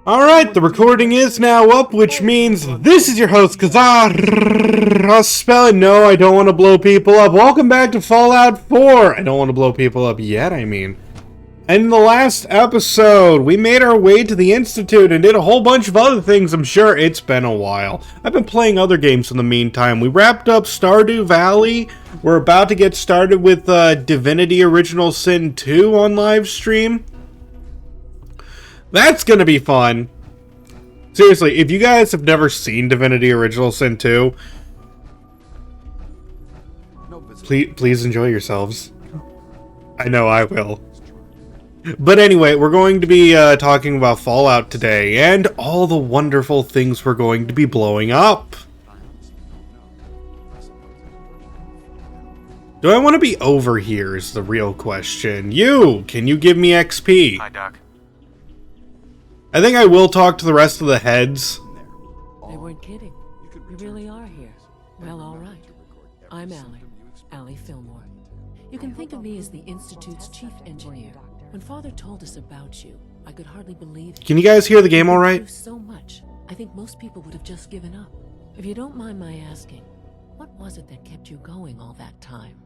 Alright, the recording is now up, which means this is your host, Kazar. Spelling. No, I don't want to blow people up. Welcome back to Fallout 4. I don't want to blow people up yet, I mean. In the last episode, we made our way to the Institute and did a whole bunch of other things. I'm sure it's been a while. I've been playing other games in the meantime. We wrapped up Stardew Valley. We're about to get started with Divinity Original Sin 2 on live stream. That's gonna be fun. Seriously, if you guys have never seen Divinity Original Sin 2, please enjoy yourselves. I know I will. But anyway, we're going to be talking about Fallout today, and all the wonderful things we're going to be blowing up. Do I want to be over here is the real question. Can you give me XP? Hi, Doc. I think I will talk to the rest of the heads. They weren't kidding. We really are here. Well, all right. I'm Allie Fillmore. You can think of me as the Institute's chief engineer. When Father told us about you, I could hardly believe it. Can you guys hear the game all right? So much. I think most people would have just given up. If you don't mind my asking, what was it that kept you going all that time?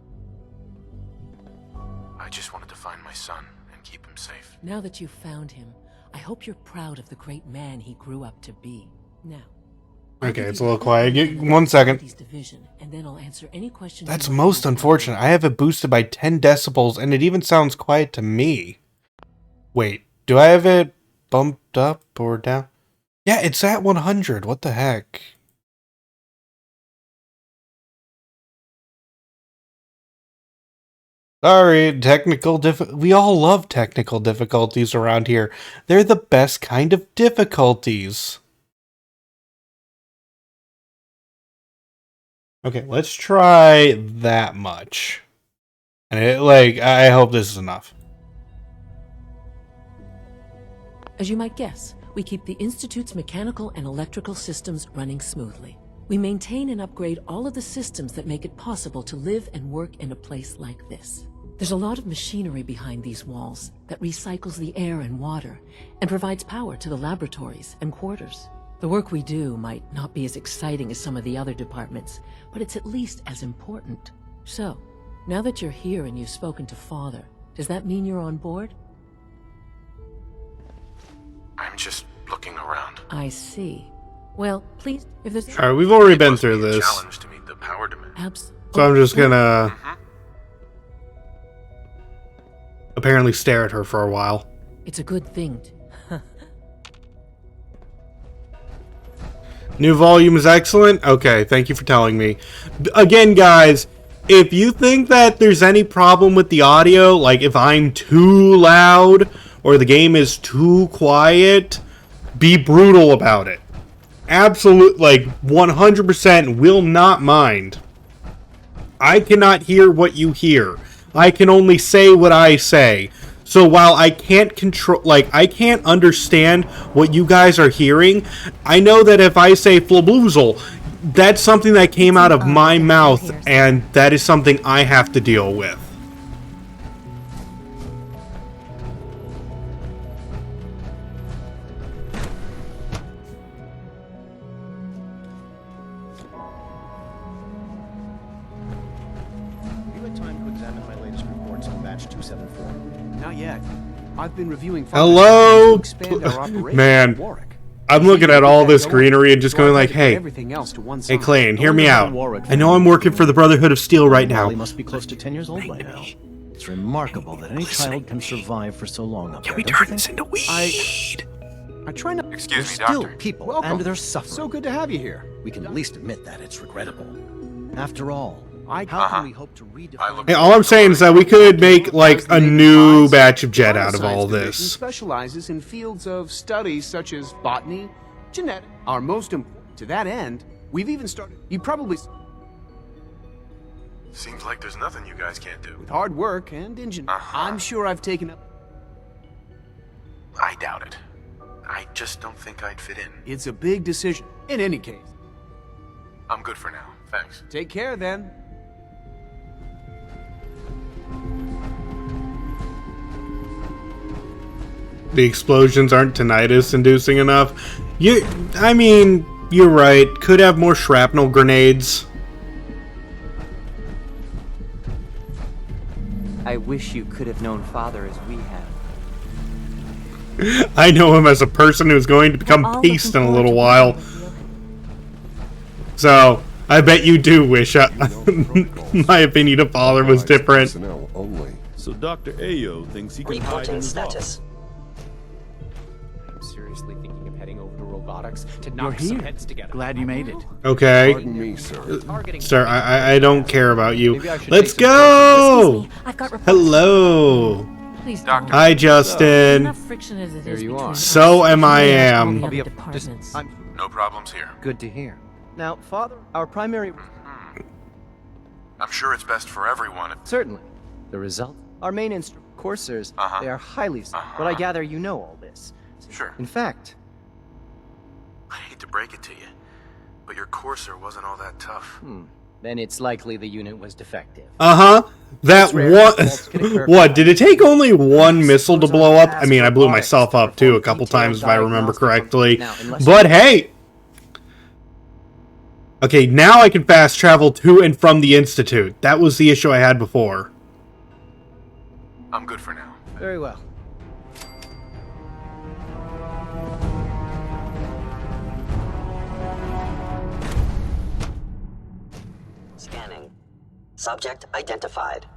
I just wanted to find my son and keep him safe. Now that you've found him, I hope you're proud of the great man he grew up to be. Now. Okay, it's a little quiet. 1 second. Division, and then I'll answer any questions. That's most unfortunate. I have it boosted by 10 decibels, and it even sounds quiet to me. Wait, do I have it bumped up or down? Yeah, it's at 100. What the heck? Sorry, we all love technical difficulties around here. They're the best kind of difficulties. Okay, let's try that much. And I hope this is enough. As you might guess, we keep the Institute's mechanical and electrical systems running smoothly. We maintain and upgrade all of the systems that make it possible to live and work in a place like this. There's a lot of machinery behind these walls that recycles the air and water and provides power to the laboratories and quarters. The work we do might not be as exciting as some of the other departments, but it's at least as important. So, now that you're here and you've spoken to Father, does that mean you're on board? I'm just looking around. I see. Well, please, if there's... Alright, we've already been through this. Challenge to meet the power demand. So I'm just gonna... apparently stare at her for a while. It's a good thing. New volume is excellent? Okay, thank you for telling me. Again, guys, if you think that there's any problem with the audio, like if I'm too loud or the game is too quiet, be brutal about it. Absolute, 100% will not mind. I cannot hear what you hear. I can only say what I say. So while I can't I can't understand what you guys are hearing, I know that if I say flabloozle, that's something that came out of my mouth, and that is something I have to deal with. I've been reviewing. Hello, man. I'm looking at all this greenery and just going like, hey, Clayton, hear me out. I know I'm working for the Brotherhood of Steel right now. He must be close to 10 years old by now. It's remarkable that any child can survive for so long up there. Can we turn this into weed? I try not. Excuse me, still Doctor. People, Welcome. and they're suffering. So good to have you here. We can at least admit that it's regrettable. After all, how can we hope to redefine? Hey, all I'm saying is that we could make a new batch of jet out of all this. Specializes in fields of studies such as botany, genetics. Are most important. To that end, we've even started. You probably Seems like there's nothing you guys can't do. with hard work and engineering. I'm sure I've taken up. I doubt it. I just don't think I'd fit in. It's a big decision. In any case, I'm good for now. Thanks. take care then. The explosions aren't tinnitus-inducing enough. I mean, you're right. Could have more shrapnel grenades. I wish you could have known Father as we have. I know him as a person who's going to become paste in a little while. So, I bet you do wish my opinion of Father was different. So Dr. Ayo thinks he can hide in his office. I'm seriously thinking of heading over to robotics to knock some heads together. Glad you made it. Okay. Pardon me, sir. Sir, I don't care about you. Maybe I should Let's take some go! Excuse me, I've got reports. Hello. Please Doctor. don't. Hi, Justin. Enough friction as it Here is you between are. us. So am I All the am. other Just- departments. No problems here. Good to hear. Now, Father, our primary... I'm sure it's best for everyone if... Certainly. The result? Our main coursers, they are highly... But I gather you know all this. Sure. In fact... I hate to break it to you, but your courser wasn't all that tough. Then it's likely the unit was defective. Uh-huh. That It's rare. Faults can occur. one... What, did it take only one missile to blow up? I mean, I blew myself up, too, a couple times, if I remember correctly. But hey! Okay, now I can fast travel to and from the Institute. That was the issue I had before. I'm good for now. Very well. Scanning. Subject identified.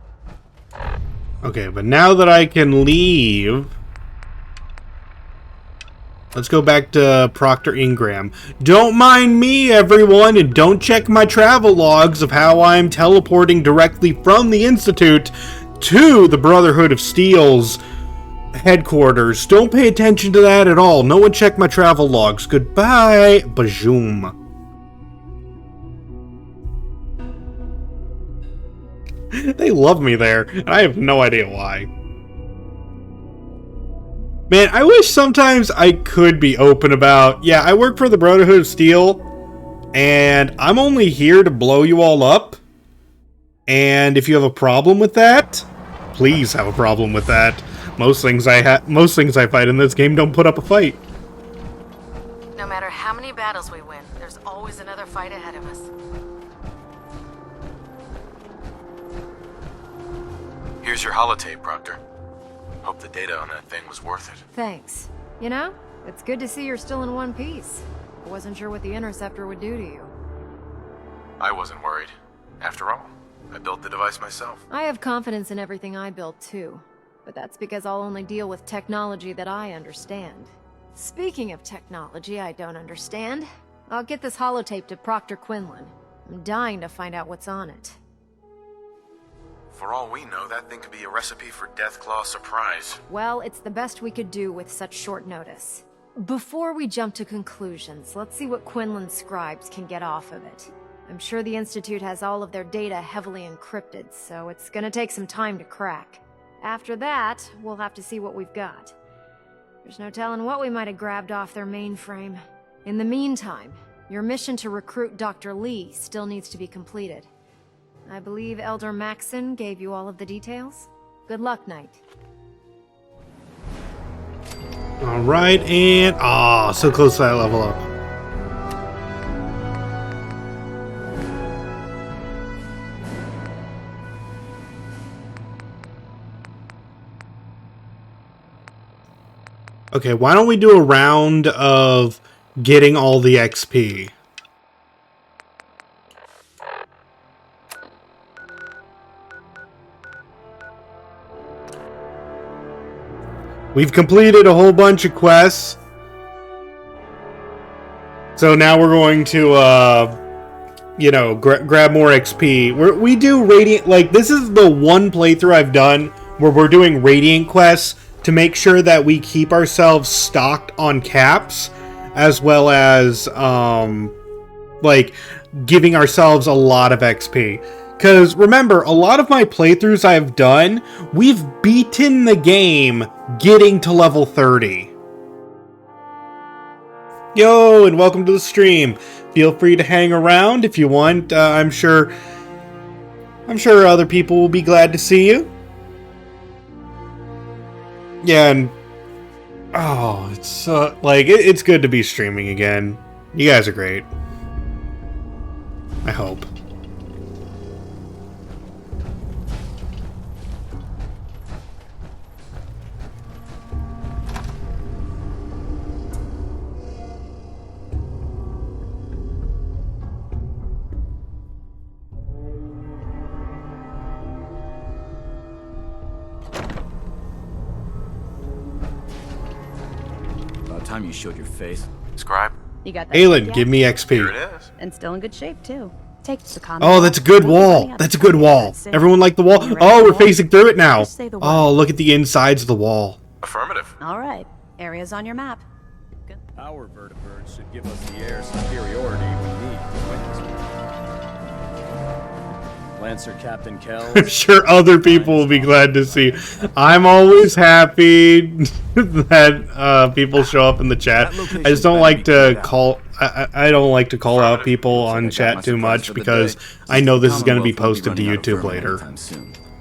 Okay, but now that I can leave... Let's go back to Proctor Ingram. Don't mind me, everyone, and don't check my travel logs of how I'm teleporting directly from the Institute to the Brotherhood of Steel's headquarters. Don't pay attention to that at all. No one check my travel logs. Goodbye. Bajoom. They love me there, and I have no idea why. Man, I wish sometimes I could be open about, yeah, I work for the Brotherhood of Steel, and I'm only here to blow you all up. And if you have a problem with that, please have a problem with that. Most things I fight in this game don't put up a fight. No matter how many battles we win, there's always another fight ahead of us. Here's your holotape, Proctor. Hope the data on that thing was worth it. Thanks. You know, it's good to see you're still in one piece. I wasn't sure what the interceptor would do to you. I wasn't worried. After all, I built the device myself. I have confidence in everything I built too, but that's because I'll only deal with technology that I understand. Speaking of technology I don't understand, I'll get this holotape to Proctor Quinlan. I'm dying to find out what's on it. For all we know, that thing could be a recipe for Deathclaw surprise. Well, it's the best we could do with such short notice. Before we jump to conclusions, let's see what Quinlan's scribes can get off of it. I'm sure the Institute has all of their data heavily encrypted, so it's gonna take some time to crack. After that, we'll have to see what we've got. There's no telling what we might have grabbed off their mainframe. In the meantime, your mission to recruit Dr. Lee still needs to be completed. I believe Elder Maxon gave you all of the details. Good luck, Knight. Alright, and... so close to that level up. Okay, why don't we do a round of getting all the XP? We've completed a whole bunch of quests. So now we're going to, you know, grab more XP. We do Radiant... Like, this is the one playthrough I've done where we're doing Radiant quests to make sure that we keep ourselves stocked on caps, as well as, like, giving ourselves a lot of XP. Because, remember, a lot of my playthroughs I've done, we've beaten the game getting to level 30. Yo, and welcome to the stream. Feel free to hang around if you want. I'm sure other people will be glad to see you. Yeah, and Oh, it's like it's good to be streaming again. You guys are great. I hope. About time you showed your face. Scribe? You got that? Aelin, Yeah. give me XP. Here it is. And still in good shape too. Take the Oh, that's a good wall. That's a good wall. Everyone like the wall? Oh, we're facing through it now. Oh, look at the insides of the wall. Affirmative. All right. Areas on your map. Good. Our vertibirds should give us the air superiority we need to win this one. Lancer Captain Kells. I'm sure other people will be glad to see. I'm always happy that people show up in the chat. I just don't like to call. I don't like to call out people on chat too much because I know this is going to be posted to YouTube later.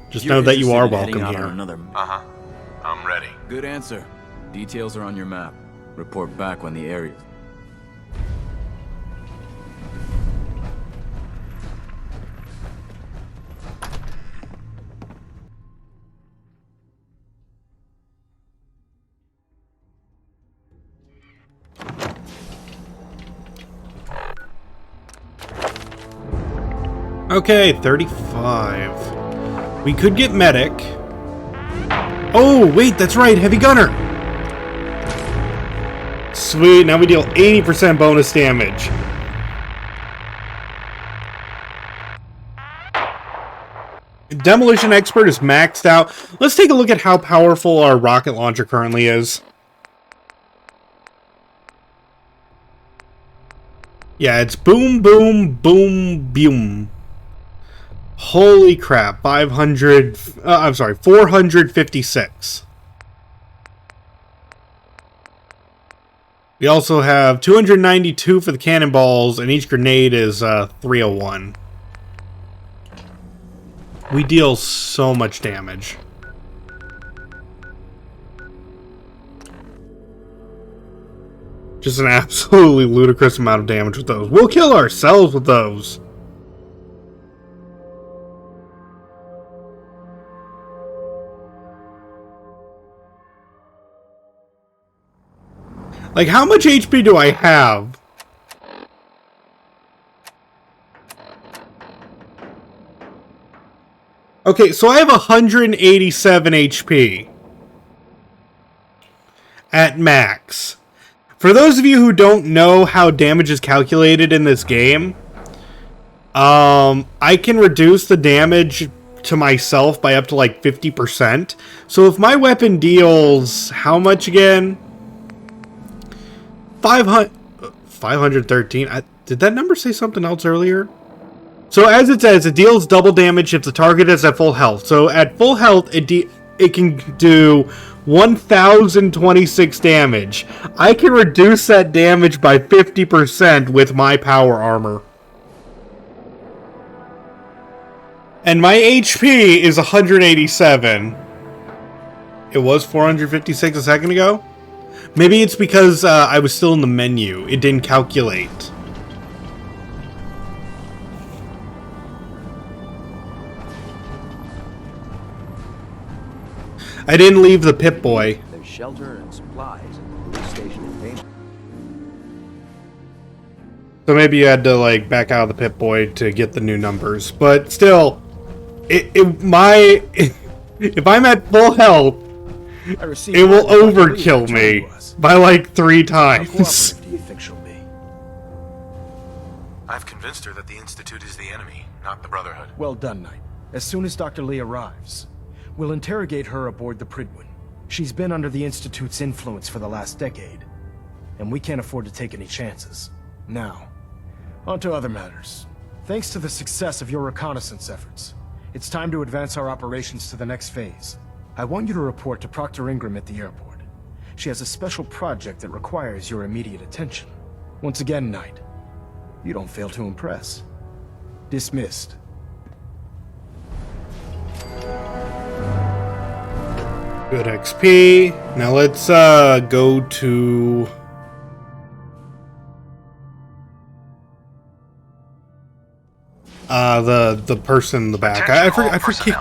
Just know that you are welcome here. Uh-huh. I'm ready. Good answer. Details are on your map. Report back when the area. Okay, 35. We could get medic. Oh, wait, that's right, heavy gunner. Sweet, now we deal 80% bonus damage. Demolition Expert is maxed out. Let's take a look at how powerful our rocket launcher currently is. Yeah, it's boom, boom, boom, boom. Holy crap, 456. We also have 292 for the cannonballs, and each grenade is 301. We deal so much damage. Just an absolutely ludicrous amount of damage with those. We'll kill ourselves with those. Like, how much HP do I have? Okay, so I have 187 HP. At max. For those of you who don't know how damage is calculated in this game, I can reduce the damage to myself by up to like 50%. So if my weapon deals how much again? 513. Did that number say something else earlier? So as it says, it deals double damage if the target is at full health. So at full health, it can do 1026 damage. I can reduce that damage by 50% with my power armor. And my HP is 187. It was 456 a second ago? Maybe it's because I was still in the menu. It didn't calculate. I didn't leave the Pip-Boy. There's shelter and supplies at the police station in Payne. So maybe you had to like back out of the Pip-Boy to get the new numbers. But still, if I'm at full health, it will overkill me by like 3 times. Do you think she'll be? I've convinced her that the Institute is the enemy, not the Brotherhood. Well done, Knight. As soon as Dr. Lee arrives, we'll interrogate her aboard the Pridwin. She's been under the Institute's influence for the last decade, and we can't afford to take any chances. Now, on to other matters. Thanks to the success of your reconnaissance efforts, it's time to advance our operations to the next phase. I want you to report to Proctor Ingram at the airport. She has a special project that requires your immediate attention. Once again, Knight, you don't fail to impress. Dismissed. Good XP. Now let's go to the person in the back.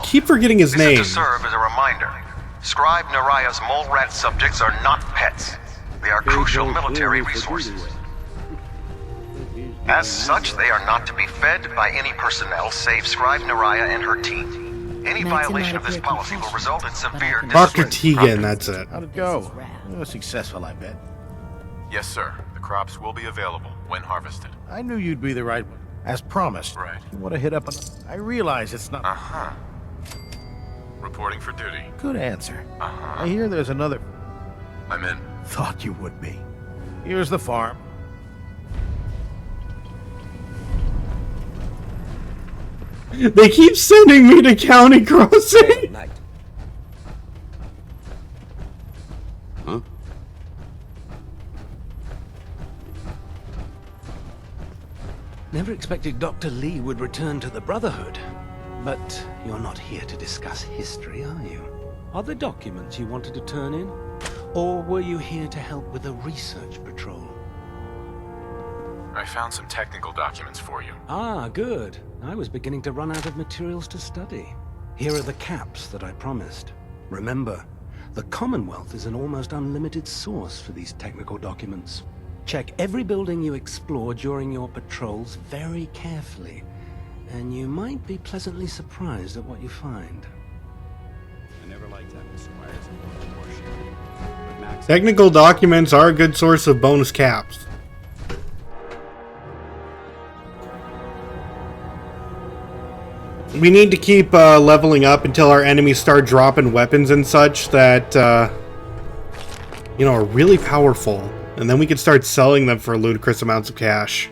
Keep forgetting his name. This is to serve as a reminder. Scribe Naraya's mole rat subjects are not pets. They are crucial military resources. As such, they are not to be fed by any personnel save Scribe Naraya and her team. Any violation of this policy will result in severe discipline. Dr. Tegan, that's it. How'd it go? It was successful, I bet. Yes, sir. The crops will be available when harvested. I knew you'd be the right one. As promised. Right. You want to hit up on... I realize it's not... Uh-huh. Reporting for duty. Good answer. Uh-huh. I hear there's another... I'm in. Thought you would be. Here's the farm. They keep sending me to County Crossing. Huh? Never expected Dr. Lee would return to the Brotherhood. But you're not here to discuss history, are you? Are there documents you wanted to turn in? Or were you here to help with a research patrol? I found some technical documents for you. Ah, good. I was beginning to run out of materials to study. Here are the caps that I promised. Remember, the Commonwealth is an almost unlimited source for these technical documents. Check every building you explore during your patrols very carefully, and you might be pleasantly surprised at what you find. I never liked having squires in proportion. But Max... Technical documents are a good source of bonus caps. We need to keep leveling up until our enemies start dropping weapons and such that, you know, are really powerful. And then we can start selling them for ludicrous amounts of cash.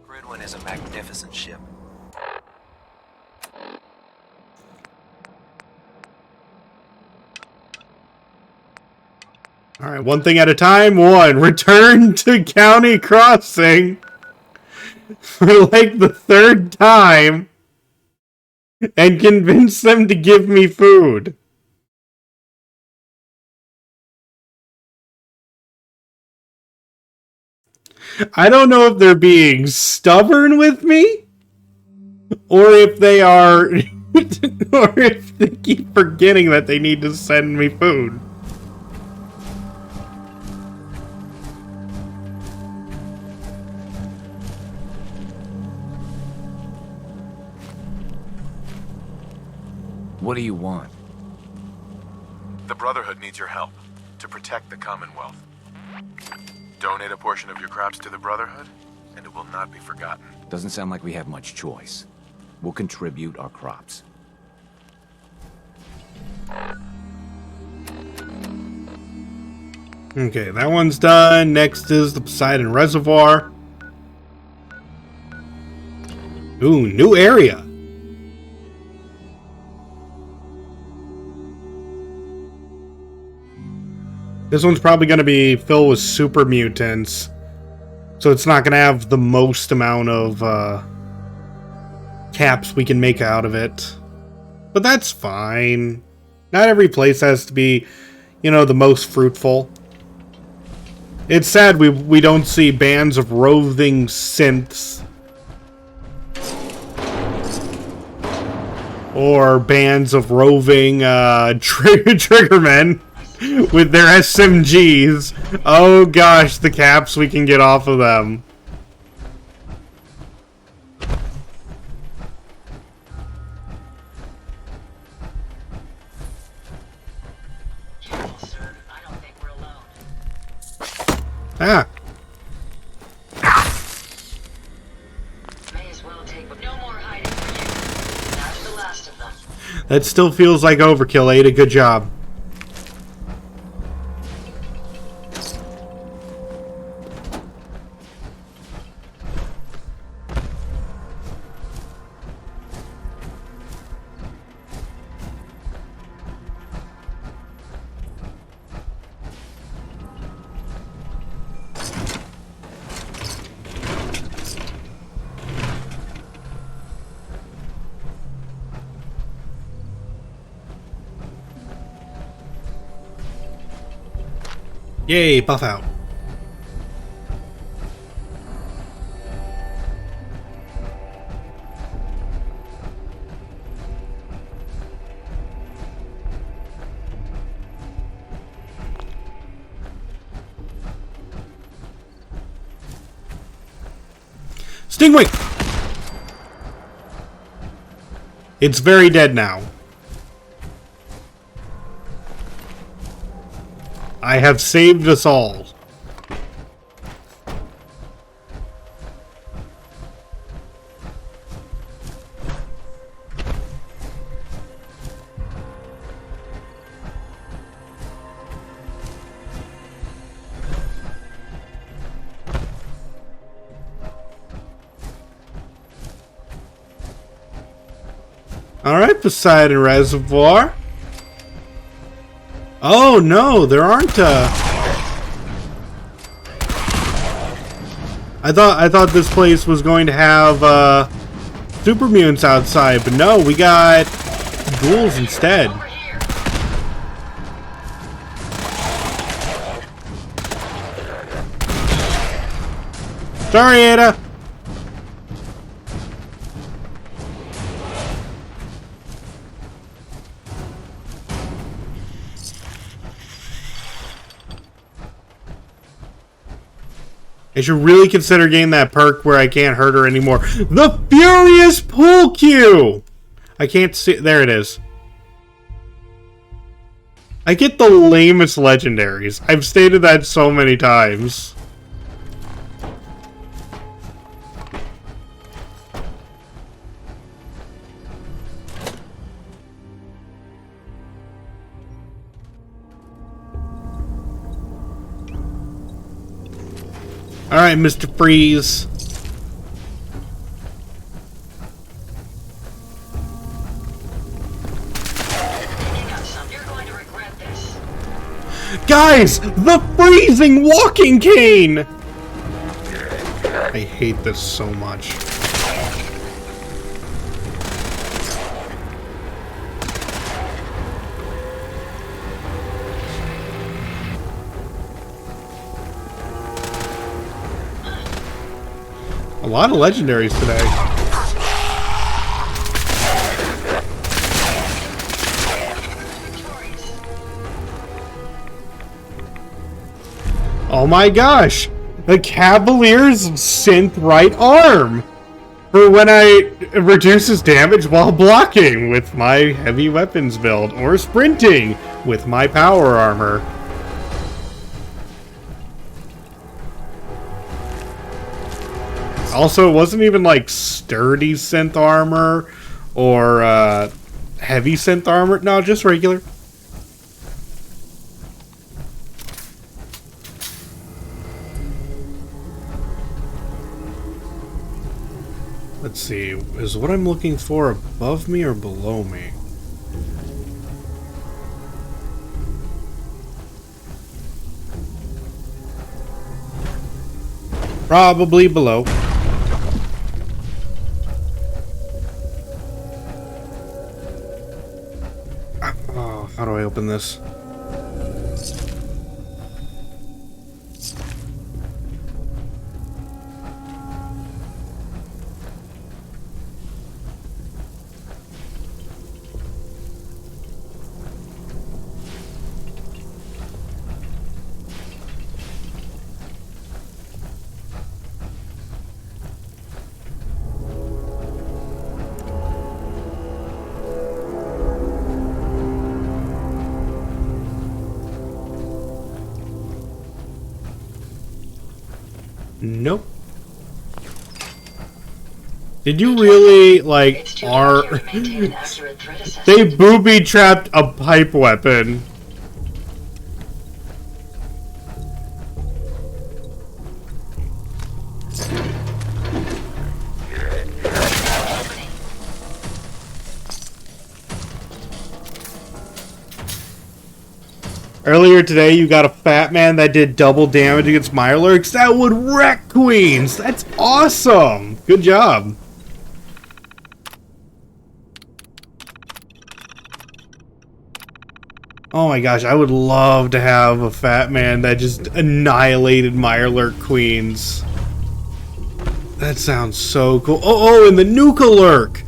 The Gridwin is a magnificent ship. Alright, one thing at a time. One, return to County Crossing for like the third time and convince them to give me food. I don't know if they're being stubborn with me or if they are or if they keep forgetting that they need to send me food. What do you want? The Brotherhood needs your help to protect the Commonwealth. Donate a portion of your crops to the Brotherhood, and it will not be forgotten. Doesn't sound like we have much choice. We'll contribute our crops. Okay, that one's done. Next is the Poseidon Reservoir. Ooh, new area. This one's probably going to be filled with super mutants. So it's not going to have the most amount of caps we can make out of it. But that's fine. Not every place has to be, you know, the most fruitful. It's sad we don't see bands of roving synths. Or bands of roving triggermen. With their SMGs. Oh gosh, the caps we can get off of them. Ah. That still feels like overkill, Ada. Good job. Yay, buff out. Stingwing! It's very dead now. I have saved us all. Alright, Poseidon Reservoir. Oh no, there aren't I thought this place was going to have super mutants outside, but no, we got ghouls instead. Sorry, Ada. I should really consider getting that perk where I can't hurt her anymore. The Furious Pool Cue! I can't see. There it is. I get the lamest legendaries. I've stated that so many times. Alright, Mr. Freeze. Guys, the freezing walking cane! I hate this so much. A lot of legendaries today. Oh my gosh! The Cavalier's synth right arm! For when I reduces damage while blocking with my heavy weapons build, or sprinting with my power armor. Also, it wasn't even like sturdy synth armor or heavy synth armor. No, just regular. Let's see. Is what I'm looking for above me or below me? Probably below. Oh, how do I open this? Nope. Did you really, like, they booby-trapped a pipe weapon. Earlier today, you got a fat man that did double damage against Mirelurks. That would wreck queens. That's awesome. Good job. Oh my gosh, I would love to have a fat man that just annihilated Mirelurk queens. That sounds so cool. Oh, and the Nuka-Lurk!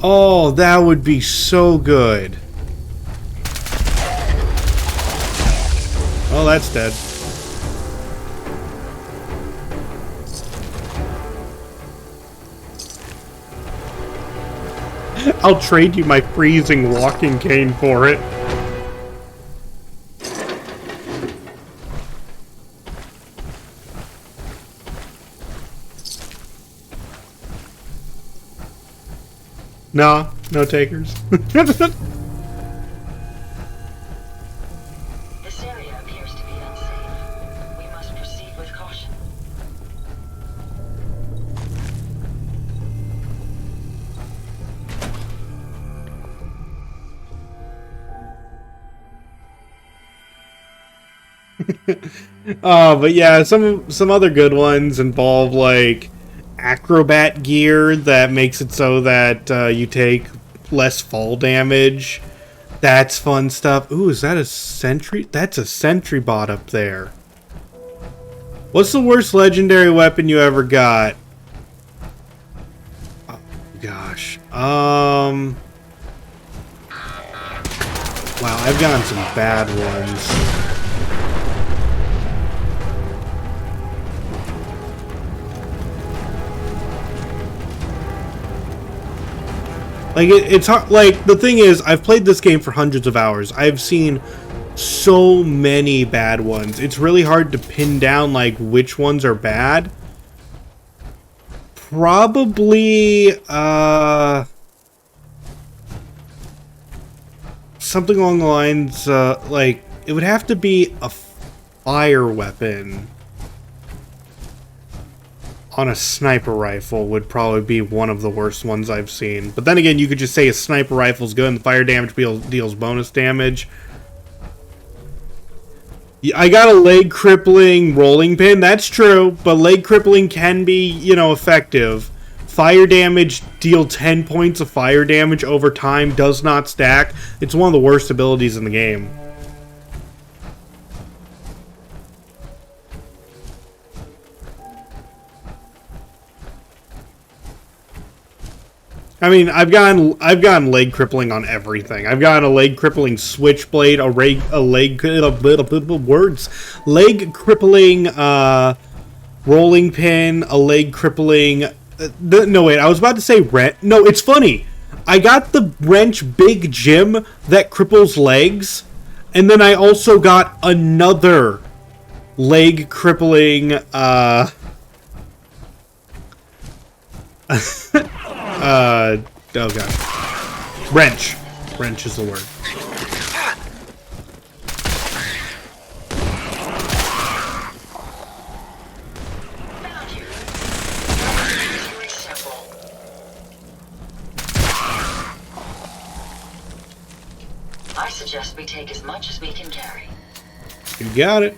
Oh, that would be so good. Oh, that's dead. I'll trade you my freezing walking cane for it. No, no takers. This area appears to be unsafe. We must proceed with caution. But yeah, some other good ones involve like acrobat gear that makes it so that you take less fall damage. That's fun stuff. Ooh, is that a sentry? That's a sentry bot up there. What's the worst legendary weapon you ever got? Oh gosh. Wow, I've gotten some bad ones. Like, it's hard. Like, the thing is, I've played this game for hundreds of hours. I've seen so many bad ones. It's really hard to pin down, like, which ones are bad. Probably, something along the lines, like, it would have to be a fire weapon on a sniper rifle would probably be one of the worst ones I've seen. But then again, you could just say a sniper rifle's good and the fire damage deals bonus damage. I got a leg crippling rolling pin, that's true, but leg crippling can be, you know, effective. Fire damage, deal 10 points of fire damage over time, does not stack. It's one of the worst abilities in the game. I mean, I've gotten leg crippling on everything. I've gotten a leg crippling switchblade, leg crippling rolling pin, a leg crippling. No wait, I was about to say wrench. No, it's funny. I got the wrench Big Jim that cripples legs, and then I also got another leg crippling. Oh god. Wrench. Wrench is the word. I suggest we take as much as we can carry. You got it.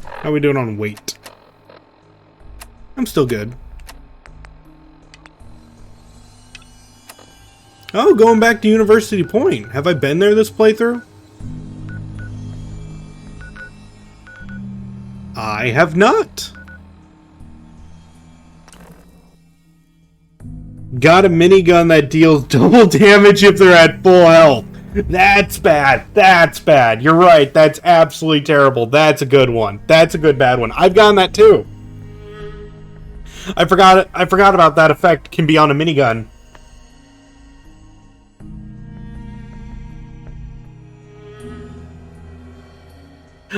How are we doing on weight? I'm still good. Oh, going back to University Point. Have I been there this playthrough? I have not. Got a minigun that deals double damage if they're at full health. That's bad. That's bad. You're right. That's absolutely terrible. That's a good one. That's a good bad one. I've gotten that too. I forgot about that effect can be on a minigun.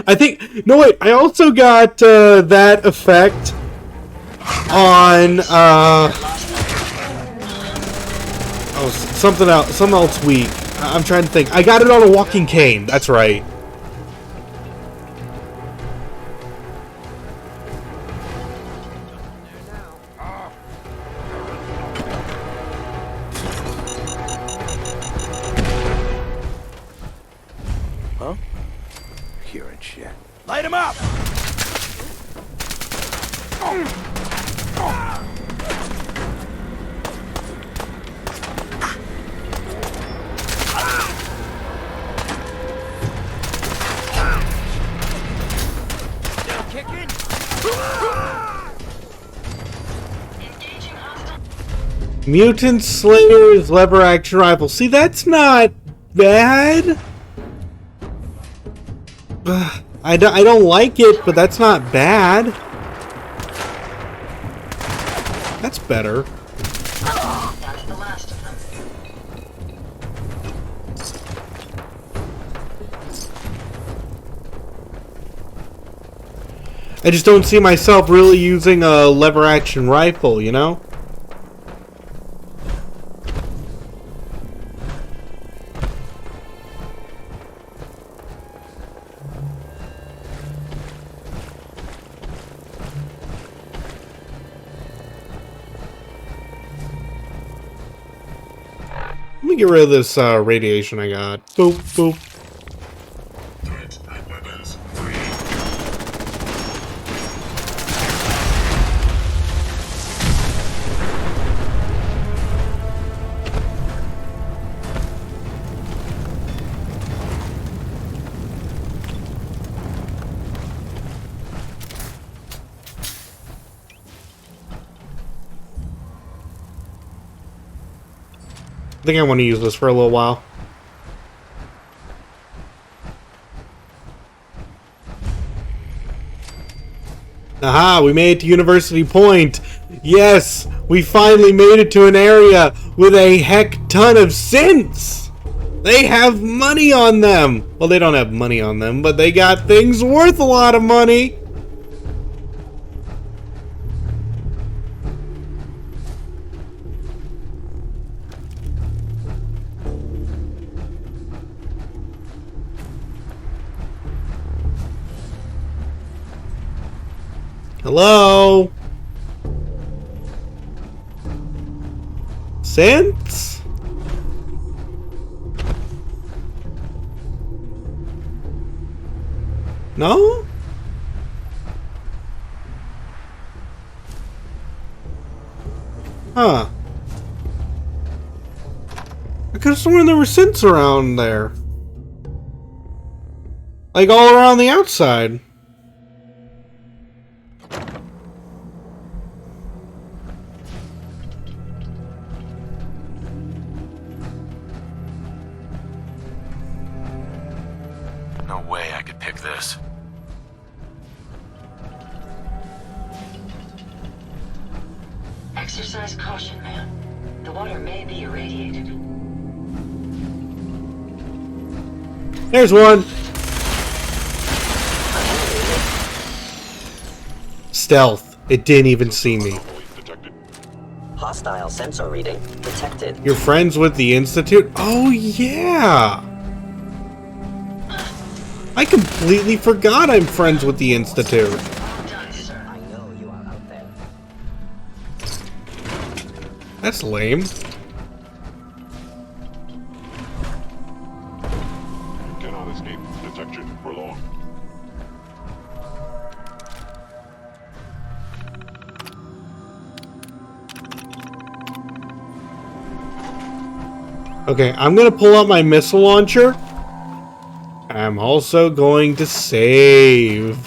I think... No, wait. I also got that effect on... oh, something else weak. I'm trying to think. I got it on a walking cane. That's right. Huh? Hearing shit. Light him up! Mutant Slayer's lever action rifle. See, that's not bad. I don't like it, but that's not bad. That's better. That's the last of them. I just don't see myself really using a lever action rifle, you know? Let me get rid of this radiation I got. Boop, boop. I think I want to use this for a little while. Aha, we made it to University Point. Yes, we finally made it to an area with a heck ton of synths. They have money on them. Well, they don't have money on them, but they got things worth a lot of money. Hello? Synths? No? Huh. I could have sworn there were synths around there. Like all around the outside. No way I could pick this. Exercise caution, man. The water may be irradiated. There's one. Stealth. It didn't even see me. Hostile sensor reading detected. You're friends with the Institute? Oh, yeah. I completely forgot I'm friends with the Institute. I know you are out there. That's lame. You cannot escape detection for long. Okay, I'm gonna pull out my missile launcher. I'm also going to save.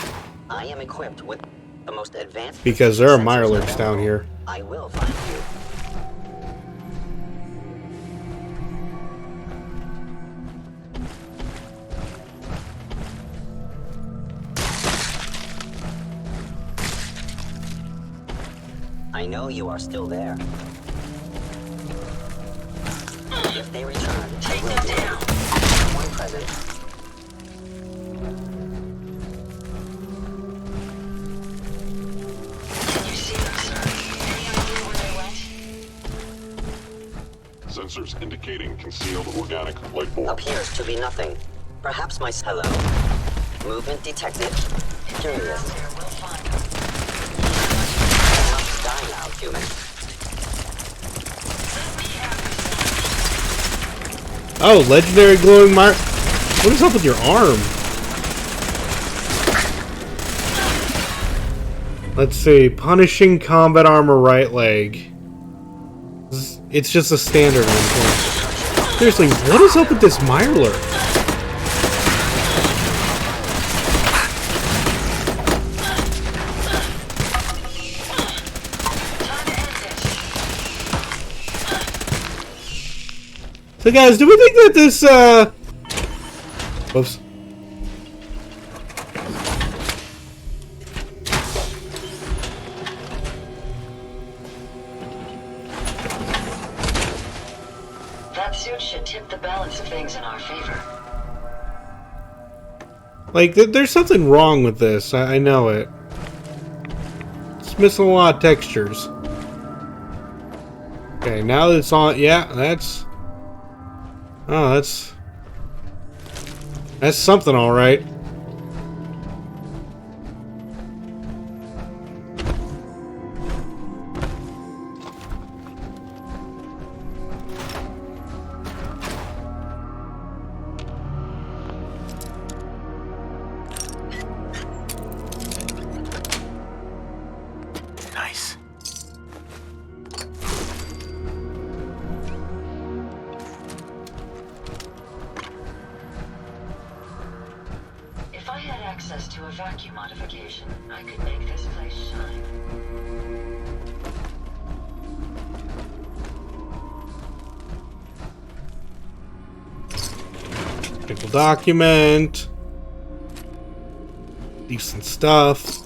I am equipped with the most advanced because there are mirelurks down here. I will find you. I know you are still there. If they return, take them down. One present. Can you see them, sir? Any idea where they went? Sensors indicating concealed organic life form. Appears to be nothing. Perhaps my hello. Movement detected. Curious. We'll find them. Must die now, human. Oh, legendary glowing mar. What is up with your arm? Let's see. Punishing combat armor right leg. It's just a standard one. Seriously, what is up with this Mirelurk? So guys, do we think that this, whoops. That suit should tip the balance of things in our favor. Like, there's something wrong with this. I know it. It's missing a lot of textures. Okay, now that it's on... Yeah, that's... Oh, that's... That's something, alright. Nice. If I had access to a vacuum modification, I could make this place shine. Technical document. Decent stuff.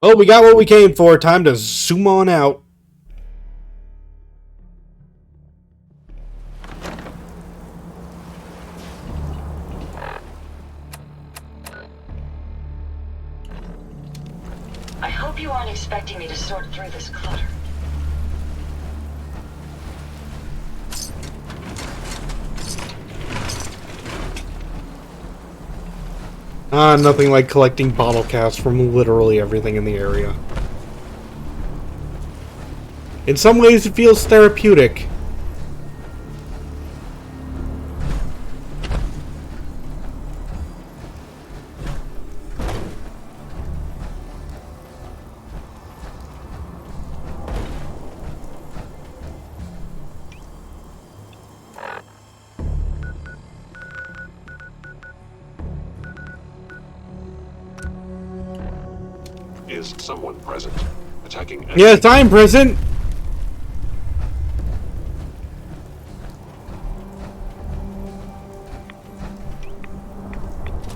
Oh, we got what we came for. Time to zoom on out. I hope you aren't expecting me to sort through this clutter. Nothing like collecting bottle caps from literally everything in the area. In some ways, it feels therapeutic. Is someone present? Attacking... Yes, I'm present!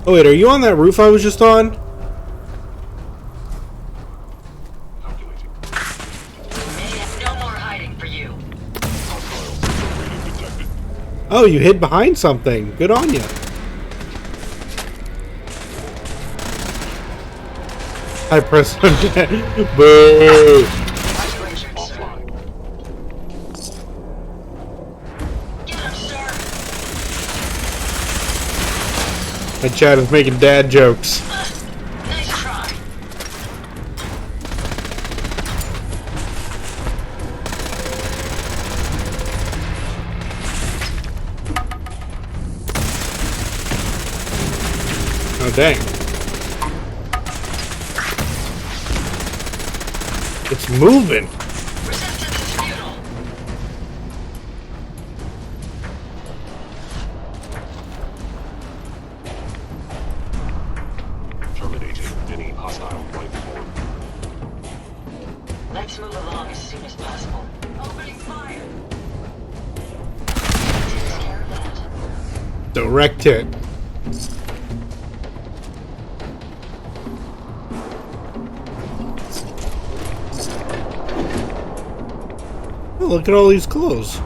Oh wait, are you on that roof I was just on? No more hiding for you. Oh, you hid behind something. Good on you. I pressed him dead. Boo! My chat is making dad jokes. Nice try. Oh, dang. It's moving. Terminating any hostile flight form. Let's move along as soon as possible. Opening fire. Direct hit. Oh, look at all these clothes.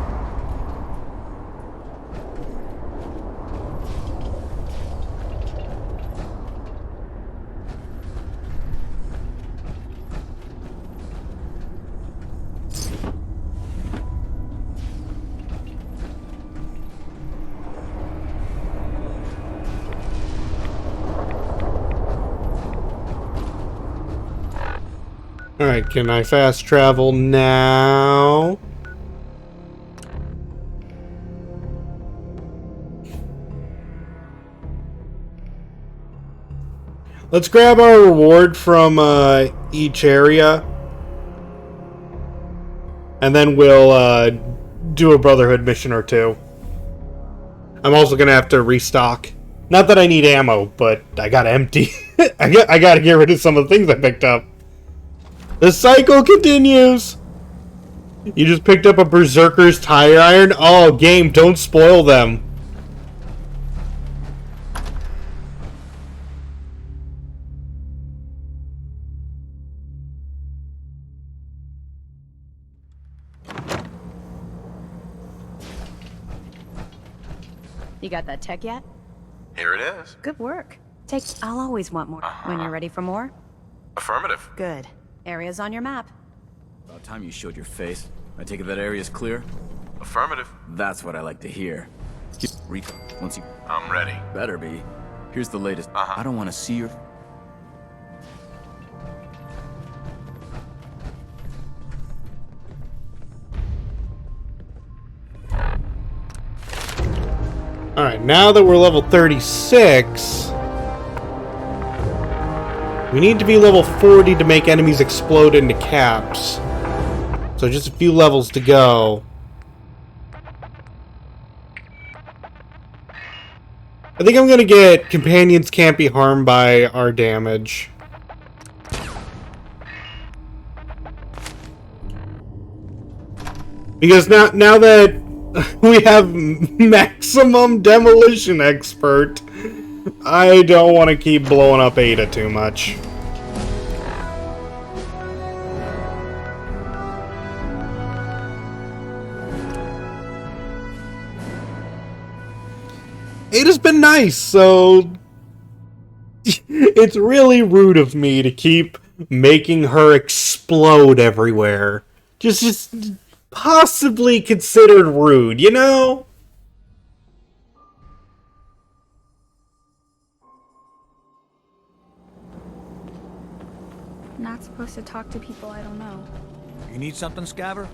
Alright, can I fast travel now? Let's grab our reward from each area. And then we'll do a Brotherhood mission or two. I'm also gonna have to restock. Not that I need ammo, but I got empty. I gotta get rid of some of the things I picked up. The cycle continues! You just picked up a Berserker's tire iron? Oh, game, don't spoil them. You got that tech yet? Here it is. Good work. I'll always want more. When you're ready for more? Affirmative. Good. Areas on your map. About time you showed your face. I take it that area's clear? Affirmative. That's what I like to hear. Rico, once you... I'm ready. Better be. Here's the latest. I don't want to see your... Alright, now that we're level 36... we need to be level 40 to make enemies explode into caps. So just a few levels to go. I think I'm gonna get companions can't be harmed by our damage. Because now that we have maximum demolition expert, I don't want to keep blowing up Ada too much. Ada's been nice, so it's really rude of me to keep making her explode everywhere. Just possibly considered rude, you know? Not supposed to talk to people I don't know. You need something, Scaver?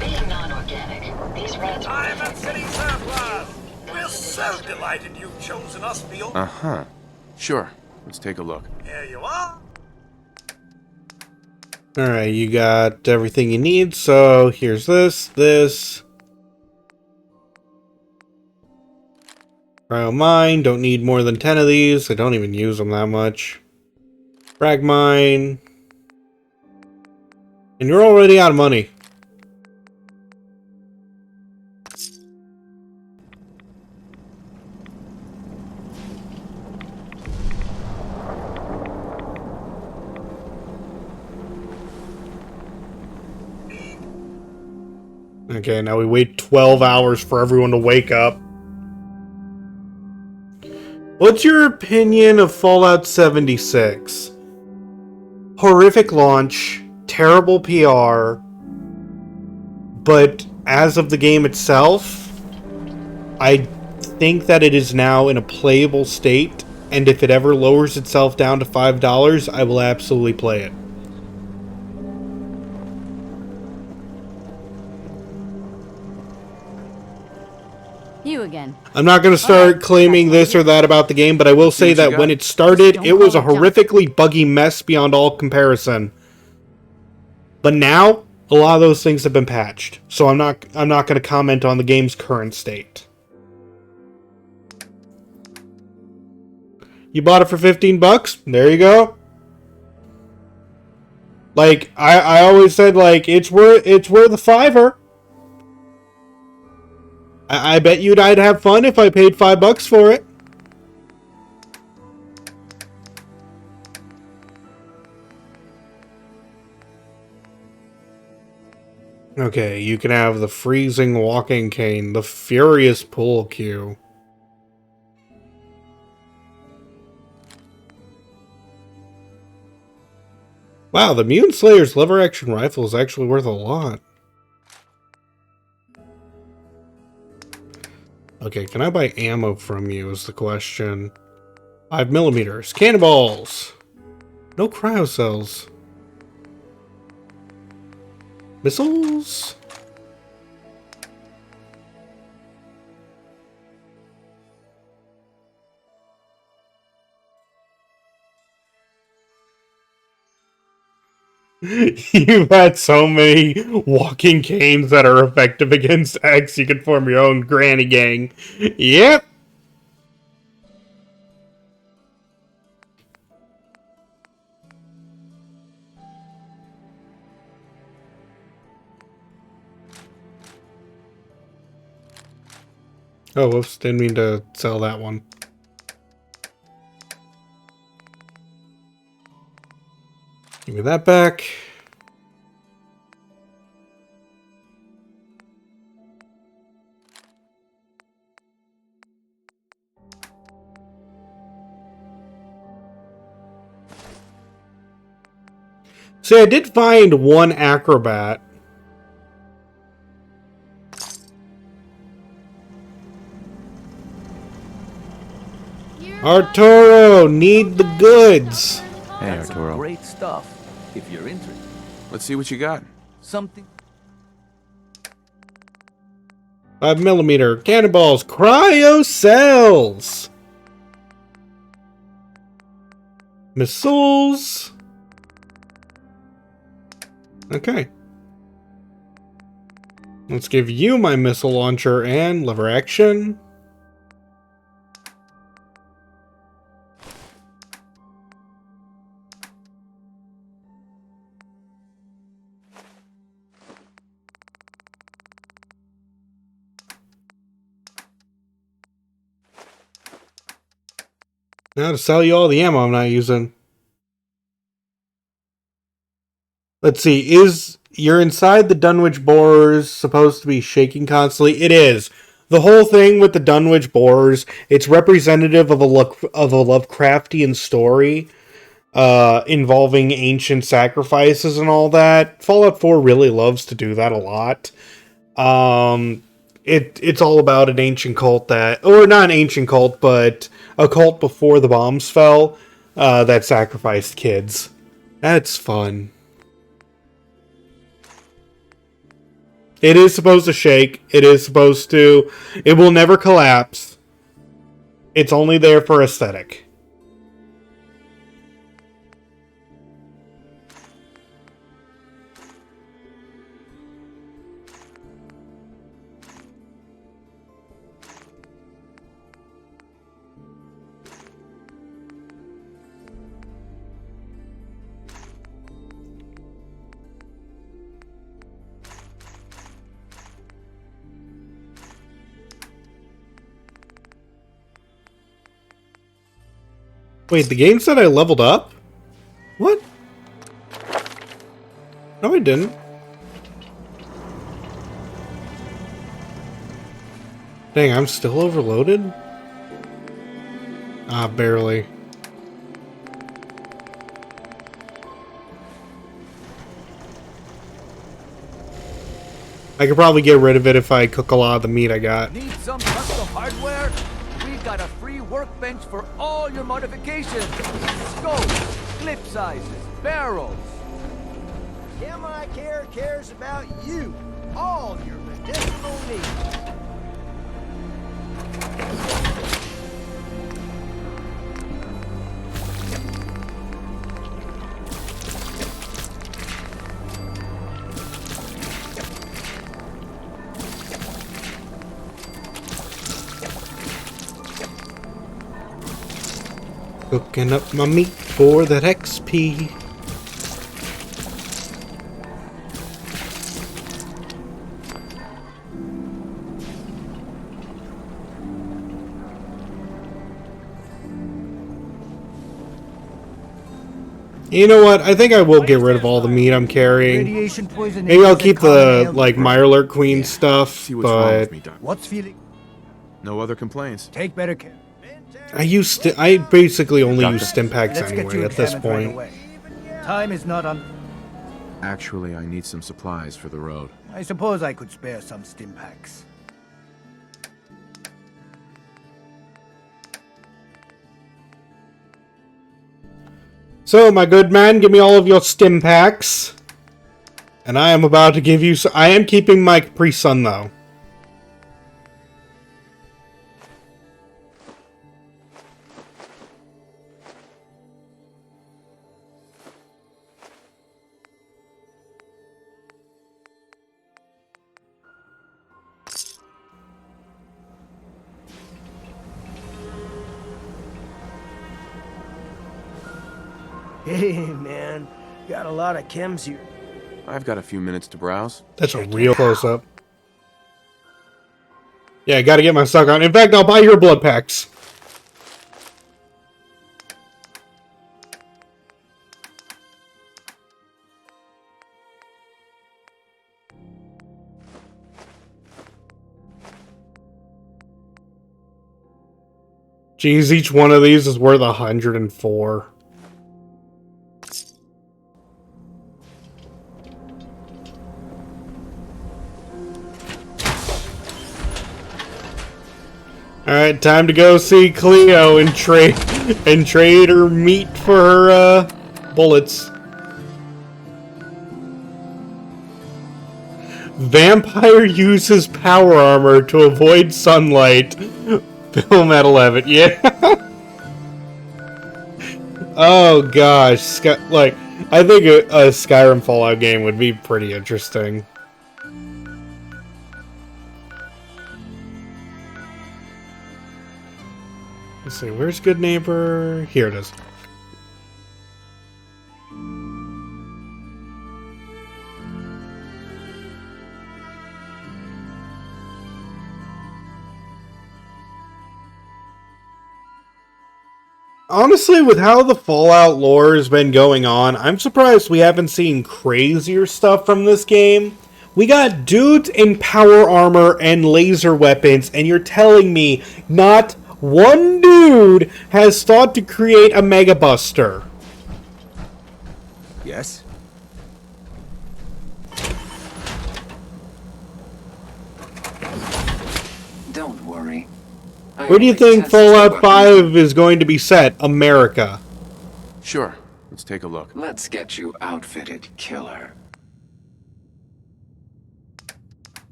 Being non-organic, these rats... I'm at City Surplus! We're so delighted you've chosen us for your... Uh-huh. Sure. Let's take a look. Here you are. Alright, you got everything you need, so here's this. Cryo mine, don't need more than 10 of these. I don't even use them that much. Frag mine. And you're already out of money. Okay, now we wait 12 hours for everyone to wake up. What's your opinion of Fallout 76? Horrific launch, terrible PR, but as of the game itself, I think that it is now in a playable state, and if it ever lowers itself down to $5, I will absolutely play it. You again. I'm not going to start claiming this or that about the game, but I will say that when it started, it was a horrifically buggy mess beyond all comparison. But now, a lot of those things have been patched, so I'm not going to comment on the game's current state. You bought it for $15? There you go. Like I always said, like it's worth a $5. I bet you'd I'd have fun if I paid $5 for it. Okay, you can have the freezing walking cane, the furious pull cue. Wow, the Mutant Slayer's lever action rifle is actually worth a lot. Okay, can I buy ammo from you is the question. 5mm. Cannonballs! No cryo cells. Missiles? You've had so many walking canes that are effective against X, you can form your own granny gang. Yep. Oh, whoops, didn't mean to sell that one. Give me that back. See, I did find one acrobat. Arturo, need the goods. Hey, Arturo. Great stuff, if you're interested. Let's see what you got. Something. 5mm cannonballs, cryo cells, missiles. Okay. Let's give you my missile launcher and lever action. Now to sell you all the ammo I'm not using. Let's see, is you're inside the Dunwich borers supposed to be shaking constantly? It is. The whole thing with the Dunwich borers, it's representative of a Lovecraftian story involving ancient sacrifices and all that. Fallout 4 really loves to do that a lot. It's all about an ancient cult that, or not an ancient cult, but a cult before the bombs fell that sacrificed kids. That's fun. It is supposed to shake. It is supposed to... It will never collapse. It's only there for aesthetic. Wait, the game said I leveled up? What? No, I didn't. Dang, I'm still overloaded? Ah, barely. I could probably get rid of it if I cook a lot of the meat I got. Need some custom hardware? We've got a free workbench for all your modifications. Scopes, clip sizes, barrels. Camera Care cares about you. All your medicinal needs. Cooking up my meat for that XP. You know what? I think I will get rid of all the meat I'm carrying. Maybe I'll keep the, like, Mirelurk Queen stuff, but... What's feeling? No other complaints. Take better care. I basically only use stim packs anyway at this point. Time is not on. Actually, I need some supplies for the road. I suppose I could spare some stim packs. So, my good man, give me all of your stim packs. And I am about to give you... I am keeping my Capri Sun, though. Hey, man. Got a lot of chems here. I've got a few minutes to browse. That's a real close-up. Yeah, gotta get my suck on. In fact, I'll buy your blood packs. Geez, each one of these is worth 104. Alright, time to go see Cleo and trade her meat for her bullets. Vampire uses power armor to avoid sunlight. Film at 11. Yeah. Oh gosh, like I think a Skyrim Fallout game would be pretty interesting. Let's see, where's Good Neighbor? Here it is. Honestly, with how the Fallout lore has been going on, I'm surprised we haven't seen crazier stuff from this game. We got dudes in power armor and laser weapons, and you're telling me not one dude has thought to create a Mega Buster. Yes? Don't worry. Where do you think Fallout 5 is going to be set? America. Sure. Let's take a look. Let's get you outfitted, killer.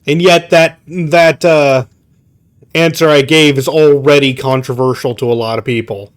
And yet that answer I gave is already controversial to a lot of people.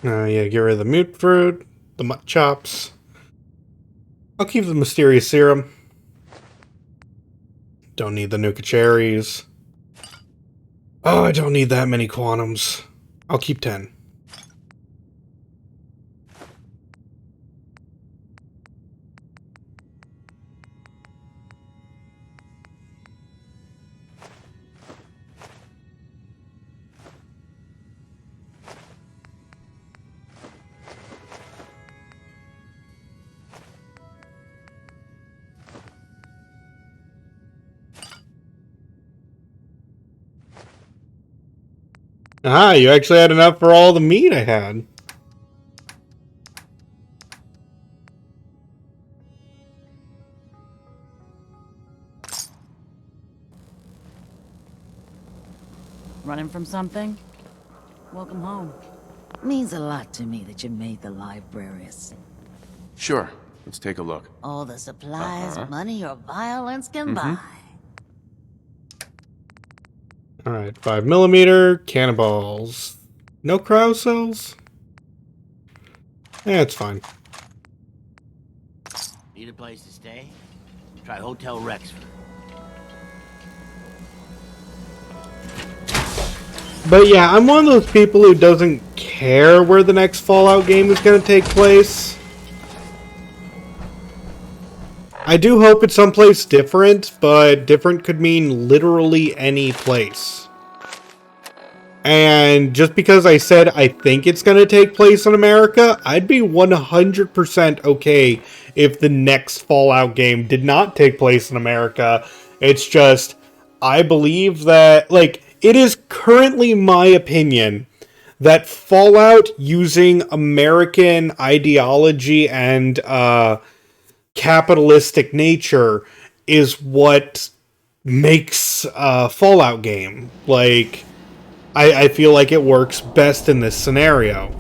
Yeah, get rid of the mute fruit, the mutt chops. I'll keep the mysterious serum. Don't need the Nuka cherries. Oh, I don't need that many quantums. I'll keep 10. Ah, you actually had enough for all the meat I had. Running from something? Welcome home. Means a lot to me that you made the library a sin. Sure. Let's take a look. All the supplies, money, or violence can buy. Alright, 5mm, cannonballs. No cryo cells? Yeah, it's fine. Need a place to stay? Try Hotel Rexford. But yeah, I'm one of those people who doesn't care where the next Fallout game is going to take place. I do hope it's someplace different, but different could mean literally any place. And just because I said I think it's going to take place in America, I'd be 100% okay if the next Fallout game did not take place in America. It's just, I believe that, like, it is currently my opinion that Fallout using American ideology and capitalistic nature is what makes a Fallout game. Like, I feel like it works best in this scenario.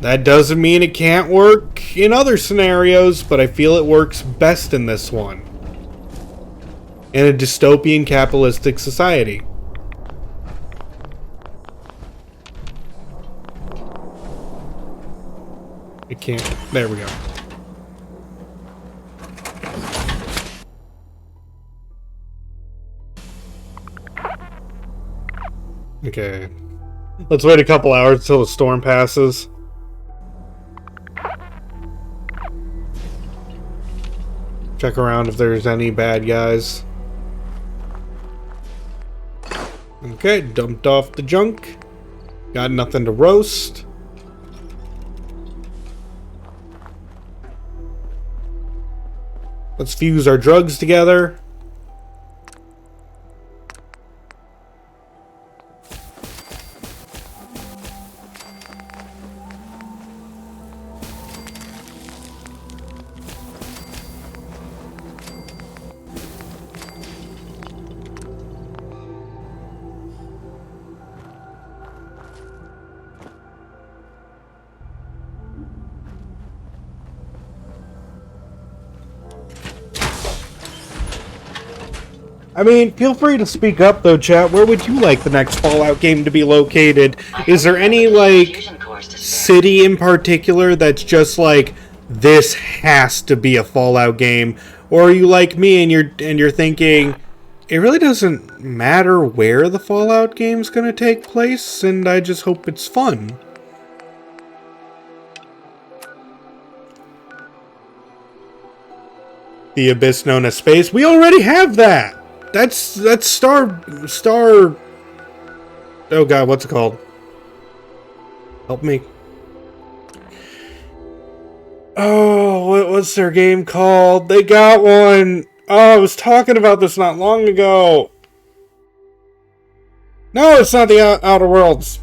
That doesn't mean it can't work in other scenarios, but I feel it works best in this one. In a dystopian capitalistic society. It can't. There we go. Okay. Let's wait a couple hours till the storm passes. Check around if there's any bad guys. Okay, dumped off the junk. Got nothing to roast. Let's fuse our drugs together. I mean, feel free to speak up though, chat. Where would you like the next Fallout game to be located? Is there any, like, city in particular that's just like, this has to be a Fallout game? Or are you like me and you're thinking, it really doesn't matter where the Fallout game's gonna take place, and I just hope it's fun? The abyss known as space. We already have that! That's Star... Oh god, what's it called? Help me. Oh, what's their game called? They got one! Oh, I was talking about this not long ago. No, it's not the Outer Worlds.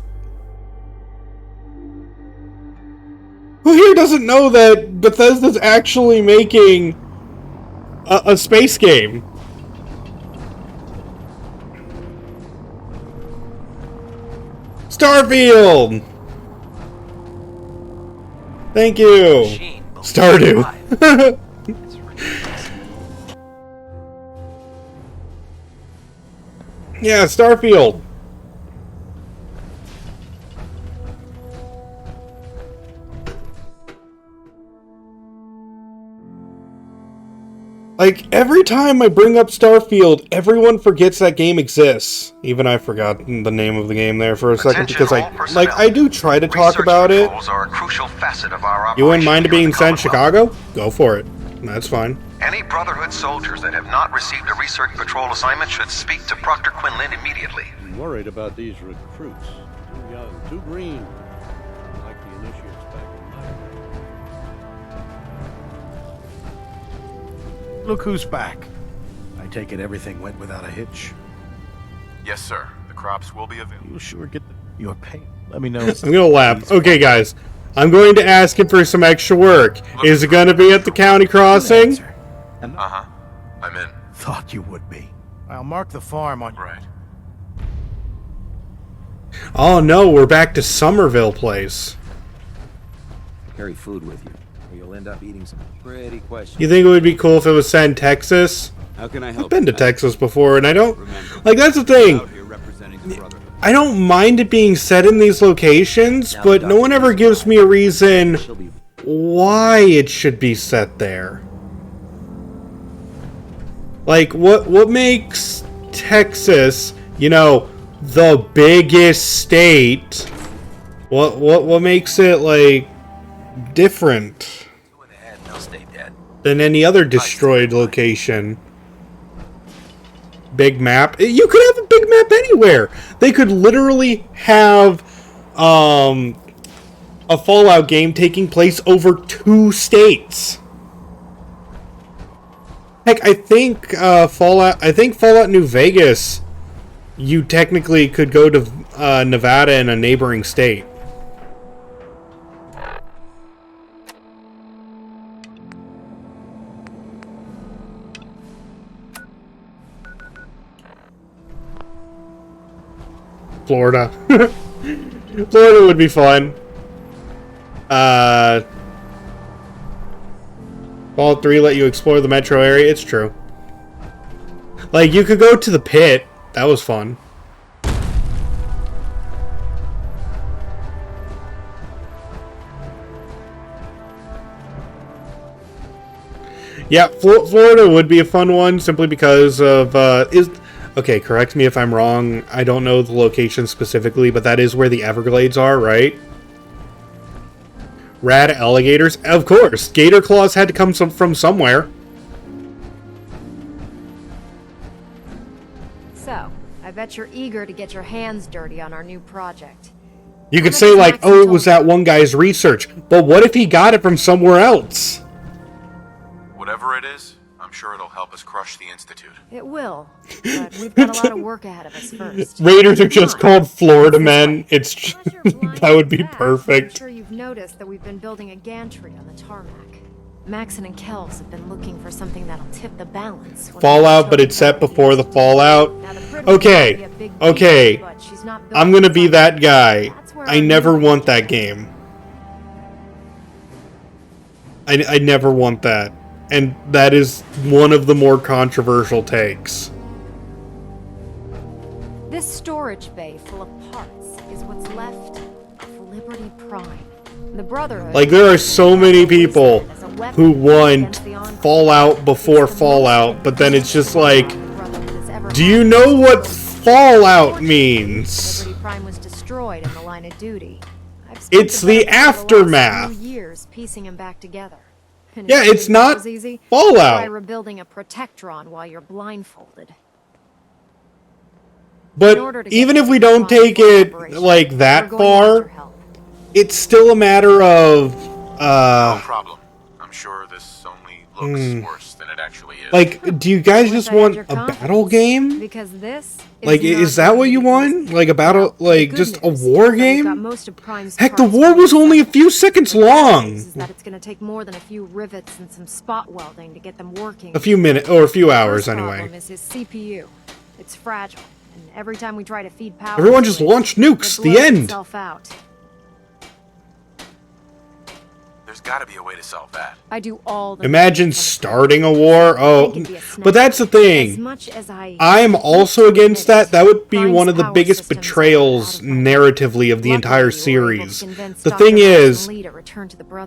Who here doesn't know that Bethesda's actually making a space game? Starfield! Thank you! Stardew! Yeah, Starfield! Like, every time I bring up Starfield, everyone forgets that game exists. Even I forgot the name of the game there for a second, because I do try to talk about it. Are a crucial facet of our You wouldn't mind it being set in Chicago? Go for it. That's fine. Any Brotherhood soldiers that have not received a research patrol assignment should speak to Proctor Quinlan immediately. I'm worried about these recruits. Too young, too green. Like the initiates back in my... Look who's back. I take it everything went without a hitch. Yes, sir. The crops will be available. You'll sure get your pay. Let me know. I'm gonna laugh. Okay, guys. I'm going to ask him for some extra work. Is it gonna be at the county crossing? Uh-huh. I'm in. Thought you would be. I'll mark the farm on... Right. Oh no, we're back to Somerville Place. Carry food with you, or you'll end up eating some pretty questions. You think it would be cool if it was set in Texas? How can I help? I've been to Texas before, and I don't... Like, that's the thing. I don't mind it being set in these locations, but no one ever gives me a reason why it should be set there. Like, what makes Texas, you know, the biggest state? What makes it, like, different than any other destroyed location? Big map. You could have a big map anywhere. They could literally have a Fallout game taking place over 2 states. Heck, I think Fallout New Vegas, you technically could go to Nevada in a neighboring state. Florida. Florida would be fun. Fallout 3 let you explore the metro area. It's true. Like, you could go to the pit. That was fun. Yeah, Florida would be a fun one simply because of okay, correct me if I'm wrong. I don't know the location specifically, but that is where the Everglades are, right? Rad alligators? Of course. Gator claws had to come from somewhere. So, I bet you're eager to get your hands dirty on our new project. You could say, like, oh, it was that one guy's research. But what if he got it from somewhere else? Whatever it is, I'm sure it'll help us crush the Institute. It will, but we've got a lot of work ahead of us first. Raiders are just called Florida men. It's that would be perfect. I'm sure you've noticed that we've been building a gantry on the tarmac. Maxon and Kells have been looking for something that'll tip the balance. Fallout, but it's set before the Fallout. Okay, okay. I'm gonna be that guy. I never want that game. I never want that. And that is one of the more controversial takes. This storage bay full of parts is what's left of Liberty Prime. The Brotherhood... Like, there are so many people who want Fallout before Fallout, but then it's just like, do you know what Fallout means? Liberty Prime was destroyed in the line of duty. It's the aftermath. Years piecing them back together. Yeah, it's not easy. Fallout. Try rebuilding a protectron while you're blindfolded. But even if we don't take it like that far, it's still a matter of No problem. I'm sure this only looks worse than it actually is. like, do you guys just want a battle game? Because this Like, is that what you want? Like a battle, like just a war game? Heck, the war was only a few seconds long. That it's going to take more than a few rivets and some spot welding to get them working. A few minutes or a few hours anyway. The problem is his CPU. It's fragile, and every time we try to feed power, Everyone just launch nukes. The end. Out. There's got to be a way to solve that. I do all the Imagine starting a war. Oh, but that's the thing. I'm also against that. That would be one of the biggest betrayals narratively of the entire series. The thing is,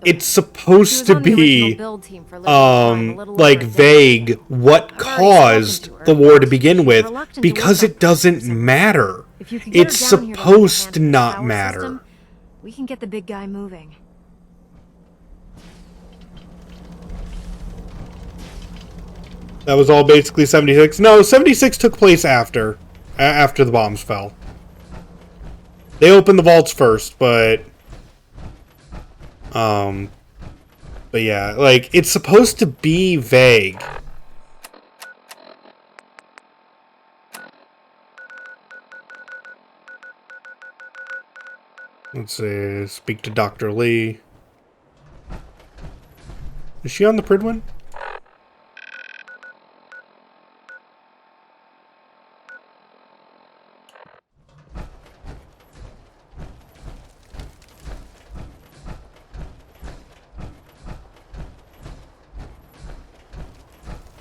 it's supposed to be like vague what caused the war to begin with, because it doesn't matter. It's supposed to not matter. We can get the big guy moving. That was all basically 76. No, 76 took place after the bombs fell. They opened the vaults first, but yeah, like, it's supposed to be vague. Let's see, speak to Dr. Lee. Is she on the Pridwin?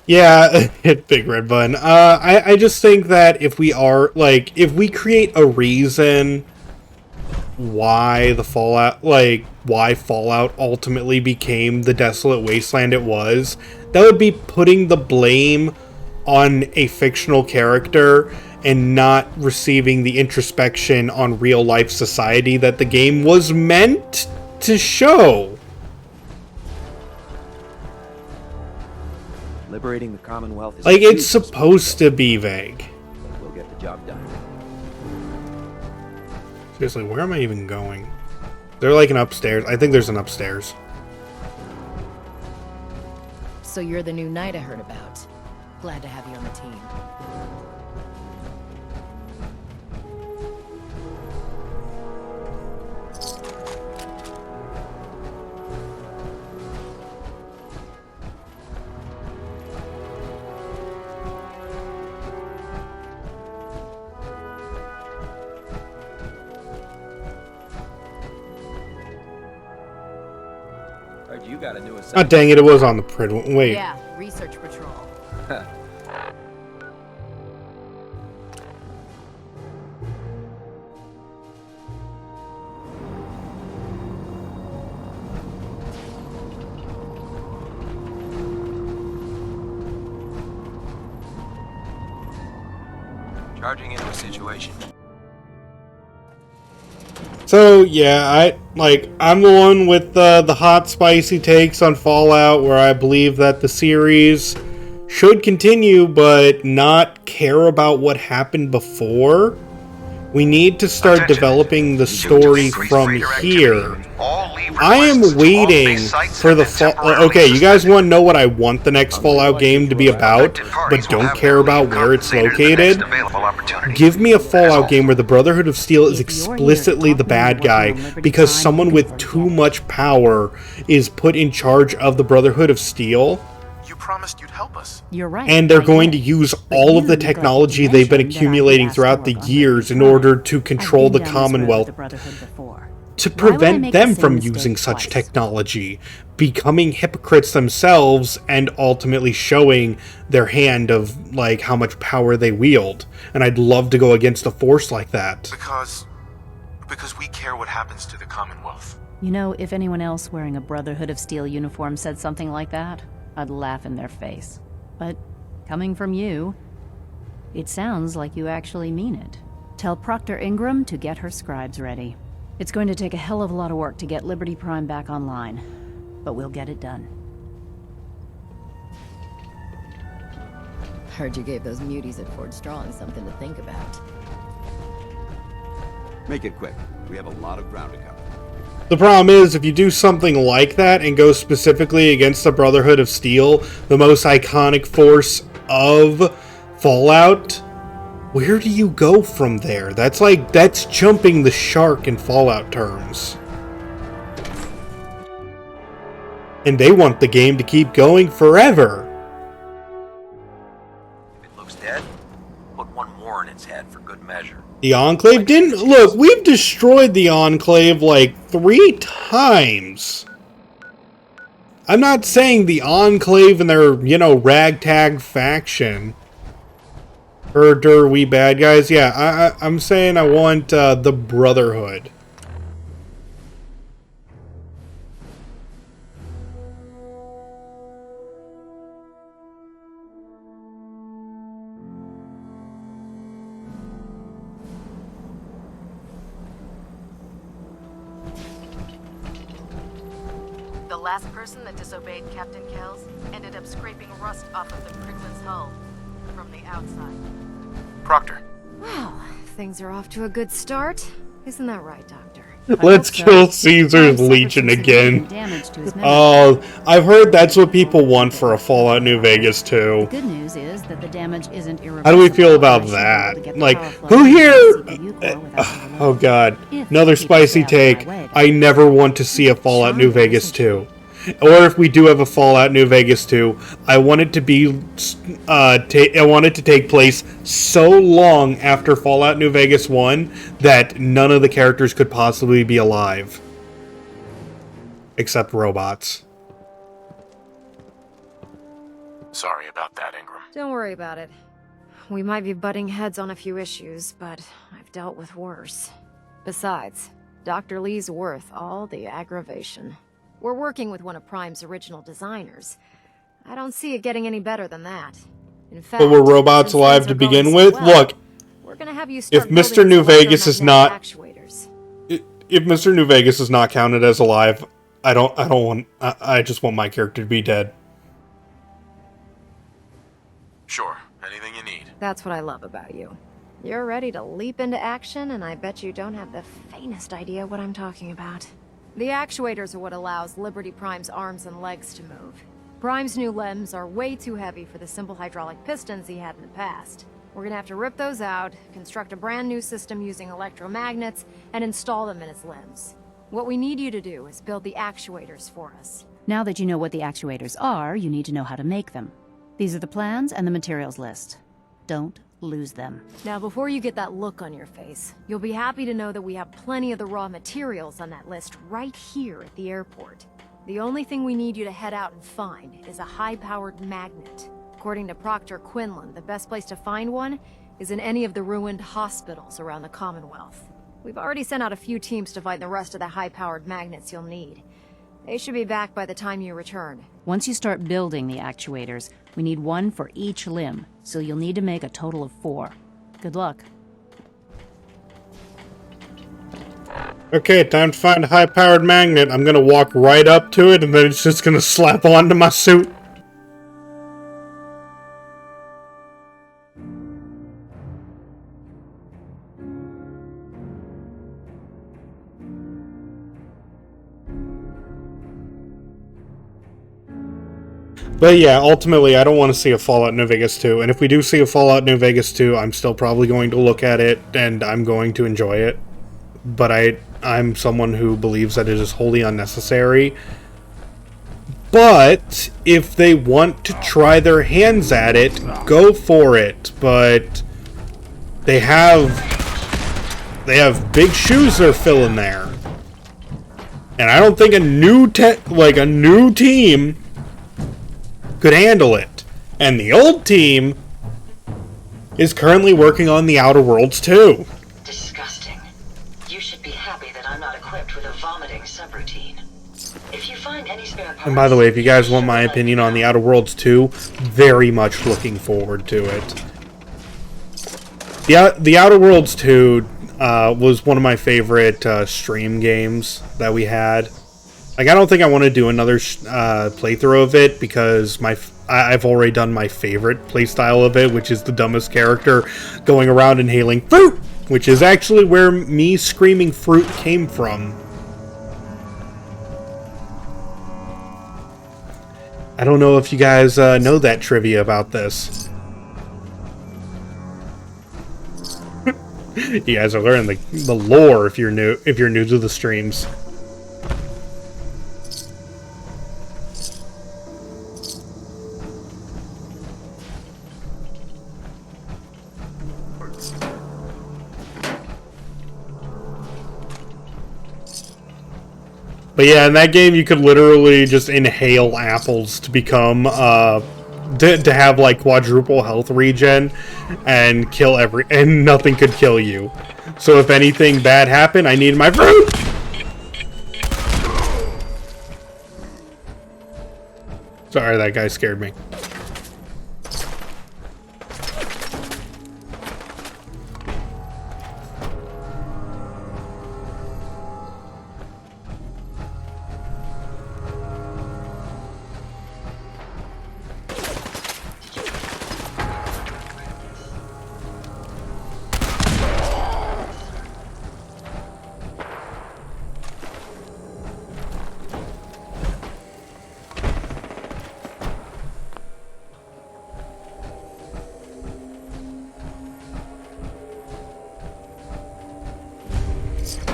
Yeah, hit big red button. I just think that if we create a reason why the Fallout, why Fallout ultimately became the desolate wasteland it was, that would be putting the blame on a fictional character and not receiving the introspection on real life society that the game was meant to show. Liberating the Commonwealth is like, it's supposed to be vague. We'll get the job done. Seriously, where am I even going? They're like an upstairs. I think there's an upstairs. So you're the new knight I heard about. Glad to have you on the team. heard you got a new Oh, assignment. dang it, it was on the Pridwin. Wait. Yeah, research patrol. Charging into a situation. So yeah, I'm the one with the hot spicy takes on Fallout, where I believe that the series should continue but not care about what happened before. We need to start developing the story from here. I am waiting for the okay, you guys want to know what I want the next Fallout game to be about, but don't care about where it's located? Give me a Fallout game where the Brotherhood of Steel is explicitly the bad guy because someone with too much power is put in charge of the Brotherhood of Steel. You promised you'd help us. You're right. And they're going to use all of the technology they've been accumulating throughout the years in order to control the Commonwealth, to prevent them from using such technology, becoming hypocrites themselves, and ultimately showing their hand of, like, how much power they wield. And I'd love to go against a force like that. Because we care what happens to the Commonwealth. You know, if anyone else wearing a Brotherhood of Steel uniform said something like that, I'd laugh in their face. But coming from you, it sounds like you actually mean it. Tell Proctor Ingram to get her scribes ready. It's going to take a hell of a lot of work to get Liberty Prime back online, but we'll get it done. Heard you gave those muties at Fort Strong something to think about. Make it quick. We have a lot of ground to cover. The problem is, if you do something like that and go specifically against the Brotherhood of Steel, the most iconic force of Fallout, where do you go from there? That's jumping the shark in Fallout terms. And they want the game to keep going forever. If it looks dead, put one more in its head for good measure. The Enclave didn't... Look, we've destroyed the Enclave like 3 times. I'm not saying the Enclave and their, ragtag faction are we bad guys. Yeah, I'm saying I want the Brotherhood. The last person that disobeyed Captain Kells ended up scraping rust off of the Priglin's hull from the outside. Proctor. Well, things are off to a good start. Isn't that right, Doctor? Let's kill Caesar's Legion again. Oh, I've heard that's what people want for a Fallout New Vegas 2. Good news is that the damage isn't irreversible. How do we feel about that? Like, who here... Oh god, another spicy take. I never want to see a Fallout New Vegas 2. Or if we do have a Fallout New Vegas 2, I want it to be... I want it to take place so long after Fallout New Vegas 1 that none of the characters could possibly be alive. Except robots. Sorry about that, Ingram. Don't worry about it. We might be butting heads on a few issues, but I've dealt with worse. Besides, Dr. Lee's worth all the aggravation. We're working with one of Prime's original designers. I don't see it getting any better than that. In fact, but were robots alive to begin with? Look, we're gonna have you start if Mr. New Vegas is not... If Mr. New Vegas is not counted as alive, I don't want... I just want my character to be dead. Sure, anything you need. That's what I love about you. You're ready to leap into action, and I bet you don't have the faintest idea what I'm talking about. The actuators are what allows Liberty Prime's arms and legs to move. Prime's new limbs are way too heavy for the simple hydraulic pistons he had in the past. We're gonna have to rip those out, construct a brand new system using electromagnets, and install them in his limbs. What we need you to do is build the actuators for us. Now that you know what the actuators are, you need to know how to make them. These are the plans and the materials list. Don't lose them. Now, before you get that look on your face, you'll be happy to know that we have plenty of the raw materials on that list right here at the airport. The only thing we need you to head out and find is a high-powered magnet. According to Proctor Quinlan, the best place to find one is in any of the ruined hospitals around the Commonwealth. We've already sent out a few teams to find the rest of the high-powered magnets you'll need. They should be back by the time you return. Once you start building the actuators, we need one for each limb, so you'll need to make a total of 4. Good luck. Okay, time to find a high-powered magnet. I'm gonna walk right up to it, and then it's just gonna slap onto my suit. But yeah, ultimately, I don't want to see a Fallout New Vegas 2, and if we do see a Fallout New Vegas 2, I'm still probably going to look at it, and I'm going to enjoy it. But I'm someone who believes that it is wholly unnecessary. But if they want to try their hands at it, go for it. But they have big shoes they're filling there, and I don't think a new team could handle it. And the old team is currently working on The Outer Worlds 2. Disgusting. You should be happy that I'm not equipped with a vomiting subroutine. If you find any spare parts... And by the way, if you guys want my opinion on The Outer Worlds 2, very much looking forward to it. The Outer Worlds 2 was one of my favorite stream games that we had. Like, I don't think I want to do another playthrough of it, because I've already done my favorite playstyle of it, which is the dumbest character going around inhaling fruit, which is actually where me screaming fruit came from. I don't know if you guys know that trivia about this. You guys are learning the lore if you're new to the streams. But yeah, in that game you could literally just inhale apples to become, to have like quadruple health regen and kill and nothing could kill you. So if anything bad happened, I need my fruit! Sorry, that guy scared me.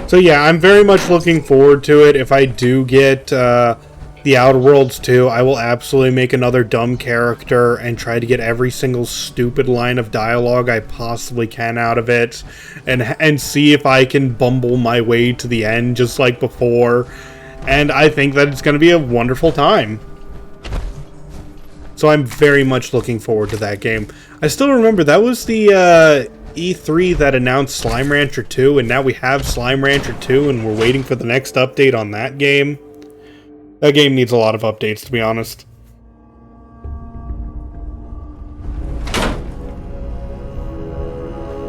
So yeah, I'm very much looking forward to it. If I do get The Outer Worlds 2, I will absolutely make another dumb character and try to get every single stupid line of dialogue I possibly can out of it, and see if I can bumble my way to the end just like before. And I think that it's going to be a wonderful time. So I'm very much looking forward to that game. I still remember that was the E3 that announced Slime Rancher 2, and now we have Slime Rancher 2, and we're waiting for the next update on that game. That game needs a lot of updates, to be honest.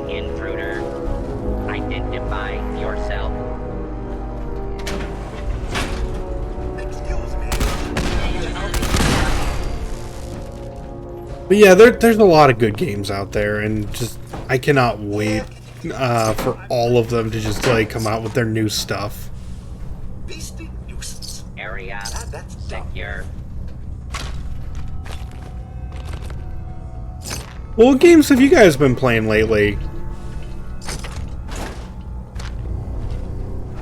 Intruder, identify yourself. But yeah, there's a lot of good games out there, and just I cannot wait for all of them to just like come out with their new stuff. Area secure. Well, what games have you guys been playing lately?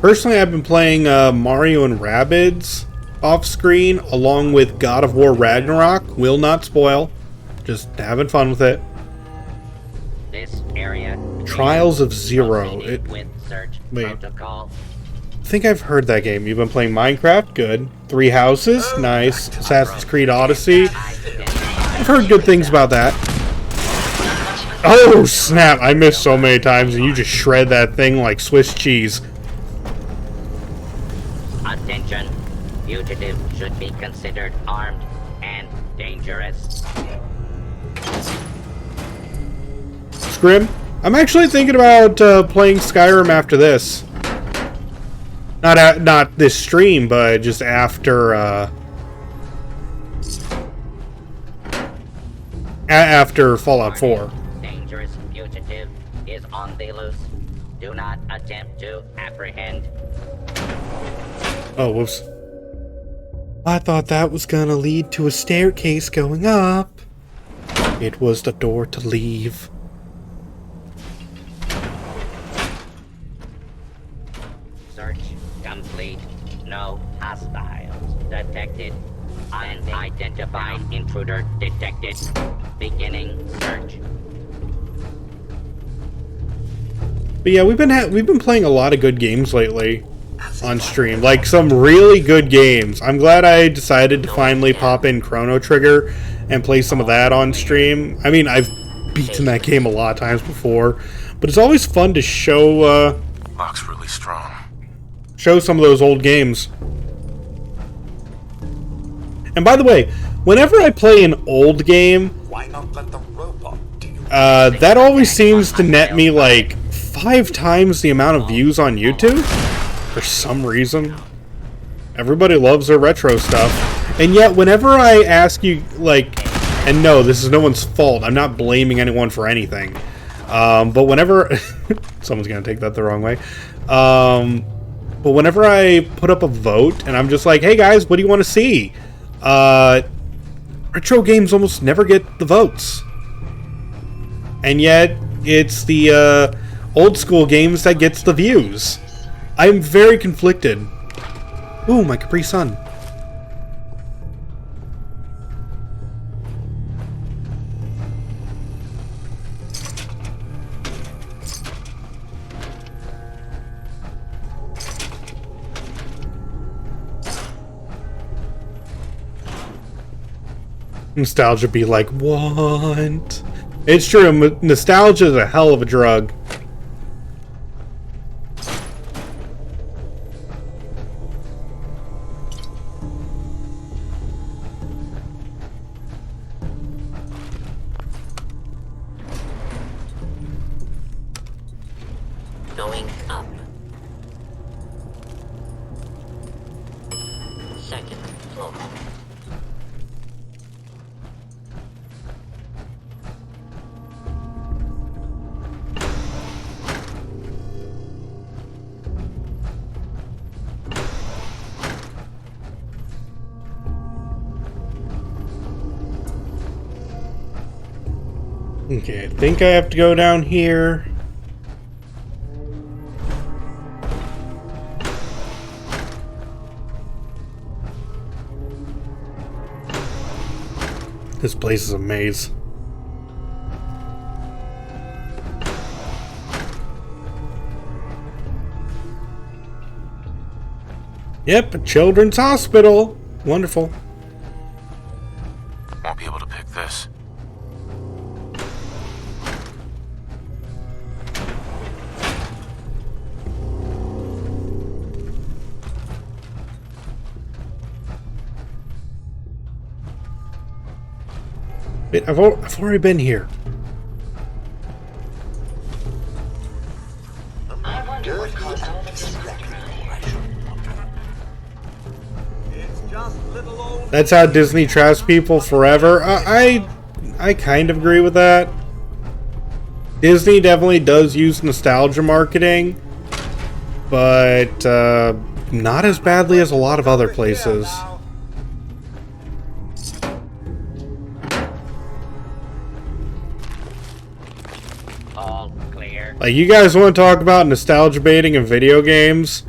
Personally, I've been playing Mario and Rabbids off screen, along with God of War Ragnarok. Will not spoil. Just having fun with it. This area Trials of Zero. with search protocol. think I've heard that game. You've been playing Minecraft? Good. Three Houses? Nice. Assassin's Creed Odyssey? I've heard good things about that. Oh, snap. I missed so many times, and you just shred that thing like Swiss cheese. Attention. Fugitive should be considered armed and dangerous. Scrim, I'm actually thinking about playing Skyrim after this. Not this stream, but just after after Fallout 4. Dangerous fugitive is on the loose. Do not attempt to apprehend. Oh, whoops. I thought that was gonna lead to a staircase going up. It was the door to leave. Search complete. No hostiles detected. Unidentified intruder detected. Beginning search. But yeah, we've been playing a lot of good games lately on stream. Like some really good games. I'm glad I decided to finally pop in Chrono Trigger and play some of that on stream. I mean, I've beaten that game a lot of times before, but it's always fun to show Lock's really strong. Show some of those old games. And by the way, whenever I play an old game, that always seems to net me like 5 times the amount of views on YouTube. For some reason. Everybody loves their retro stuff. And yet, whenever I ask you, like, and no, this is no one's fault. I'm not blaming anyone for anything. But whenever... someone's going to take that the wrong way. But whenever I put up a vote, and I'm just like, hey guys, what do you want to see? Retro games almost never get the votes. And yet, it's the old school games that gets the views. I'm very conflicted. Ooh, my Capri Sun. Nostalgia be like, what? It's true, nostalgia is a hell of a drug. Going up. Second floor. Okay, I think I have to go down here. This place is a maze. Yep, a children's hospital. Wonderful. Won't be able to pick this. Wait, I've already been here. I wonder what caused all this That's how Disney traps people forever. I kind of agree with that. Disney definitely does use nostalgia marketing, but not as badly as a lot of other places. Like, you guys want to talk about nostalgia baiting in video games?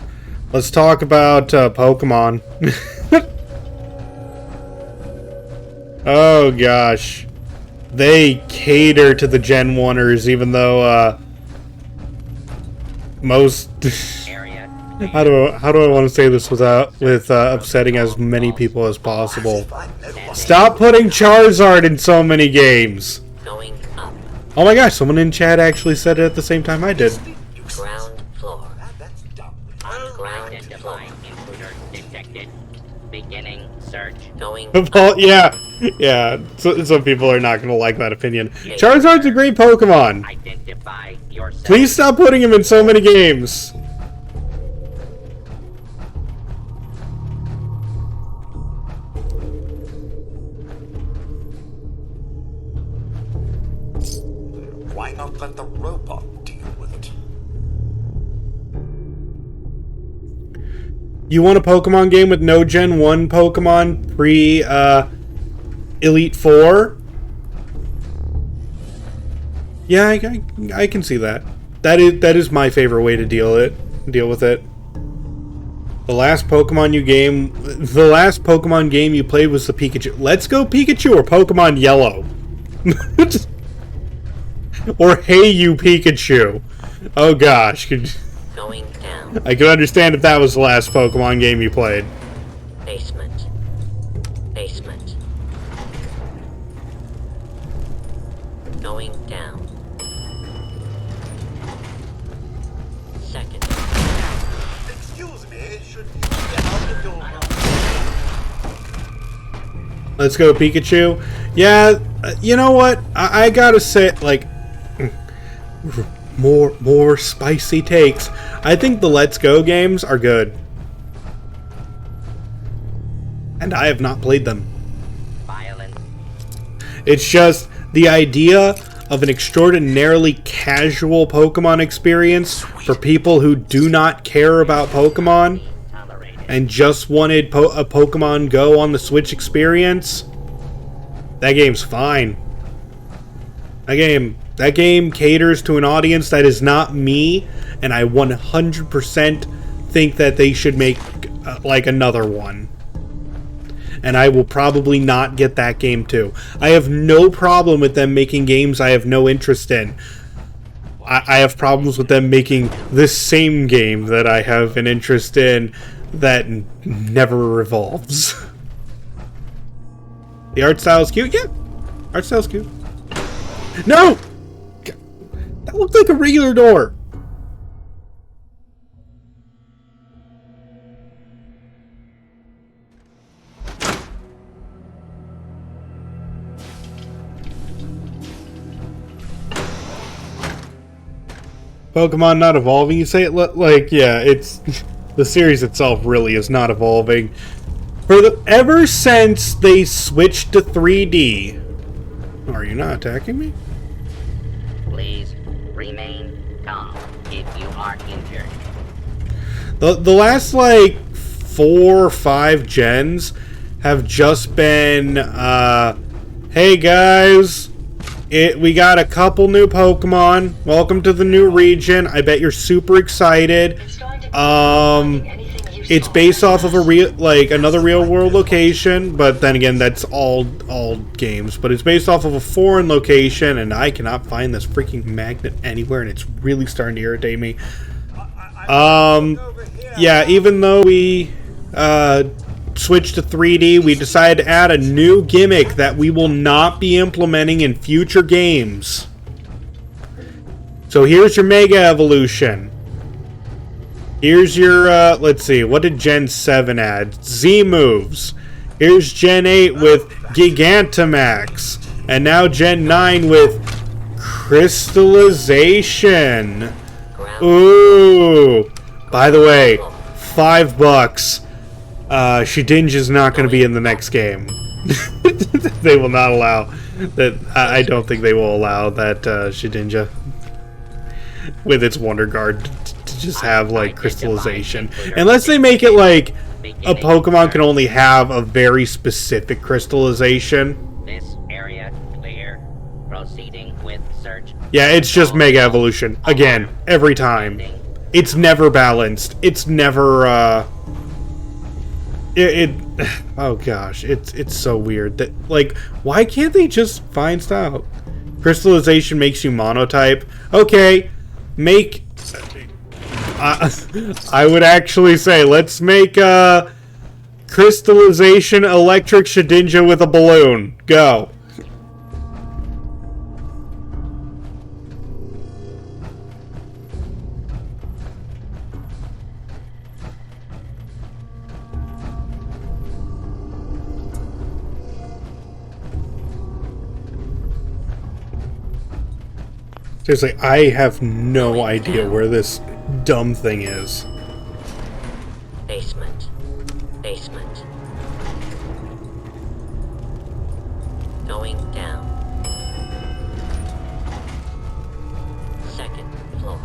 Let's talk about Pokemon. Oh gosh. They cater to the Gen 1ers, even though most... Area How do I want to say this without upsetting as many people as possible? Stop putting Charizard in so many games. Oh my gosh, someone in chat actually said it at the same time I did. Ground floor. Ground floor. Intruder detected. Beginning search. Going Well, yeah. So, some people are not going to like that opinion. Charizard's a great Pokemon. Identify yourself. Please stop putting him in so many games. Why not let the robot deal with it? You want a Pokemon game with no Gen 1 Pokemon pre Elite 4? Yeah, I can see that. That is my favorite way to deal with it. The last Pokemon game you played was the Pikachu. Let's Go Pikachu or Pokemon Yellow. Or Hey You Pikachu. Oh gosh. going down. I could understand if that was the last Pokemon game you played. Basement. Basement. Going down. Second. Excuse me, should you get out the door? Let's Go Pikachu. Yeah, you know what? I gotta say, like, more spicy takes. I think the Let's Go games are good. And I have not played them. Violence. It's just the idea of an extraordinarily casual Pokemon experience for people who do not care about Pokemon and just wanted a Pokemon Go on the Switch experience. That game's fine. That game caters to an audience that is not me, and I 100% think that they should make like another one. And I will probably not get that game too. I have no problem with them making games I have no interest in. I have problems with them making this same game that I have an interest in that never revolves. The art style is cute? Yeah. Art style's cute. No! That looked like a regular door. Pokemon not evolving, you say it like, yeah, it's... The series itself really is not evolving. Ever since they switched to 3D... Are you not attacking me? Please remain calm if you are injured. The last, like, 4 or 5 gens have just been, hey guys, we got a couple new Pokemon. Welcome to the new region. I bet you're super excited. It's based off of another real world location, but then again, that's all games. But it's based off of a foreign location, and I cannot find this freaking magnet anywhere, and it's really starting to irritate me. Yeah, even though we switched to 3D, we decided to add a new gimmick that we will not be implementing in future games. So here's your Mega Evolution. Here's your, let's see, what did Gen 7 add? Z moves. Here's Gen 8 with Gigantamax. And now Gen 9 with Crystallization. Ooh. By the way, $5. Shedinja's not going to be in the next game. They will not allow that. I don't think they will allow that Shedinja with its Wonder Guard to just have like crystallization, unless they make it like a Pokemon can only have a very specific crystallization. This area clear. Proceeding with search. Yeah, it's just Mega Evolution again every time. It's never balanced. It's never oh gosh, it's so weird that, like, why can't they just find style? Crystallization makes you monotype. Okay, make I would actually say, let's make a crystallization electric Shedinja with a balloon. Go. Seriously, I have no idea where this dumb thing is. Basement. Basement. Going down. Second floor.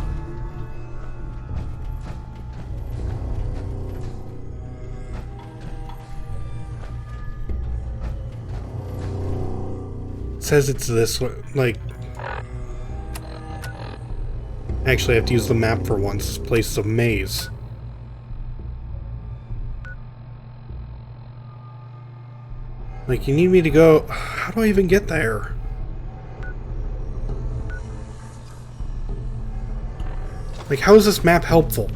It says it's this way, like... Actually, I have to use the map for once. This place is a maze. Like, you need me to go... How do I even get there? Like, how is this map helpful?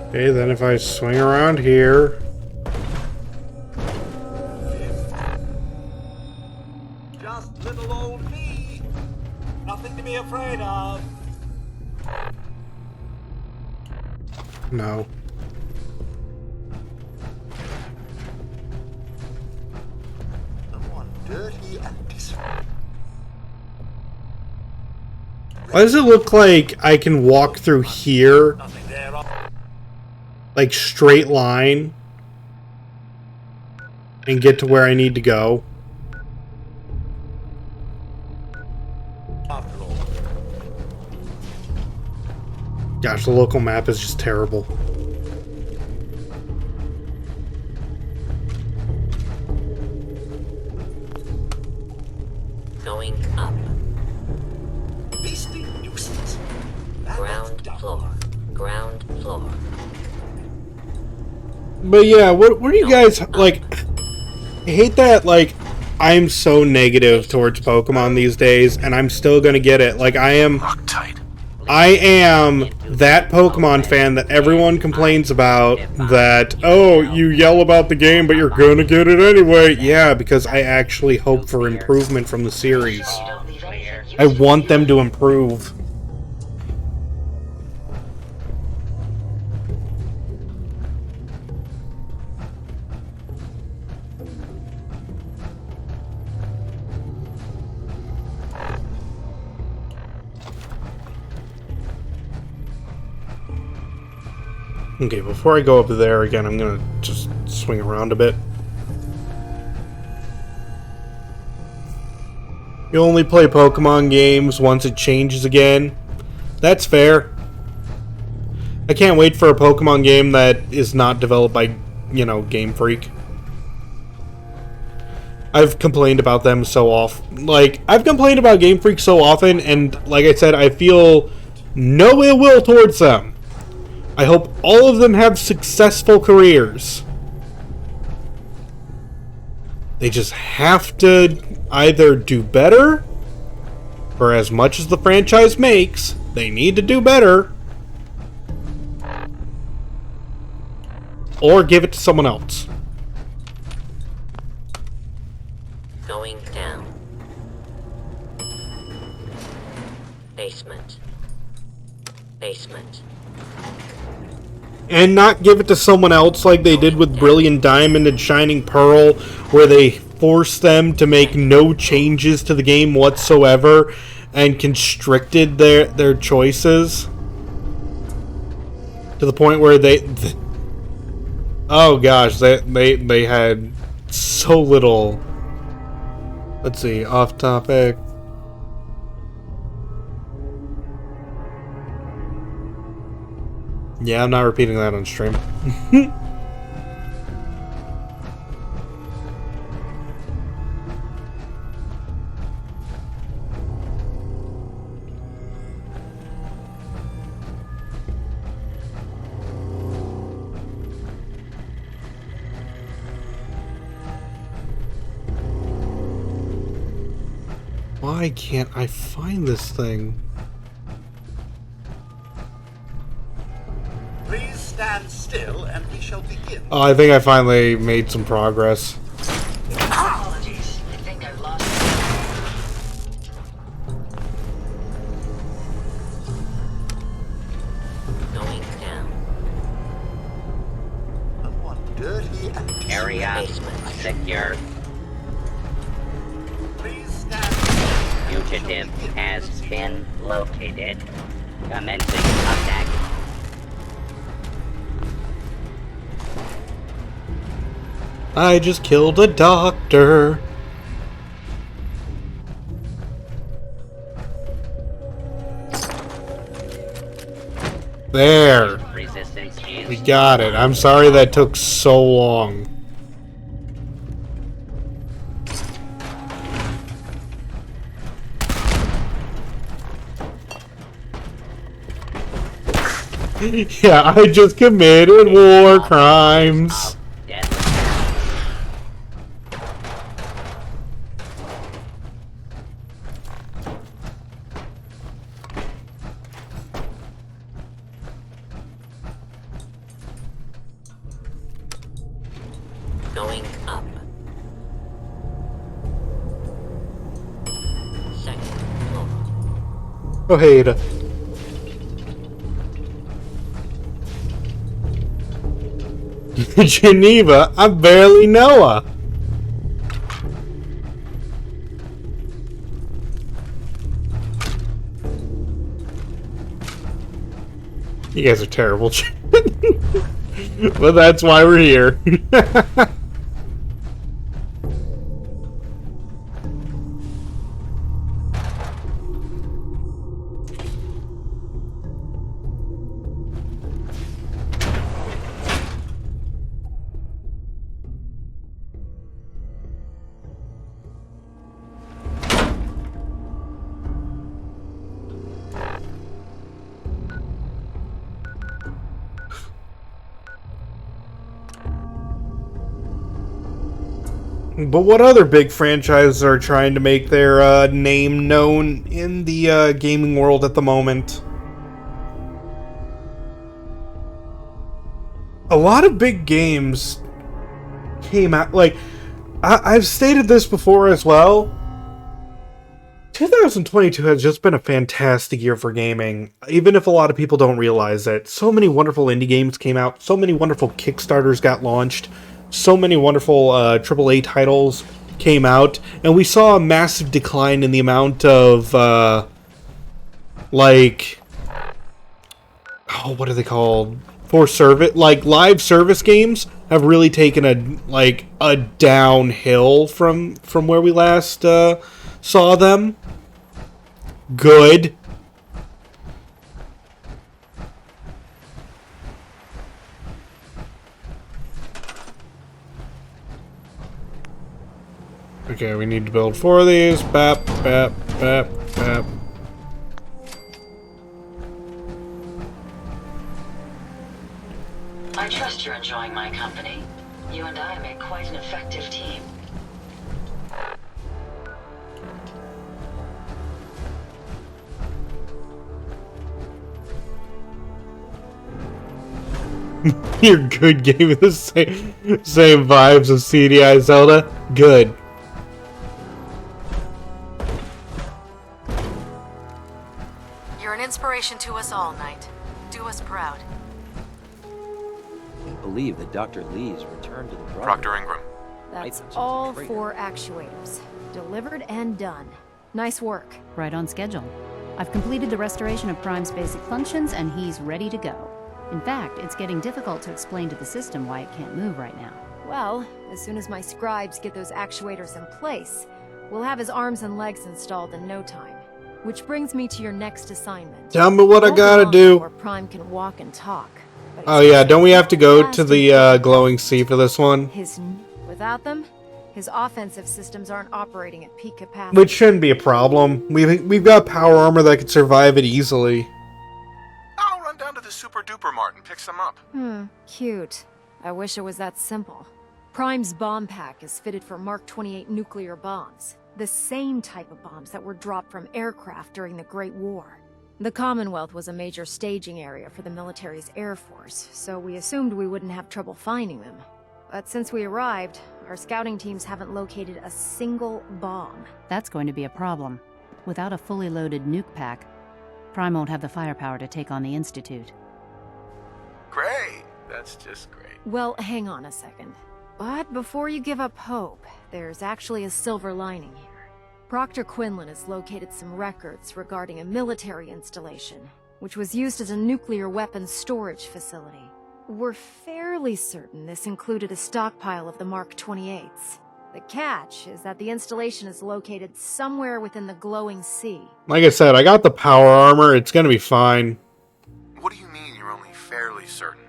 Okay, then if I swing around here... Just little old me. Nothing to be afraid of. No. Someone dirty and disrespectful. Why does it look like I can walk through here? Like, straight line. And get to where I need to go? Gosh, the local map is just terrible. Going up. Beastly nuisance. Ground floor. Ground floor. But yeah, what are you guys, like, I hate that, like, I'm so negative towards Pokemon these days, and I'm still gonna get it. Like, I am that Pokemon fan that everyone complains about, that, oh, you yell about the game, but you're gonna get it anyway. Yeah, because I actually hope for improvement from the series. I want them to improve. Okay, before I go up there again, I'm gonna just swing around a bit. You only play Pokemon games once it changes again. That's fair. I can't wait for a Pokemon game that is not developed by, you know, Game Freak. I've complained about them so often. Like, I've complained about Game Freak so often, and like I said, I feel no ill will towards them. I hope all of them have successful careers. They just have to either do better, or as much as the franchise makes, they need to do better, or give it to someone else. Going down. Basement. Basement. And not give it to someone else like they did with Brilliant Diamond and Shining Pearl, where they forced them to make no changes to the game whatsoever and constricted their choices to the point where oh gosh, they had so little. Let's see, off topic. Yeah, I'm not repeating that on stream. Why can't I find this thing? Please stand still and we shall begin. Oh, I think I finally made some progress. Apologies. I think I've lost Going down. Someone dirty and Area secure. Please stand. Fugitive has been located. Commencing attack. I just killed a doctor. There. Resistance is We got it. I'm sorry that took so long. Yeah, I just committed war crimes. going up. Second floor. Oh, hey, Ada. Geneva, I barely know her. You guys are terrible. But that's why we're here. But what other big franchises are trying to make their name known in the gaming world at the moment? A lot of big games came out, like, I've stated this before as well. 2022 has just been a fantastic year for gaming, even if a lot of people don't realize it. So many wonderful indie games came out, so many wonderful Kickstarters got launched, so many wonderful AAA titles came out, and we saw a massive decline in the amount of, like, oh, what are they called? For service, like, live service games have really taken a downhill from where we last saw them. Good. Okay, we need to build 4 of these. Bap, bap, bap, bap. I trust you're enjoying my company. You and I make quite an effective team. Your good gave me the same vibes of CDI Zelda. Good. You're an inspiration to us all, Knight. Do us proud. I can't believe that Dr. Lee's returned to the Brotherhood. Proctor Ingram. That's all 4 actuators. Delivered and done. Nice work. Right on schedule. I've completed the restoration of Prime's basic functions, and he's ready to go. In fact, it's getting difficult to explain to the system why it can't move right now. Well, as soon as my scribes get those actuators in place, we'll have his arms and legs installed in no time. Which brings me to your next assignment. Tell me what I gotta do. Where Prime can walk and talk. Oh yeah, don't we have to go to the glowing sea for this one? Without them, his offensive systems aren't operating at peak capacity. Which shouldn't be a problem. We've got power armor that could survive it easily. I'll run down to the Super Duper Mart and pick some up. Cute. I wish it was that simple. Prime's bomb pack is fitted for Mark 28 nuclear bombs, the same type of bombs that were dropped from aircraft during the Great War. The Commonwealth was a major staging area for the military's air force, so we assumed we wouldn't have trouble finding them. But since we arrived, our scouting teams haven't located a single bomb. That's going to be a problem. Without a fully loaded nuke pack, Prime won't have the firepower to take on the Institute. Great! That's just great. Well, hang on a second. But before you give up hope, there's actually a silver lining here. Proctor Quinlan has located some records regarding a military installation, which was used as a nuclear weapons storage facility. We're fairly certain this included a stockpile of the Mark 28s. The catch is that the installation is located somewhere within the glowing sea. Like I said, I got the power armor. It's gonna be fine. What do you mean you're only fairly certain?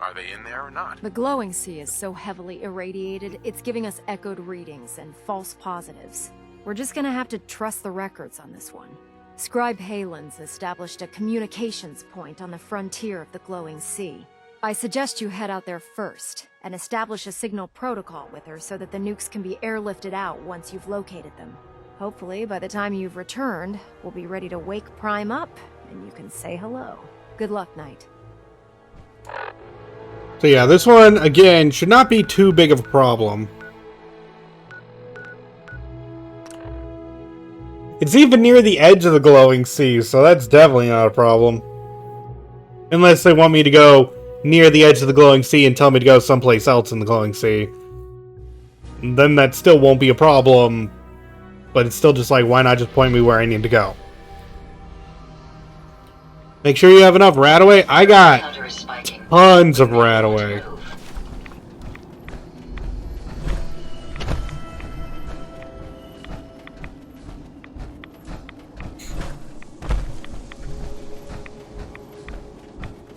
Are they in there or not? The glowing sea is so heavily irradiated, it's giving us echoed readings and false positives. We're just gonna have to trust the records on this one. Scribe Halen's established a communications point on the frontier of the glowing sea. I suggest you head out there first, and establish a signal protocol with her so that the nukes can be airlifted out once you've located them. Hopefully, by the time you've returned, we'll be ready to wake Prime up, and you can say hello. Good luck, Knight. So yeah, this one, again, should not be too big of a problem. It's even near the edge of the glowing sea, so that's definitely not a problem. Unless they want me to go near the edge of the glowing sea and tell me to go someplace else in the glowing sea. Then that still won't be a problem. But it's still just like, why not just point me where I need to go? Make sure you have enough Radaway. I got tons of Radaway.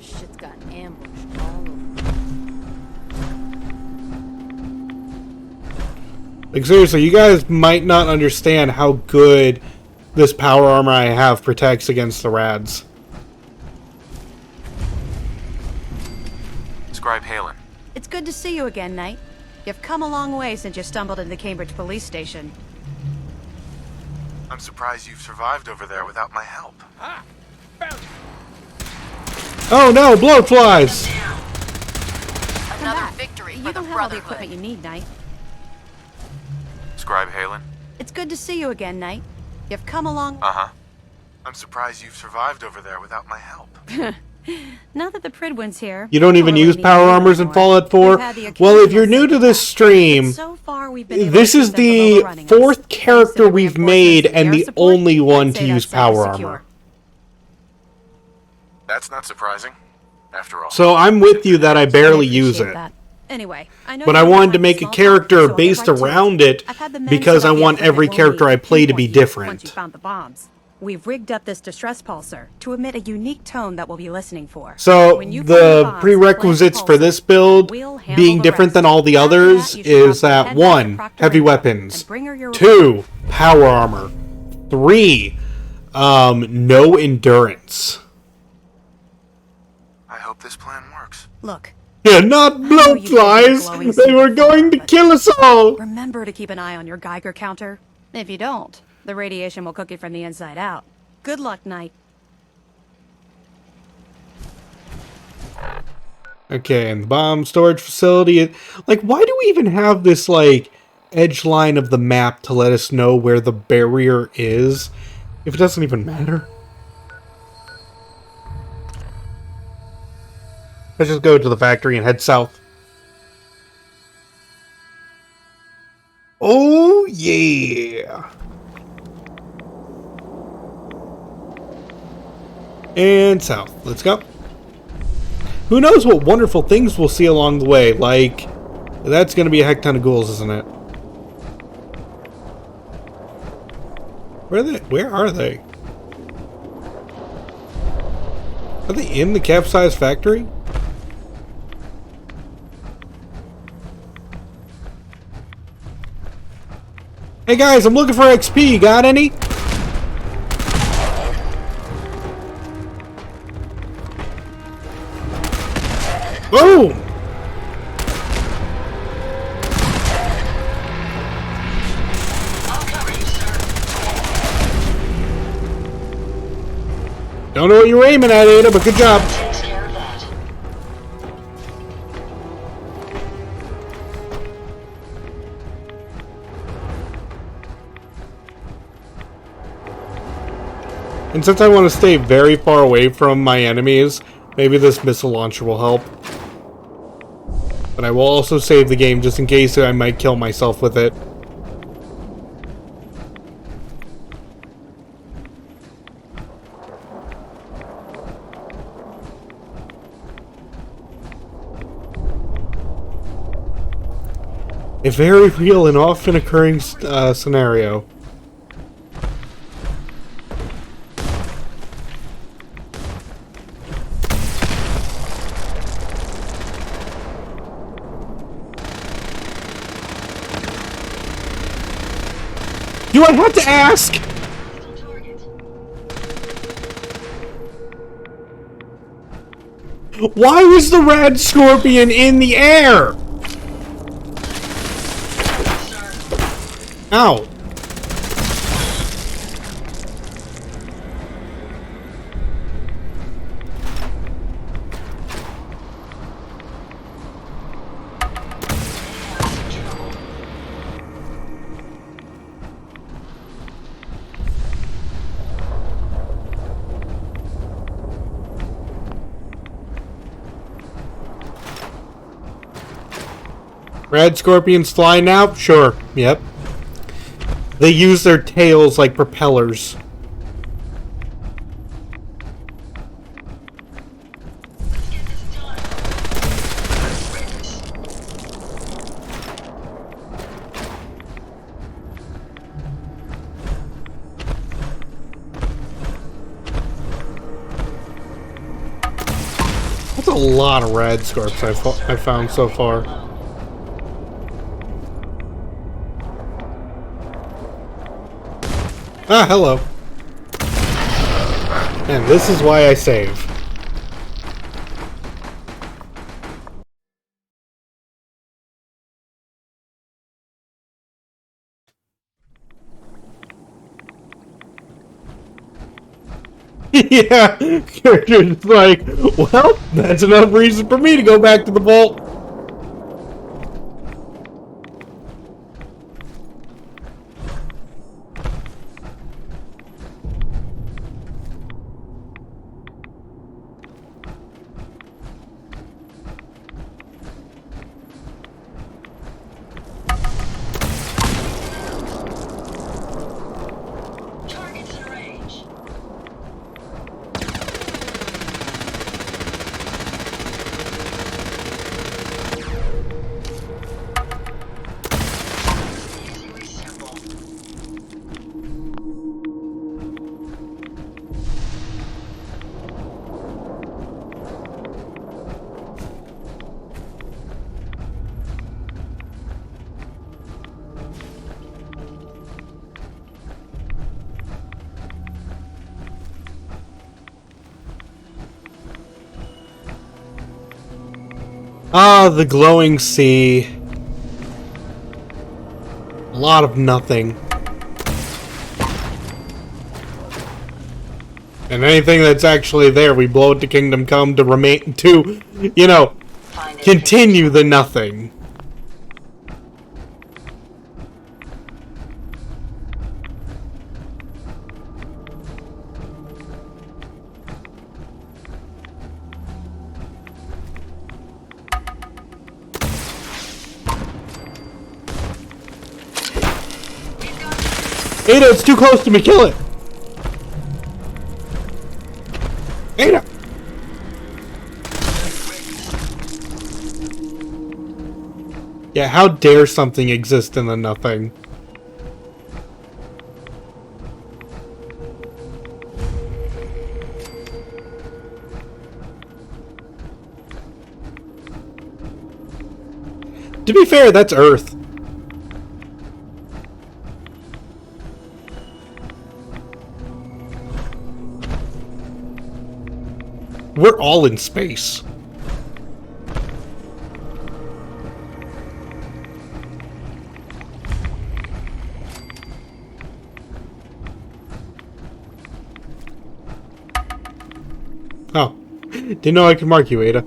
Shit's got ambushed all over. Like seriously, you guys might not understand how good this power armor I have protects against the rads. Scribe Halen. It's good to see you again, Knight. You've come a long way since you stumbled into the Cambridge police station. I'm surprised you've survived over there without my help. Oh no, blowflies! Another victory for You the don't have all the Brotherhood. equipment you need, Knight. Scribe Halen. It's good to see you again, Knight. You've come along. Uh-huh. I'm surprised you've survived over there without my help. Now that the Pridwin's here. You don't even use power armors in Fallout 4? Well, if you're new to this stream, this is the 4th character we've made and the only one to use power armor. That's not surprising, after all. So I'm with you that I barely use it. Anyway, But I wanted to make a character based around it because I want every character I play to be different. Found the bombs. We've rigged up this distress pulsar to emit a unique tone that we'll be listening for. So the prerequisites for this build being different than all the others is that 1, heavy weapons, 2, power armor, 3, no endurance. I hope this plan works. Look. Yeah, not blowflies! They were going to kill us all! Remember to keep an eye on your Geiger counter. If you don't, the radiation will cook you from the inside out. Good luck, Knight. Okay, and the bomb storage facility. Like, why do we even have this, like, edge line of the map to let us know where the barrier is? If it doesn't even matter. Let's just go to the factory and head south. Oh, yeah! And south. Let's go. Who knows what wonderful things we'll see along the way. Like, that's going to be a heck ton of ghouls, isn't it? Where are they? Where are they? Are they in the capsized factory? Hey guys, I'm looking for XP. Got any? Boom! Don't know what you're aiming at, Ada, but good job. Takes care of that. And since I want to stay very far away from my enemies, maybe this missile launcher will help. But I will also save the game just in case I might kill myself with it. A very real and often occurring scenario. Do I have to ask? Why was the red scorpion in the air? Ow. Red scorpions fly now? Sure. Yep. They use their tails like propellers. That's a lot of red scorps I've found so far. Ah, hello. And this is why I save. Yeah, character's like, well, that's enough reason for me to go back to the vault. Ah, the glowing sea. A lot of nothing. And anything that's actually there, we blow it to Kingdom Come to remain to, you know, continue the nothing. Ada, it's too close to me. Kill it. Ada. Yeah, how dare something exist in the nothing? To be fair, that's Earth. We're all in space. Oh. Didn't know I could mark you, Ada.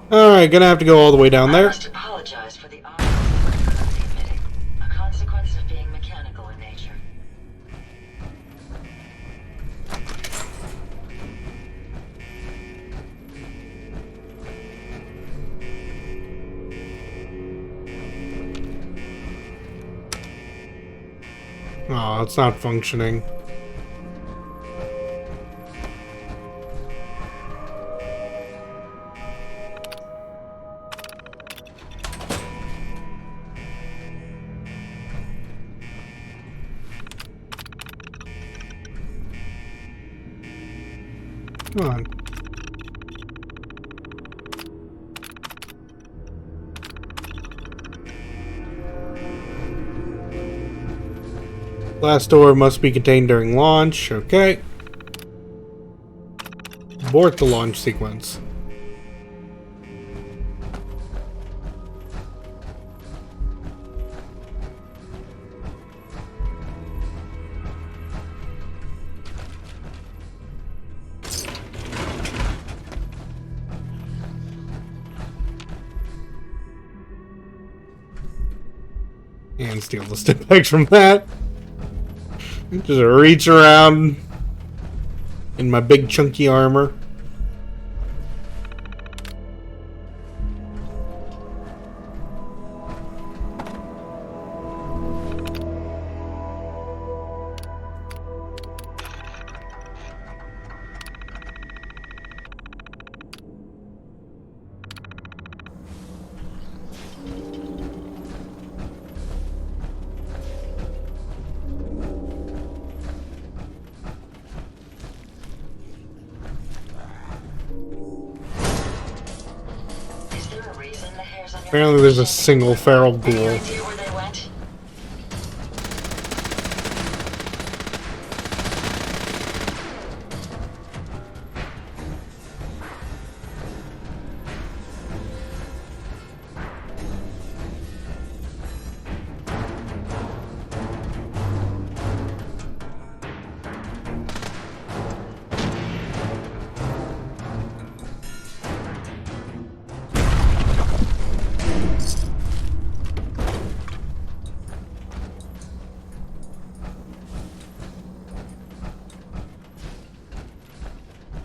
Alright, gonna have to go all the way down there. I must apologize for the obvious difficulty emitting, a consequence of being mechanical in nature. Oh, it's not functioning. Come on. Last door must be contained during launch. Okay. Abort the launch sequence. And steal the stimpaks from that. Just reach around in my big chunky armor. Apparently there's a single feral ghoul.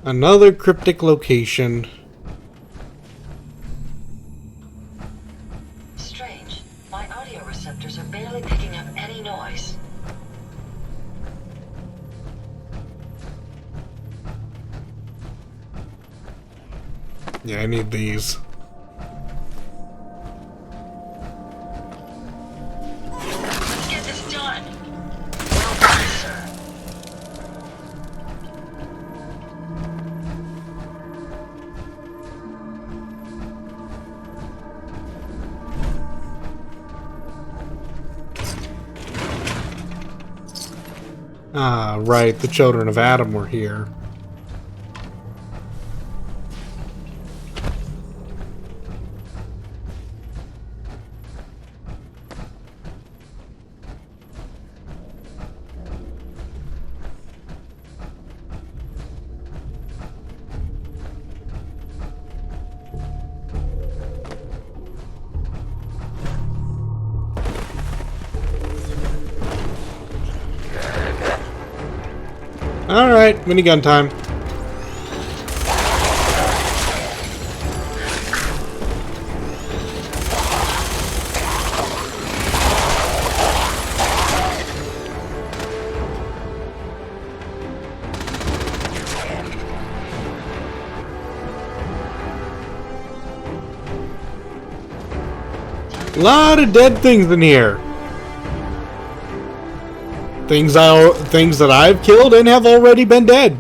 Another cryptic location. Strange. My audio receptors are barely picking up any noise. Yeah, I need these. Let's get this done. Well done, sir. Ah, right, the children of Adam were here. Alright, minigun time. A lot of dead things in here. Things that I've killed and have already been dead.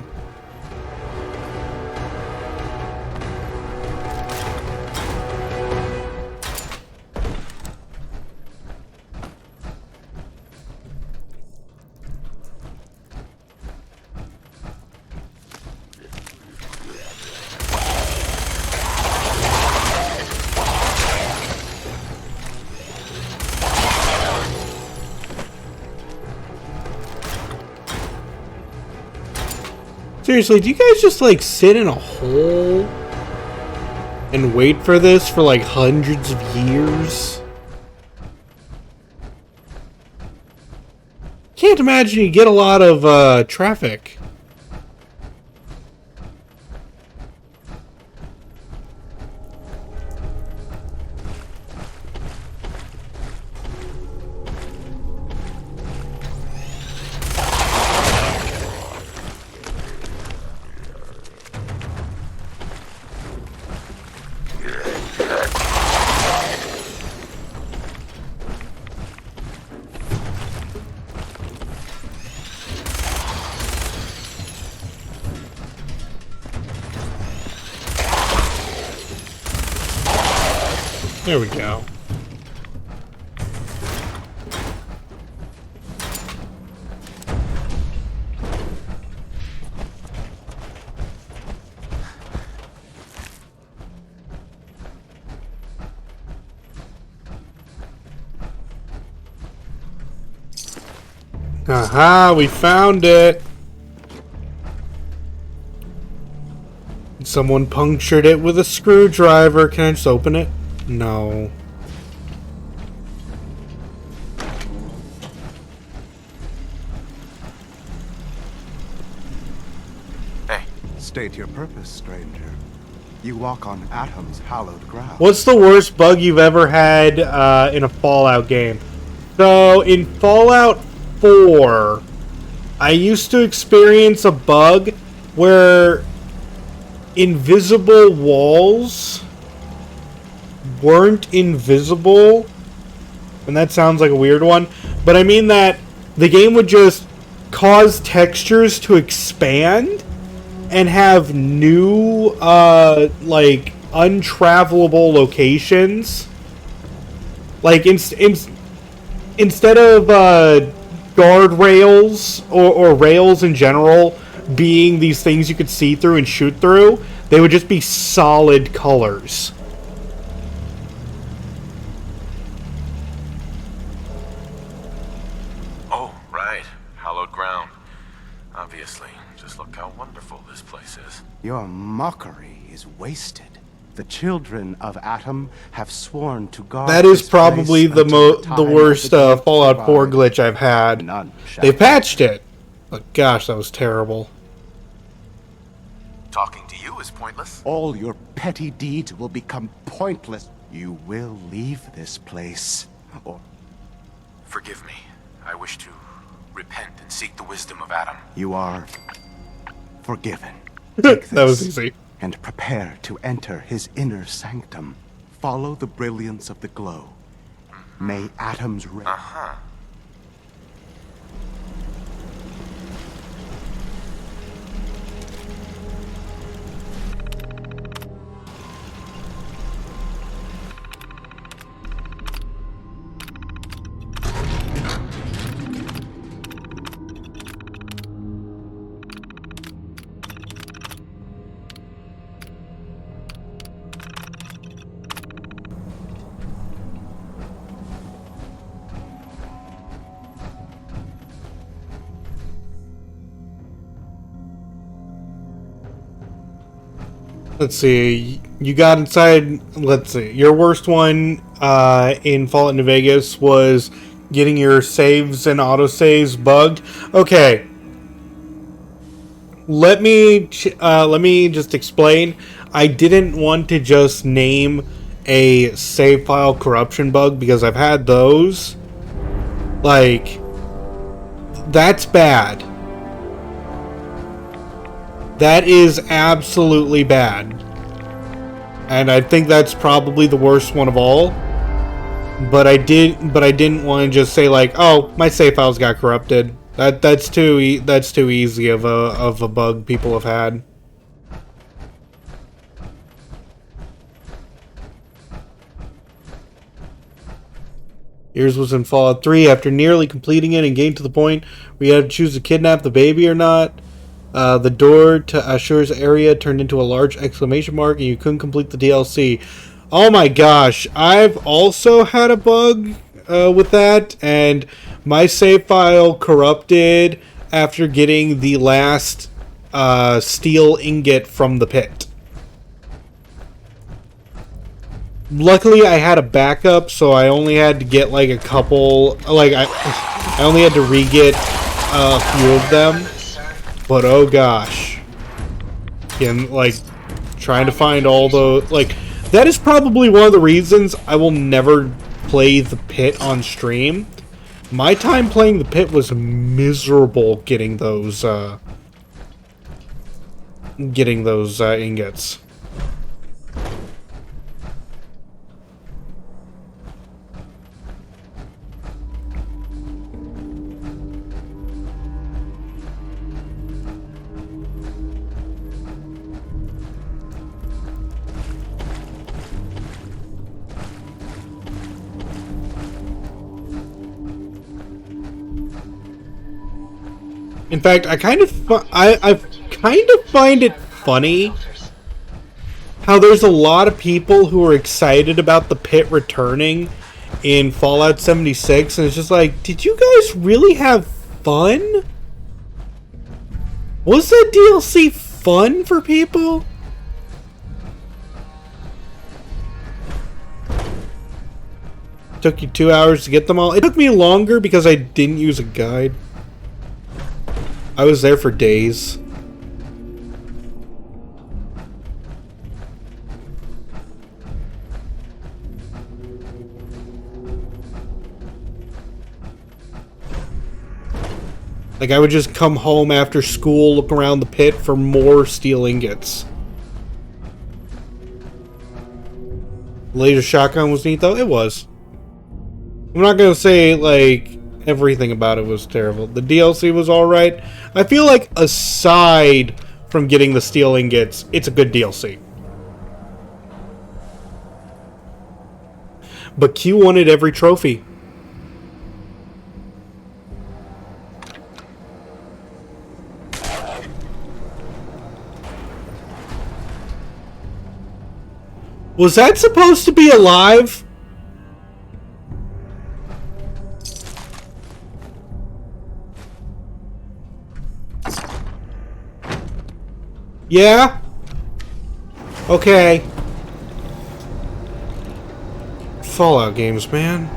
Seriously, do you guys just like sit in a hole and wait for this for like hundreds of years? Can't imagine you get a lot of traffic. There we go. Aha, we found it. Someone punctured it with a screwdriver. Can I just open it? No. Hey. State your purpose, stranger. You walk on Atom's hallowed ground. What's the worst bug you've ever had in a Fallout game? So, in Fallout 4, I used to experience a bug where invisible walls weren't invisible, and that sounds like a weird one, but I mean that the game would just cause textures to expand and have new like untravelable locations, like instead of guardrails or rails in general being these things you could see through and shoot through, they would just be solid colors. Obviously. Just look how wonderful this place is. Your mockery is wasted. The children of Atom have sworn to guard. That is probably the worst Fallout 4 glitch I've had. They patched it, but gosh, that was terrible. Talking to you is pointless. All your petty deeds will become pointless. You will leave this place, or... Forgive me. I wish to repent and seek the wisdom of Adam. You are forgiven. Take That was this easy. and prepare to enter his inner sanctum. Follow the brilliance of the glow. May Atom's ray... Let's see. You got inside. Let's see. Your worst one in Fallout New Vegas was getting your saves and autosaves bugged. Okay. Let me just explain. I didn't want to just name a save file corruption bug because I've had those. Like, that's bad. That is absolutely bad. And I think that's probably the worst one of all. But I didn't want to just say like, oh, my save files got corrupted. That's too easy of a bug people have had. Yours was in Fallout 3. After nearly completing it and getting to the point where you had to choose to kidnap the baby or not, the door to Ashur's area turned into a large exclamation mark and you couldn't complete the DLC. Oh my gosh, I've also had a bug with that, and my save file corrupted after getting the last steel ingot from the pit. Luckily, I had a backup, so I only had to get like a couple. Like I only had to re-get a few of them. But oh gosh, and like trying to find all the like that is probably one of the reasons I will never play the pit on stream. My time playing the pit was miserable getting those ingots. In fact, I kind of find it funny how there's a lot of people who are excited about the pit returning in Fallout 76, and it's just like, did you guys really have fun? Was that DLC fun for people? Took you 2 hours to get them all. It took me longer because I didn't use a guide. I was there for days. Like, I would just come home after school, look around the pit for more steel ingots. Laser shotgun was neat, though. It was. I'm not gonna say, like, everything about it was terrible. The DLC was alright. I feel like, aside from getting the steel ingots, it's a good DLC. But Q wanted every trophy. Was that supposed to be alive? Yeah? Okay. Fallout games, man.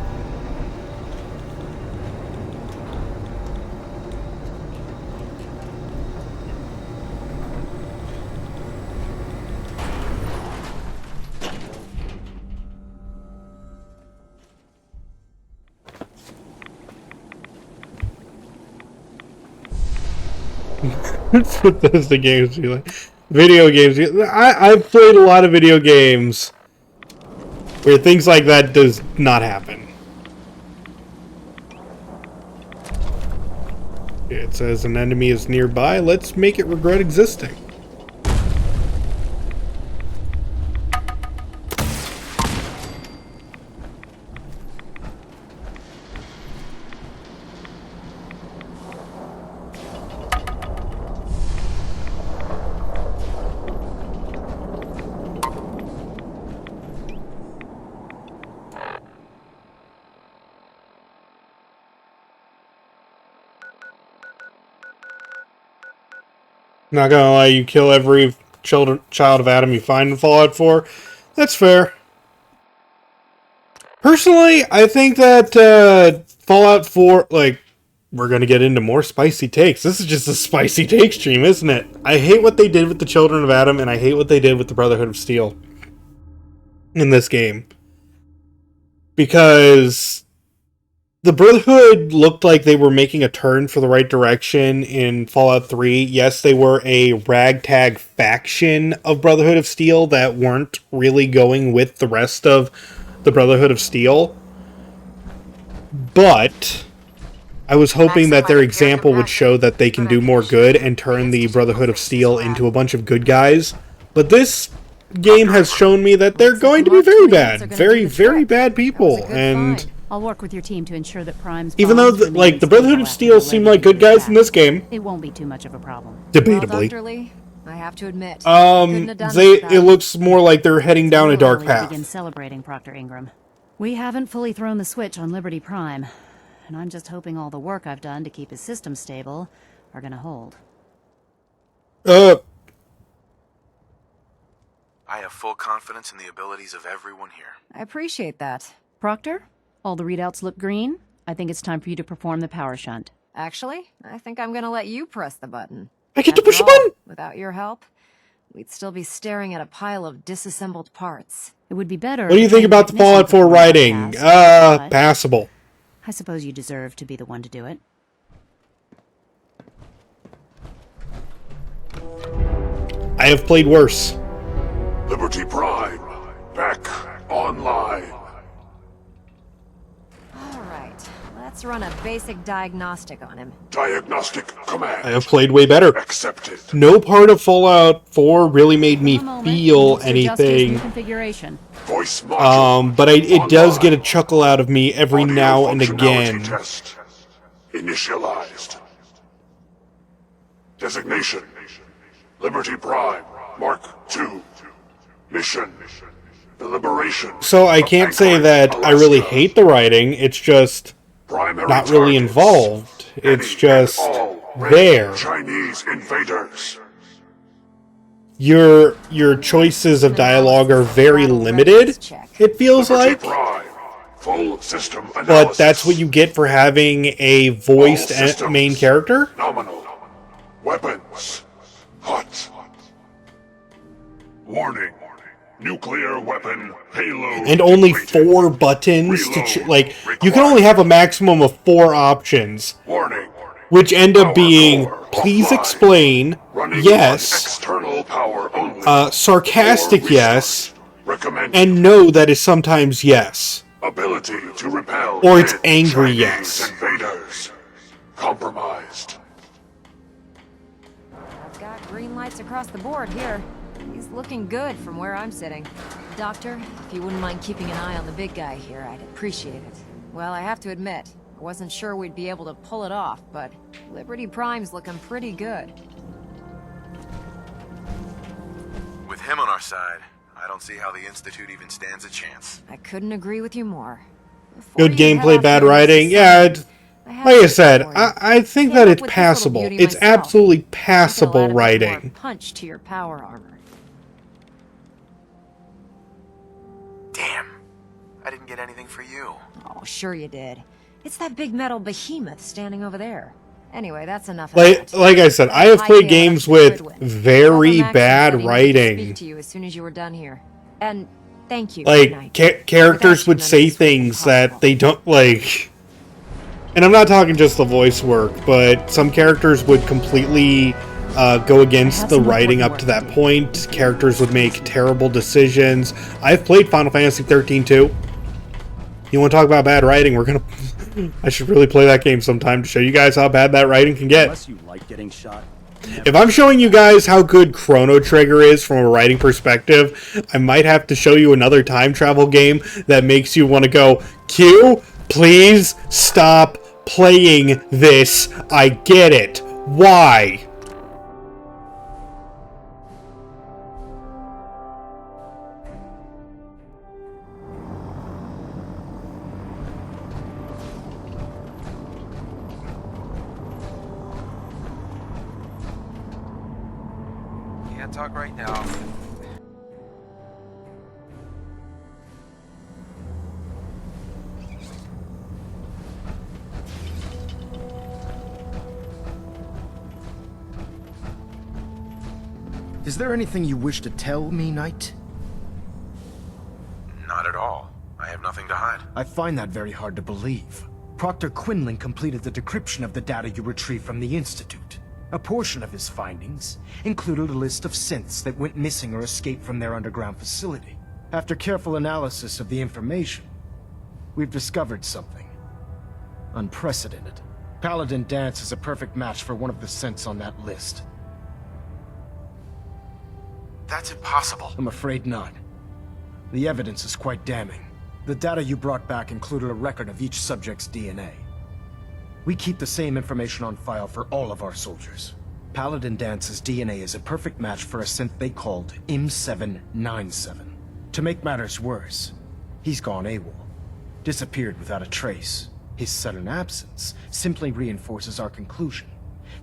That's what those the games do. Like video games. I've played a lot of video games where things like that does not happen. It says an enemy is nearby. Let's make it regret existing. Not gonna lie, you kill every child of Adam you find in Fallout 4. That's fair. Personally, I think that Fallout 4, like, we're gonna get into more spicy takes. This is just a spicy take stream, isn't it? I hate what they did with the Children of Adam, and I hate what they did with the Brotherhood of Steel in this game. Because the Brotherhood looked like they were making a turn for the right direction in Fallout 3. Yes, they were a ragtag faction of Brotherhood of Steel that weren't really going with the rest of the Brotherhood of Steel. But I was hoping that their example would show that they can do more good and turn the Brotherhood of Steel into a bunch of good guys. But this game has shown me that they're going to be very bad. Very, very bad people. And I'll work with your team to ensure that Prime's even though, like, the Brotherhood of Steel seem like good guys in this game, it won't be too much of a problem. Debatably. Well, Dr. Lee, I have to admit, I couldn't have done this without it looks more like they're heading down a dark path. Begin celebrating, Proctor Ingram. We haven't fully thrown the switch on Liberty Prime, and I'm just hoping all the work I've done to keep his system stable are gonna hold. I have full confidence in the abilities of everyone here. I appreciate that. Proctor, all the readouts look green. I think it's time for you to perform the power shunt. Actually, I think I'm gonna let you press the button. I get to push the button? Without your help, we'd still be staring at a pile of disassembled parts. It would be better. What do you think about the Fallout 4 writing? Passable. I suppose you deserve to be the one to do it. I have played worse. Liberty Prime, back online. Alright, let's run a basic diagnostic on him. Diagnostic command. I have played way better. Accepted. No part of Fallout 4 really made me feel anything. Voice module. But it does get a chuckle out of me every now and again. Test. Initialized. Designation. Liberty Prime, Mark II. Mission. The liberation. So I can't say that I really hate the writing, it's just not really involved. It's just there. Chinese invaders. Your choices of dialogue are very limited, it feels like. Full system analysis. But that's what you get for having a voiced main character? Nominal. Weapons. Hot. Warning. Nuclear weapon payload. And only 4 buttons to like, you can only have a maximum of 4 options. Warning. Which end up being, please explain, yes, External power only. Sarcastic yes, and no that is sometimes yes. Ability to repel. Or it's angry yes. Invaders. Compromised. I've got green lights across the board here. He's looking good from where I'm sitting. Doctor, if you wouldn't mind keeping an eye on the big guy here, I'd appreciate it. Well, I have to admit, I wasn't sure we'd be able to pull it off, but Liberty Prime's looking pretty good. With him on our side, I don't see how the Institute even stands a chance. I couldn't agree with you more. Good gameplay, bad writing. Yeah, like I said, I think that it's passable. It's absolutely passable writing. Punch to your power armor. Damn. I didn't get anything for you. Oh, sure you did. It's that big metal behemoth standing over there. Anyway, that's enough of that. Like I said, I have played games with very bad writing. Speak to you as soon as you were done here. And thank you. Like, characters would say things that they don't, like... And I'm not talking just the voice work, but some characters would completely go against the writing up to that point. Characters would make terrible decisions. I've played Final Fantasy 13 too. You want to talk about bad writing? We're gonna... I should really play that game sometime to show you guys how bad that writing can get. Unless you like getting shot. If I'm showing you guys how good Chrono Trigger is from a writing perspective, I might have to show you another time travel game that makes you want to go, Q, please stop playing this. I get it. Why? Can't talk right now. Is there anything you wish to tell me, Knight? Not at all. I have nothing to hide. I find that very hard to believe. Proctor Quinlan completed the decryption of the data you retrieved from the Institute. A portion of his findings included a list of synths that went missing or escaped from their underground facility. After careful analysis of the information, we've discovered something. Unprecedented. Paladin Dance is a perfect match for one of the scents on that list. That's impossible. I'm afraid not. The evidence is quite damning. The data you brought back included a record of each subject's DNA. We keep the same information on file for all of our soldiers. Paladin Dance's DNA is a perfect match for a synth they called M797. To make matters worse, he's gone AWOL. Disappeared without a trace. His sudden absence simply reinforces our conclusion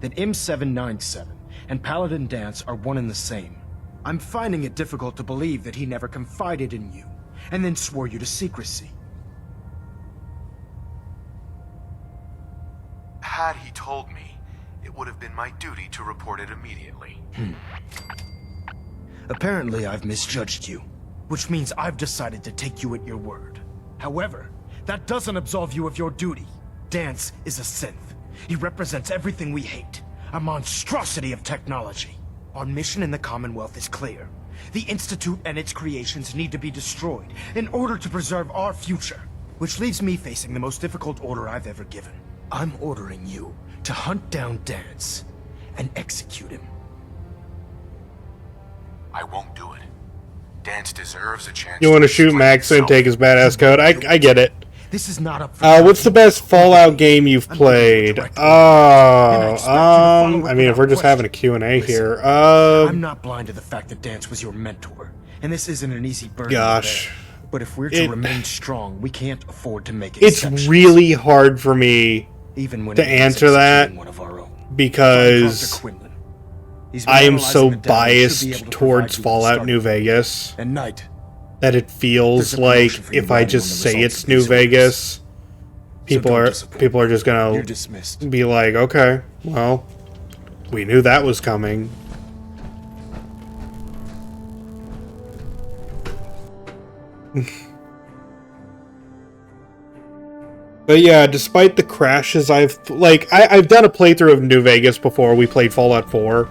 that M797 and Paladin Dance are one and the same. I'm finding it difficult to believe that he never confided in you, and then swore you to secrecy. Had he told me, it would have been my duty to report it immediately. Apparently I've misjudged you, which means I've decided to take you at your word. However, that doesn't absolve you of your duty. Dance is a synth. He represents everything we hate, a monstrosity of technology. Our mission in the Commonwealth is clear. The Institute and its creations need to be destroyed in order to preserve our future, which leaves me facing the most difficult order I've ever given. I'm ordering you to hunt down Dance and execute him. I won't do it. Dance deserves a chance. You want to shoot Max and take his badass code? I get it. This is not up for what's the best Fallout game you've played? I mean, if we're just having a Q&A here. I'm not blind to the fact that Dance was your mentor, and this isn't an easy burden. Gosh. But if we're to remain strong, we can't afford to make it's exceptions. really hard for me to answer that because I am so biased towards Fallout New Vegas that it feels like if I just say it's New Vegas, people are just gonna be like, okay, well, we knew that was coming. But yeah, despite the crashes, I've done a playthrough of New Vegas before. We played Fallout 4.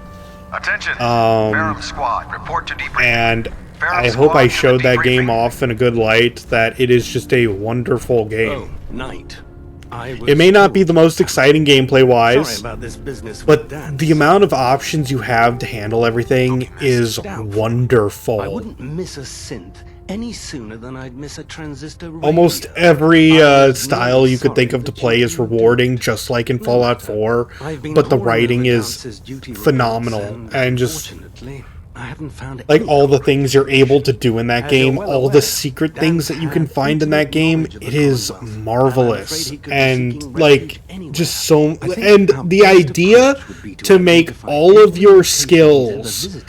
Attention, Ferrum Squad, report to debrief. And I hope I showed that game off in a good light, that it is just a wonderful game. It may not be the most exciting gameplay-wise, but the amount of options you have to handle everything is wonderful. I wouldn't miss a synth any sooner than I'd miss a transistor radio. Almost every style you could think of to play is rewarding, just like in Fallout 4, but the writing is phenomenal, and just like all the things you're able to do in that game, all the secret things that you can find in that game, it is marvelous. And like just so, and the idea to make all of your skills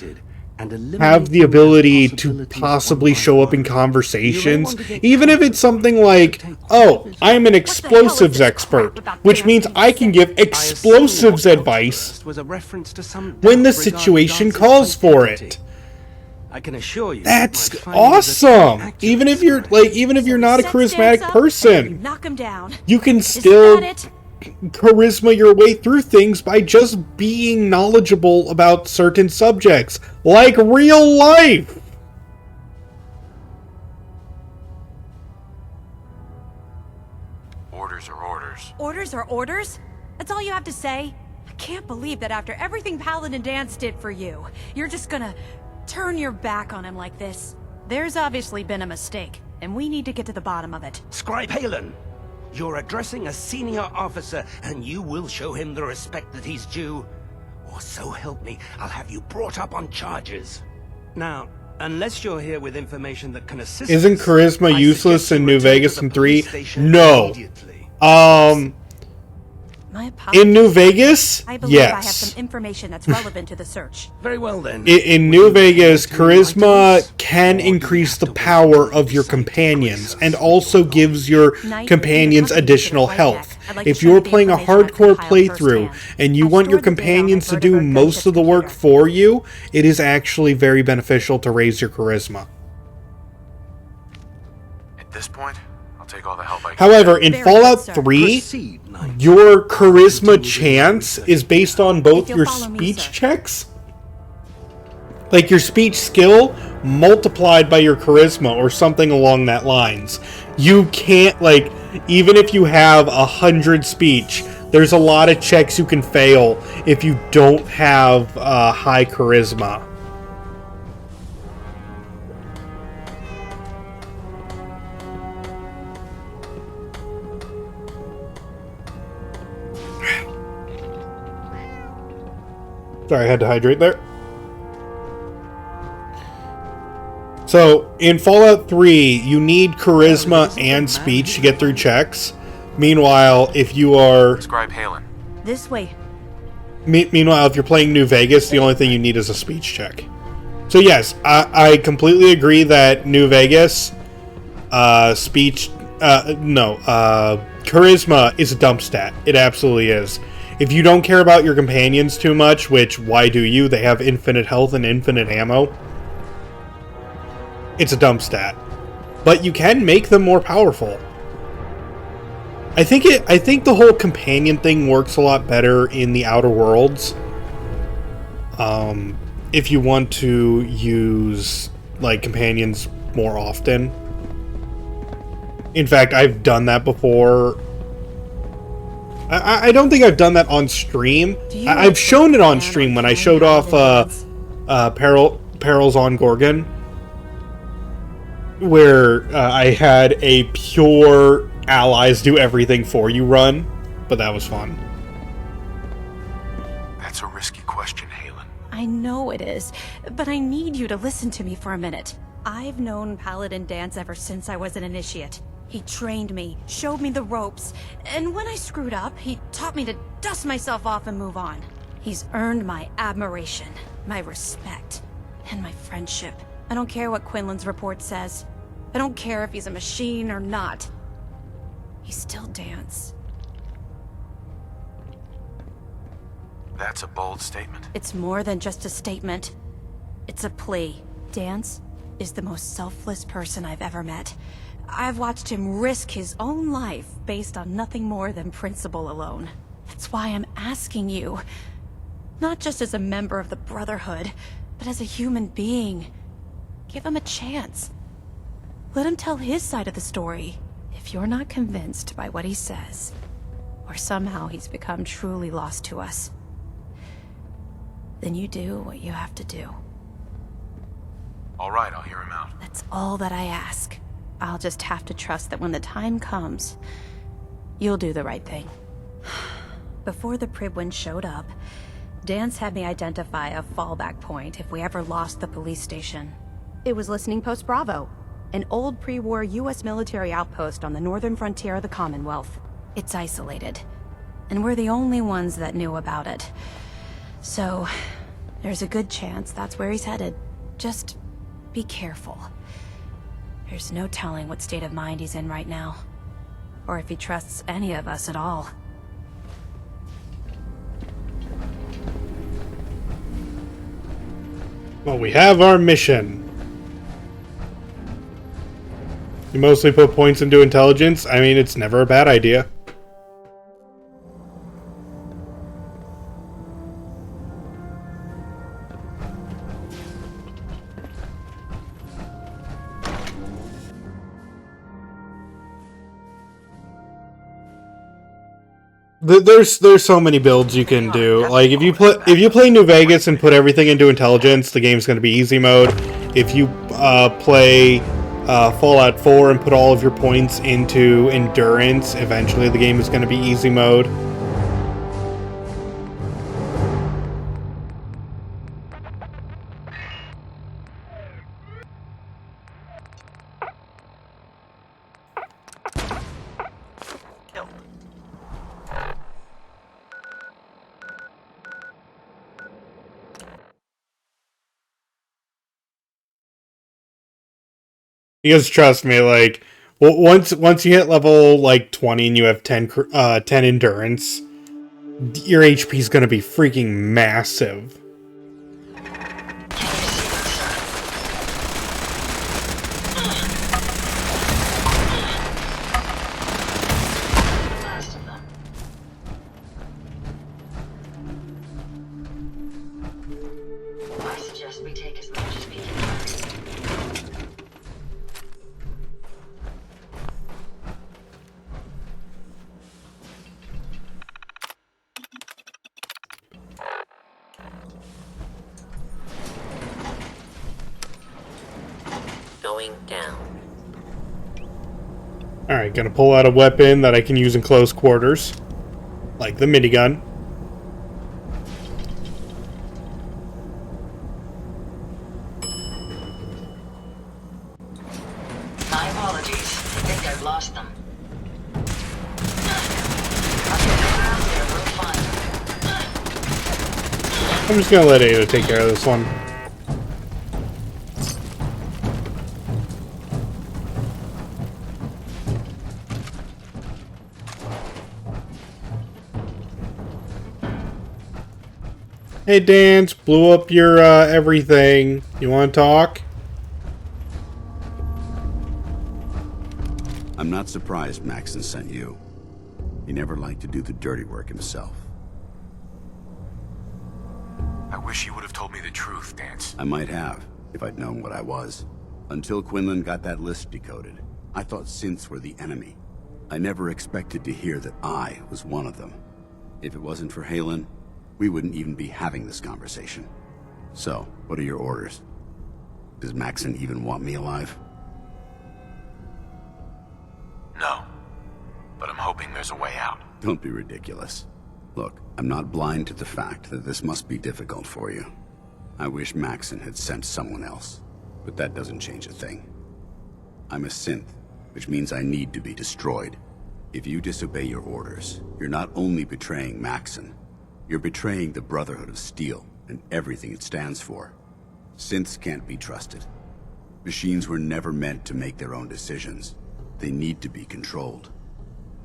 have the ability to possibly show up in conversations, even if it's something like, oh, I'm an explosives expert, which means I can give explosives advice when the situation calls for it. I can assure you, that's awesome. Even if you're not a charismatic person, knock him down. You can still charisma your way through things by just being knowledgeable about certain subjects, like real life. Orders are orders. Orders are orders? That's all you have to say? I can't believe that after everything Paladin Dance did for you, you're just gonna turn your back on him like this. There's obviously been a mistake, and we need to get to the bottom of it. Scribe Halen, you're addressing a senior officer, and you will show him the respect that he's due. Or so help me, I'll have you brought up on charges. Now, unless you're here with information that can assist Isn't charisma useless in New Vegas in 3? No. In New Vegas, I believe I have some information that's relevant to the search. Very well then. In New Vegas, charisma can increase the power of your companions and also gives your companions additional health. If you're playing a hardcore playthrough and you want your companions to do most of the work for you, it is actually very beneficial to raise your charisma. At this point, I'll take all the help I can. However, in Fallout 3, your charisma chance is based on both your speech checks, like your speech skill multiplied by your charisma or something along that lines. You can't, like, even if you have 100 speech, there's a lot of checks you can fail if you don't have high charisma. Sorry, I had to hydrate there. So, in Fallout 3, you need charisma and speech to get through checks. Meanwhile, if you are... Describe Halen. This way. Meanwhile, if you're playing New Vegas, the only thing you need is a speech check. So yes, I completely agree that New Vegas, charisma is a dump stat. It absolutely is. If you don't care about your companions too much, which, why do you? They have infinite health and infinite ammo. It's a dump stat. But you can make them more powerful. I think the whole companion thing works a lot better in the Outer Worlds. If you want to use, like, companions more often. In fact, I've done that before. I don't think I've done that on stream. I've shown it on stream when I showed off Perils on Gorgon, where I had a pure allies do everything for you run, but that was fun. That's a risky question, Halen. I know it is, but I need you to listen to me for a minute. I've known Paladin Danse ever since I was an initiate. He trained me, showed me the ropes, and when I screwed up, he taught me to dust myself off and move on. He's earned my admiration, my respect, and my friendship. I don't care what Quinlan's report says. I don't care if he's a machine or not. He's still Danse. That's a bold statement. It's more than just a statement. It's a plea. Danse is the most selfless person I've ever met. I've watched him risk his own life based on nothing more than principle alone. That's why I'm asking you. Not just as a member of the Brotherhood, but as a human being. Give him a chance. Let him tell his side of the story. If you're not convinced by what he says, or somehow he's become truly lost to us, then you do what you have to do. All right, I'll hear him out. That's all that I ask. I'll just have to trust that when the time comes, you'll do the right thing. Before the Pribwin showed up, Danse had me identify a fallback point if we ever lost the police station. It was Listening Post Bravo, an old pre-war US military outpost on the northern frontier of the Commonwealth. It's isolated, and we're the only ones that knew about it. So, there's a good chance that's where he's headed. Just be careful. There's no telling what state of mind he's in right now, or if he trusts any of us at all. Well, we have our mission. You mostly put points into intelligence. I mean, it's never a bad idea. There's so many builds you can do. Like if you play New Vegas and put everything into intelligence, the game's going to be easy mode. If you play Fallout 4 and put all of your points into endurance, eventually the game is going to be easy mode. Because trust me, like once you hit level like 20 and you have 10 endurance, your HP is gonna be freaking massive. I suggest we take as much as we can. Going down. Alright, gonna pull out a weapon that I can use in close quarters. Like the minigun. My apologies. I think I've lost them. I'm just gonna let Ada take care of this one. Hey, Dance, blew up your everything. You want to talk? I'm not surprised Maxon sent you. He never liked to do the dirty work himself. I wish you would have told me the truth, Dance. I might have, if I'd known what I was. Until Quinlan got that list decoded, I thought synths were the enemy. I never expected to hear that I was one of them. If it wasn't for Halen, we wouldn't even be having this conversation. So, what are your orders? Does Maxon even want me alive? No. But I'm hoping there's a way out. Don't be ridiculous. Look, I'm not blind to the fact that this must be difficult for you. I wish Maxon had sent someone else, but that doesn't change a thing. I'm a synth, which means I need to be destroyed. If you disobey your orders, you're not only betraying Maxon, you're betraying the Brotherhood of Steel and everything it stands for. Synths can't be trusted. Machines were never meant to make their own decisions. They need to be controlled.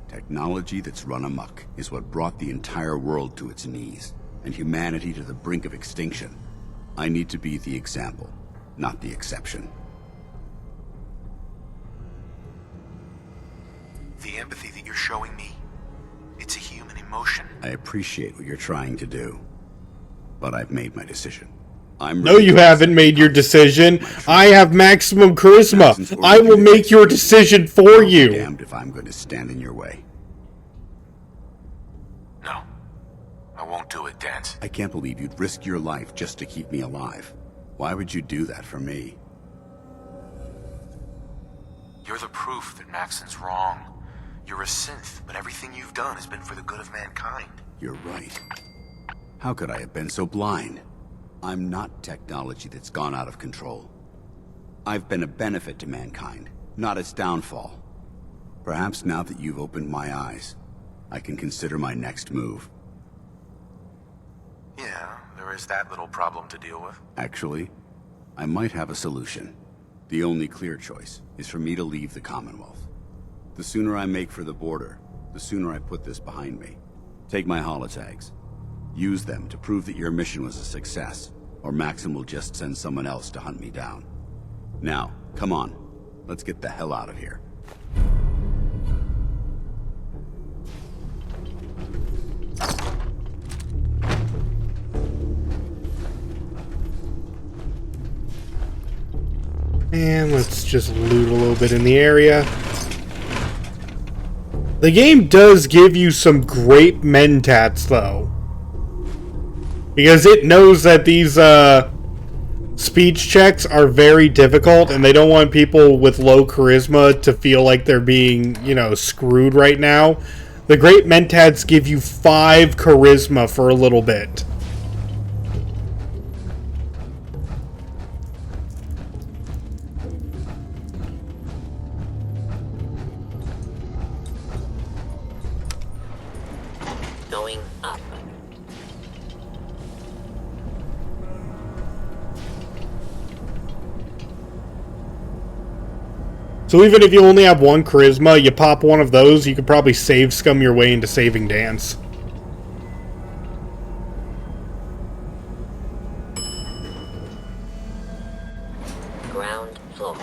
Technology that's run amok is what brought the entire world to its knees, and humanity to the brink of extinction. I need to be the example, not the exception. The empathy that you're showing me, it's a human emotion. I appreciate what you're trying to do, but I've made my decision. No, you haven't made your decision. I have maximum charisma. I will make your decision for you. Damned if I'm going to stand in your way. No, I won't do it, Dance. I can't believe you'd risk your life just to keep me alive. Why would you do that for me? You're the proof that Maxon's wrong. You're a synth, but everything you've done has been for the good of mankind. You're right. How could I have been so blind? I'm not technology that's gone out of control. I've been a benefit to mankind, not its downfall. Perhaps now that you've opened my eyes, I can consider my next move. Yeah, there is that little problem to deal with. Actually, I might have a solution. The only clear choice is for me to leave the Commonwealth. The sooner I make for the border, the sooner I put this behind me. Take my holotags. Use them to prove that your mission was a success, or Maxim will just send someone else to hunt me down. Now, come on. Let's get the hell out of here. And let's just loot a little bit in the area. The game does give you some great mentats, though. Because it knows that these speech checks are very difficult, and they don't want people with low charisma to feel like they're being, you know, screwed right now. The great mentats give you 5 charisma for a little bit. Going up. So even if you only have 1 charisma, you pop one of those, you could probably save scum your way into saving Dance. Ground floor.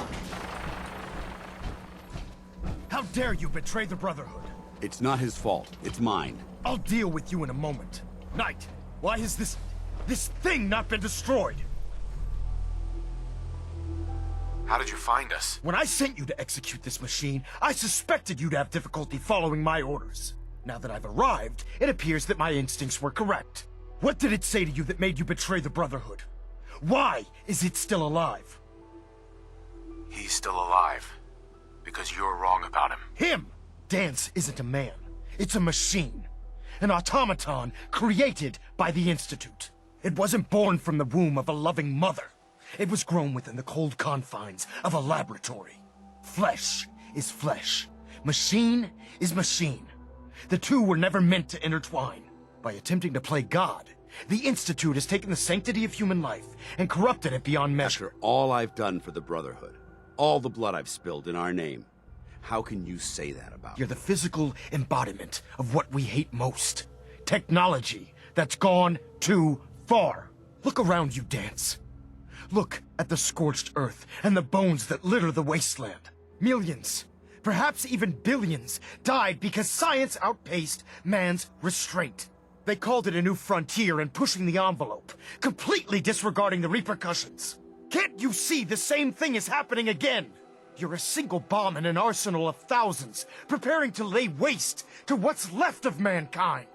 How dare you betray the Brotherhood? It's not his fault. It's mine. I'll deal with you in a moment. Knight, why has this thing not been destroyed? How did you find us? When I sent you to execute this machine, I suspected you'd have difficulty following my orders. Now that I've arrived, it appears that my instincts were correct. What did it say to you that made you betray the Brotherhood? Why is it still alive? He's still alive. Because you're wrong about him. Him! Dance isn't a man. It's a machine. An automaton created by the Institute. It wasn't born from the womb of a loving mother. It was grown within the cold confines of a laboratory. Flesh is flesh. Machine is machine. The two were never meant to intertwine. By attempting to play God, the Institute has taken the sanctity of human life and corrupted it beyond measure. After all I've done for the Brotherhood, all the blood I've spilled in our name, how can you say that about You're the physical embodiment of what we hate most. Technology that's gone too far. Look around you, Dance. Look at the scorched earth and the bones that litter the wasteland. Millions, perhaps even billions, died because science outpaced man's restraint. They called it a new frontier and pushing the envelope, completely disregarding the repercussions. Can't you see the same thing is happening again? You're a single bomb in an arsenal of thousands, preparing to lay waste to what's left of mankind.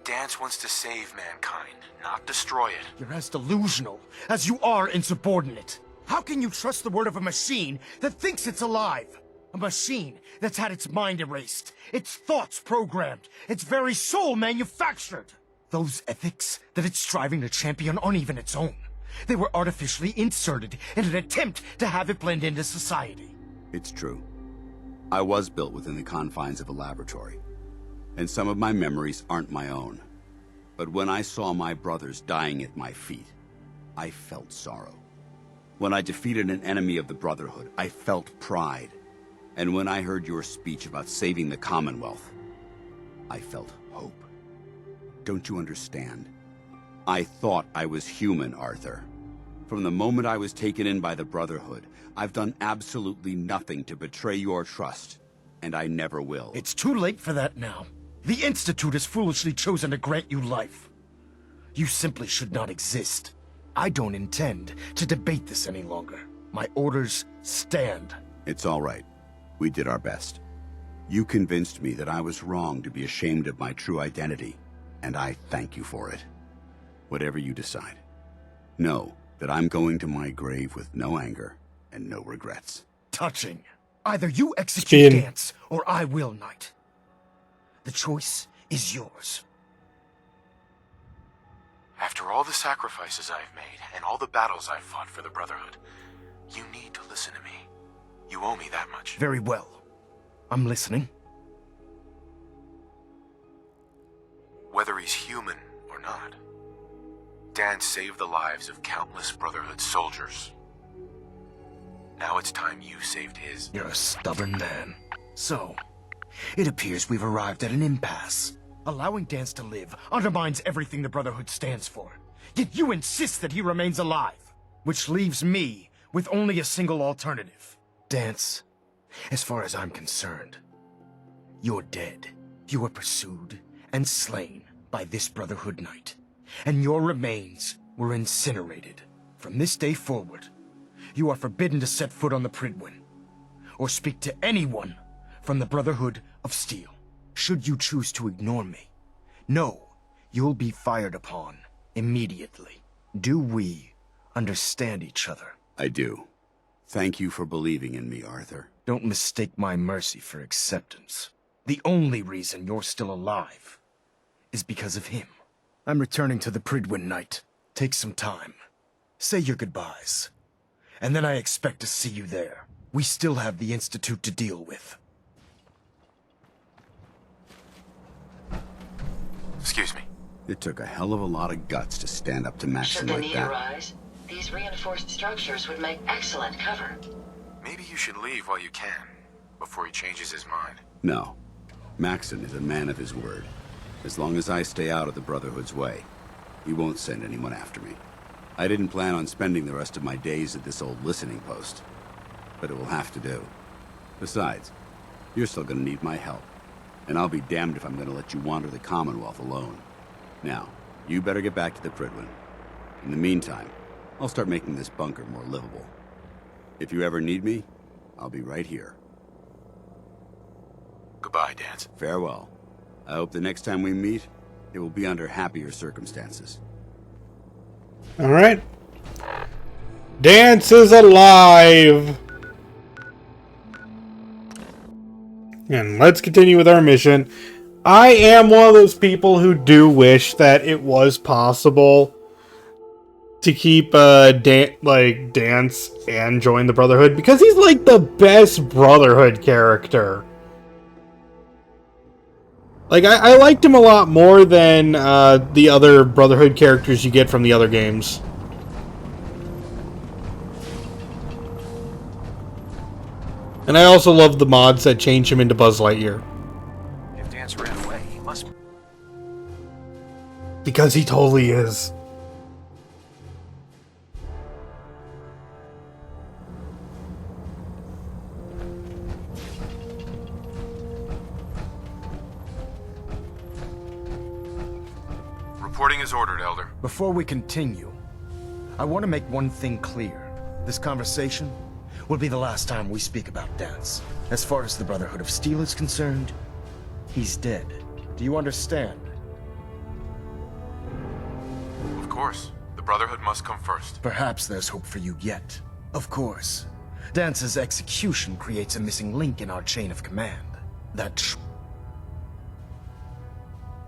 Dance wants to save mankind, not destroy it. You're as delusional as you are insubordinate. How can you trust the word of a machine that thinks it's alive? A machine that's had its mind erased, its thoughts programmed, its very soul manufactured. Those ethics that it's striving to champion aren't even its own. They were artificially inserted in an attempt to have it blend into society. It's true. I was built within the confines of a laboratory, and some of my memories aren't my own. But when I saw my brothers dying at my feet, I felt sorrow. When I defeated an enemy of the Brotherhood, I felt pride. And when I heard your speech about saving the Commonwealth, I felt hope. Don't you understand? I thought I was human, Arthur. From the moment I was taken in by the Brotherhood, I've done absolutely nothing to betray your trust, and I never will. It's too late for that now. The Institute has foolishly chosen to grant you life. You simply should not exist. I don't intend to debate this any longer. My orders stand. It's all right. We did our best. You convinced me that I was wrong to be ashamed of my true identity, and I thank you for it. Whatever you decide, know that I'm going to my grave with no anger and no regrets. Touching. Either you execute Dance, or I will, Knight. The choice is yours. After all the sacrifices I've made and all the battles I've fought for the Brotherhood, you need to listen to me. You owe me that much. Very well. I'm listening. Whether he's human or not, Dan saved the lives of countless Brotherhood soldiers. Now it's time you saved his. You're a stubborn man. So, it appears we've arrived at an impasse. Allowing Dance to live undermines everything the Brotherhood stands for. Yet you insist that he remains alive. Which leaves me with only a single alternative. Dance, as far as I'm concerned, you're dead. You were pursued and slain by this Brotherhood Knight, and your remains were incinerated. From this day forward, you are forbidden to set foot on the Pridwin, or speak to anyone from the Brotherhood of Steel. Should you choose to ignore me, know you'll be fired upon immediately. Do we understand each other? I do. Thank you for believing in me, Arthur. Don't mistake my mercy for acceptance. The only reason you're still alive is because of him. I'm returning to the Pridwin Knight. Take some time. Say your goodbyes. And then I expect to see you there. We still have the Institute to deal with. Excuse me. It took a hell of a lot of guts to stand up to Maxon Should the like need that. arise, these reinforced structures would make excellent cover. Maybe you should leave while you can, before he changes his mind. No. Maxon is a man of his word. As long as I stay out of the Brotherhood's way, he won't send anyone after me. I didn't plan on spending the rest of my days at this old listening post, but it will have to do. Besides, you're still gonna need my help, and I'll be damned if I'm gonna let you wander the Commonwealth alone. Now, you better get back to the Pridwin. In the meantime, I'll start making this bunker more livable. If you ever need me, I'll be right here. Goodbye, Dance. Farewell. I hope the next time we meet, it will be under happier circumstances. Alright. Dance is alive! And let's continue with our mission. I am one of those people who do wish that it was possible to keep Dance and join the Brotherhood, because he's like the best Brotherhood character. Like, I liked him a lot more than the other Brotherhood characters you get from the other games. And I also love the mods that change him into Buzz Lightyear. If Dance ran away, he must... Because he totally is. Reporting is ordered, Elder. Before we continue, I want to make one thing clear. This conversation will be the last time we speak about Dance. As far as the Brotherhood of Steel is concerned, he's dead. Do you understand? Of course. The Brotherhood must come first. Perhaps there's hope for you yet. Of course. Dance's execution creates a missing link in our chain of command.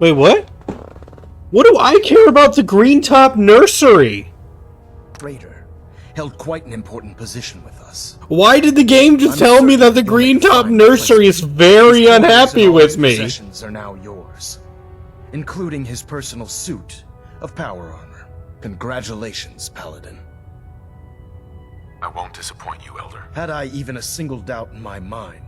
Wait, what? What do I care about the Green Top Nursery? Traitor held quite an important position with us. Why did the game just tell me that the Green Top Nursery is very unhappy with me? Possessions are now yours, including his personal suit of power armor. Congratulations, Paladin. I won't disappoint you, Elder. Had I even a single doubt in my mind,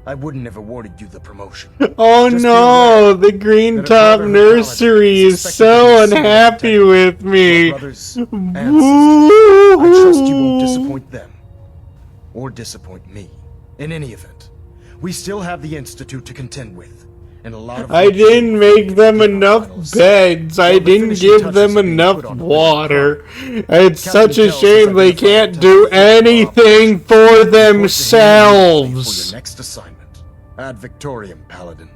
I wouldn't have awarded you the promotion. Oh no, the Green Top Nursery is so unhappy with me. Brothers and sisters, I trust you won't disappoint them, or disappoint me. In any event, we still have the Institute to contend with, and a lot of... I didn't make them enough beds. I didn't give them enough water. It's such a shame they can't do anything for themselves. For your next assignment, Ad Victoriam, Paladin.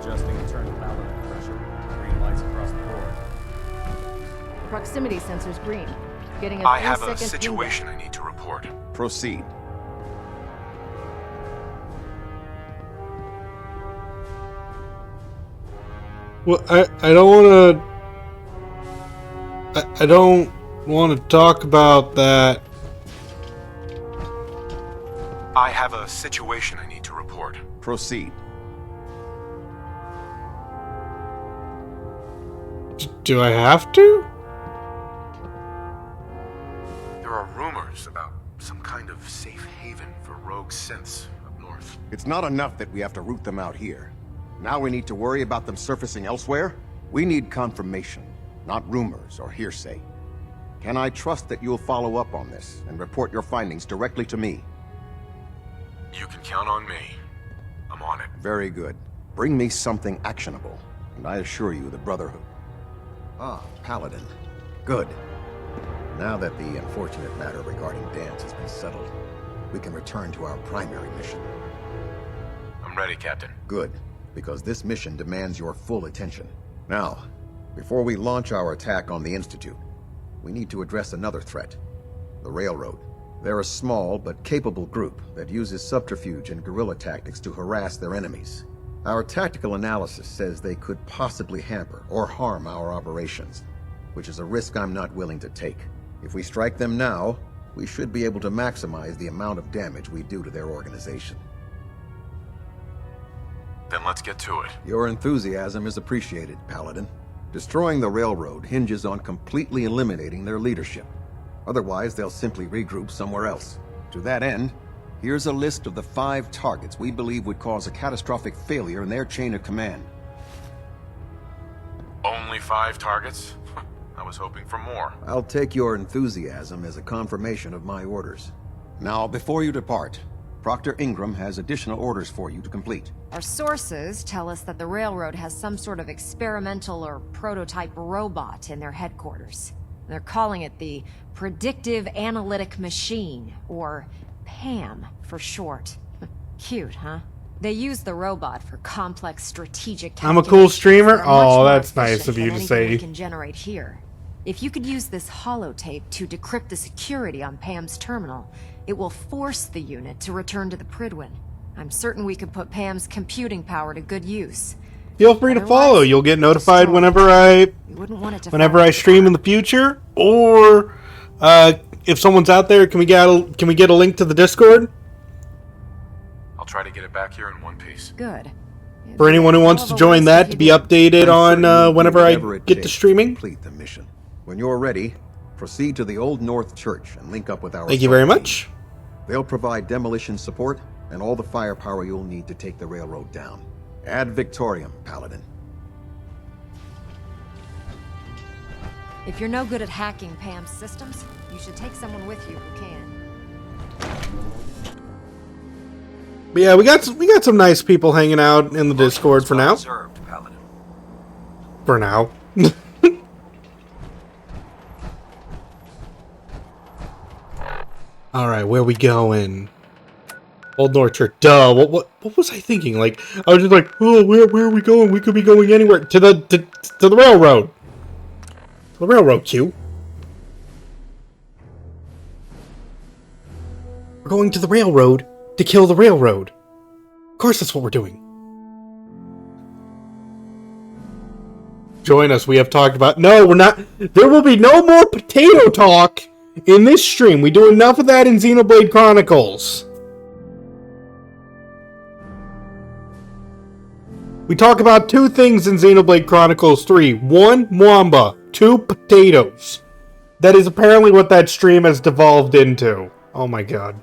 Adjusting internal paladin pressure. Green lights across the board. Proximity sensor's green. Getting a I have a 3-second situation I need to report. Proceed. Well, I don't want to... I don't want to talk about that. I have a situation I need to report. Proceed. Do I have to? There are rumors about some kind of safe haven for rogue synths up north. It's not enough that we have to root them out here. Now we need to worry about them surfacing elsewhere? We need confirmation, not rumors or hearsay. Can I trust that you'll follow up on this and report your findings directly to me? You can count on me. I'm on it. Very good. Bring me something actionable, and I assure you the Brotherhood. Ah, Paladin. Good. Now that the unfortunate matter regarding Dance has been settled, we can return to our primary mission. I'm ready, Captain. Good, because this mission demands your full attention. Now, before we launch our attack on the Institute, we need to address another threat. The Railroad. They're a small but capable group that uses subterfuge and guerrilla tactics to harass their enemies. Our tactical analysis says they could possibly hamper or harm our operations, which is a risk I'm not willing to take. If we strike them now, we should be able to maximize the amount of damage we do to their organization. Then let's get to it. Your enthusiasm is appreciated, Paladin. Destroying the railroad hinges on completely eliminating their leadership. Otherwise, they'll simply regroup somewhere else. To that end, here's a list of the 5 targets we believe would cause a catastrophic failure in their chain of command. Only 5 targets? I was hoping for more. I'll take your enthusiasm as a confirmation of my orders. Now, before you depart, Proctor Ingram has additional orders for you to complete. Our sources tell us that the Railroad has some sort of experimental or prototype robot in their headquarters. They're calling it the Predictive Analytic Machine, or PAM for short. Cute, huh? They use the robot for complex strategic I'm a cool streamer? They're much Oh, more that's nice efficient of you than to anything say. we can generate here. If you could use this holotape to decrypt the security on Pam's terminal, it will force the unit to return to the Pridwin. I'm certain we could put Pam's computing power to good use. Feel free to follow. You'll get notified whenever I stream in the future, or if someone's out there, can we get a link to the Discord? I'll try to get it back here in one piece. Good. For anyone who wants to join that to be updated on whenever I get to streaming. Complete the mission. When you're ready, proceed to the Old North Church and link up with our. Thank you very much. They'll provide demolition support and all the firepower you'll need to take the railroad down. Ad Victoriam, Paladin. If you're no good at hacking Pam's systems, you should take someone with you who can. But yeah, we got some nice people hanging out in the Discord for now. Observed, Paladin. For now. All right, where we going? Old North Church. Duh. What was I thinking? Like, I was just like, oh, where are we going? We could be going anywhere. To the railroad. The railroad, Q. We're going to the railroad to kill the railroad. Of course, that's what we're doing. Join us. We have talked about. No, we're not. There will be no more potato talk in this stream. We do enough of that in Xenoblade Chronicles. We talk about two things in Xenoblade Chronicles 3. One, Mwamba. Two, potatoes. That is apparently what that stream has devolved into. Oh my god.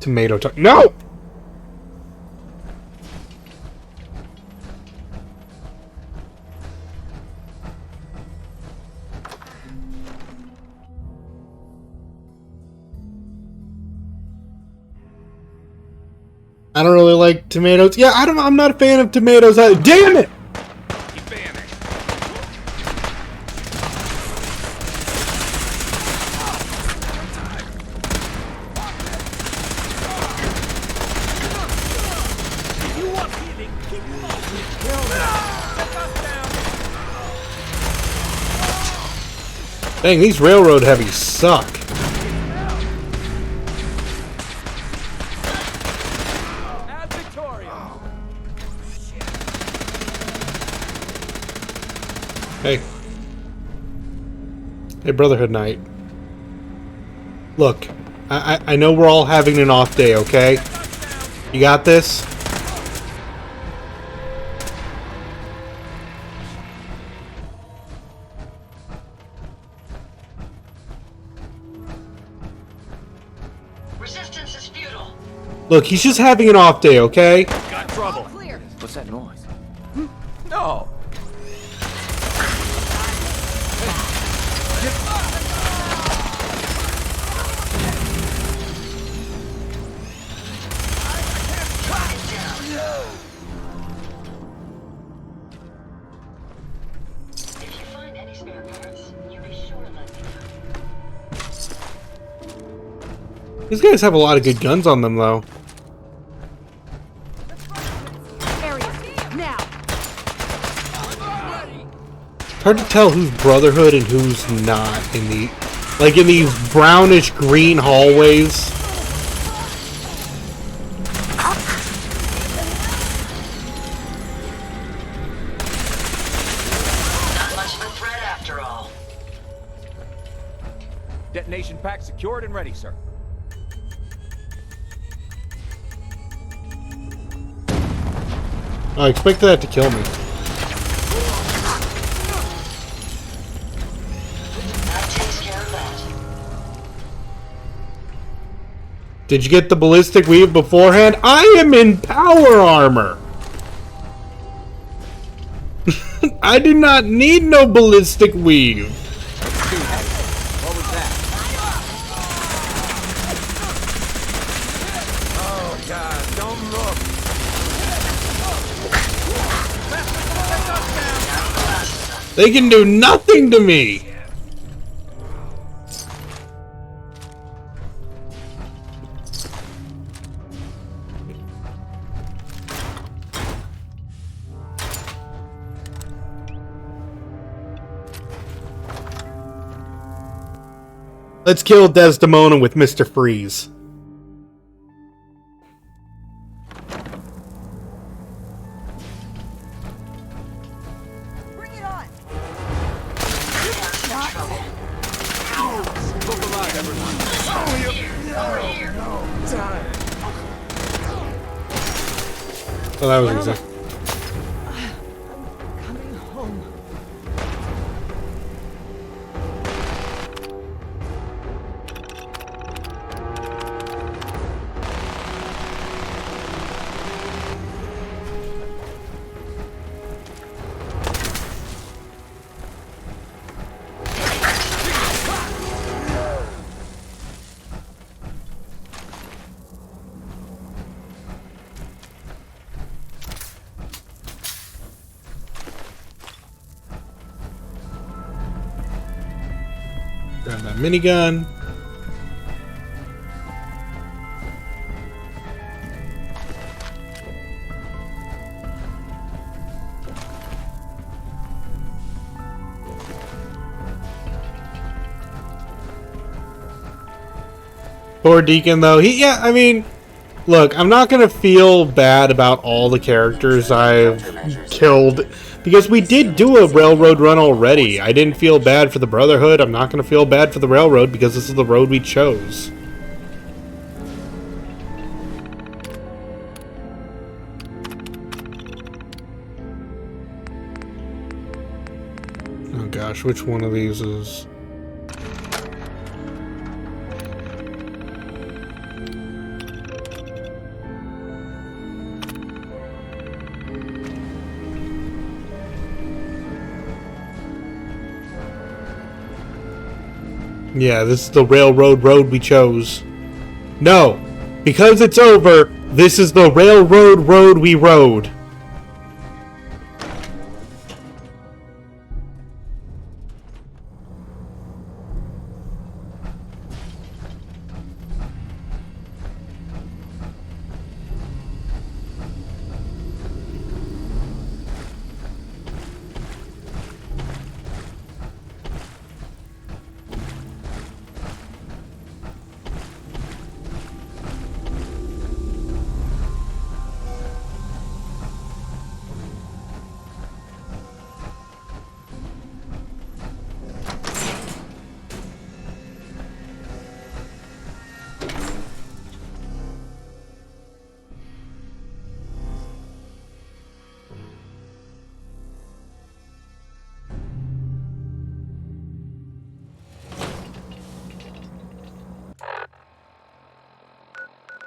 Tomato talk. No! I don't really like tomatoes. Yeah, I'm not a fan of tomatoes either. Damn it! Dang, these railroad heavies suck. Hey. Hey, Brotherhood Knight. Look, I know we're all having an off day, okay? You got this? Resistance is futile. Look, he's just having an off day, okay? Got trouble. What's that noise? No. These guys have a lot of good guns on them, though. It's hard to tell who's Brotherhood and who's not in these brownish green hallways. Not much of a threat after all. Detonation pack secured and ready, sir. I expected that to kill me. That takes care of that. Did you get the ballistic weave beforehand? I am in power armor! I do not need no ballistic weave. What was that? Oh god, don't look. They can do nothing to me! Let's kill Desdemona with Mr. Freeze. Bring it on! Look alive, everyone. Oh, that was easy. Coming home. Grab that minigun. Poor Deacon, though. I mean, look, I'm not going to feel bad about all the characters I've killed, because we did do a railroad run already. I didn't feel bad for the Brotherhood. I'm not going to feel bad for the railroad, because this is the road we chose. Oh gosh, which one of these is... Yeah, this is the railroad road we chose. No, because it's over, this is the railroad road we rode.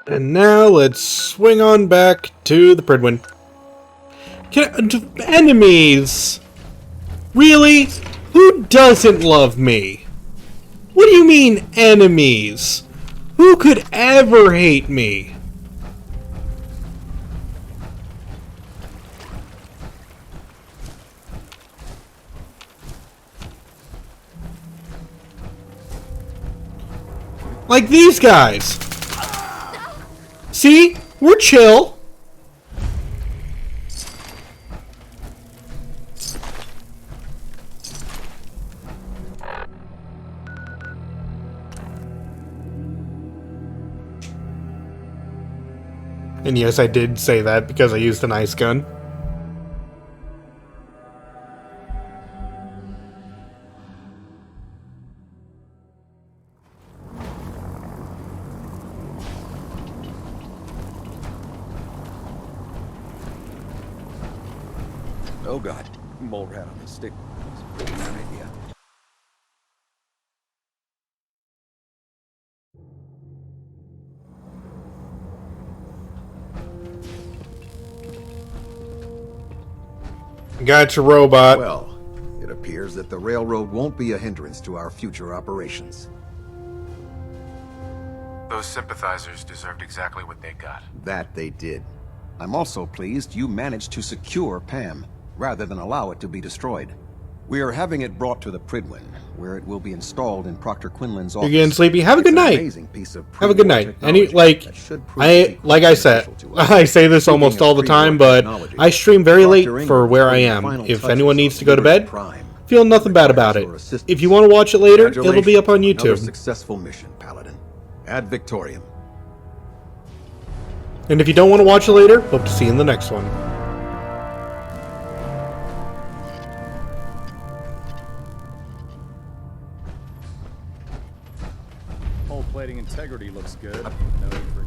And now let's swing on back to the Pridwin. Enemies! Really? Who doesn't love me? What do you mean, enemies? Who could ever hate me? Like these guys. See? We're chill. And yes, I did say that because I used an ice gun. Oh god, mole rat on a stick. That's a really bad idea. Gotcha, robot. Well, it appears that the railroad won't be a hindrance to our future operations. Those sympathizers deserved exactly what they got. That they did. I'm also pleased you managed to secure Pam, rather than allow it to be destroyed. We are having it brought to the Pridwin, where it will be installed in Proctor Quinlan's office. You're getting sleepy. Have a good night. Have a good night. Like I said, I say this almost all the time, but I stream very late for where I am. If anyone needs to go to bed, Feel nothing bad about it. If you want to watch it later, it'll be up on Another YouTube. successful mission, Paladin. Ad Victoriam. And if you don't want to watch it later, hope to see you in the next one. Hull plating integrity looks good. No need for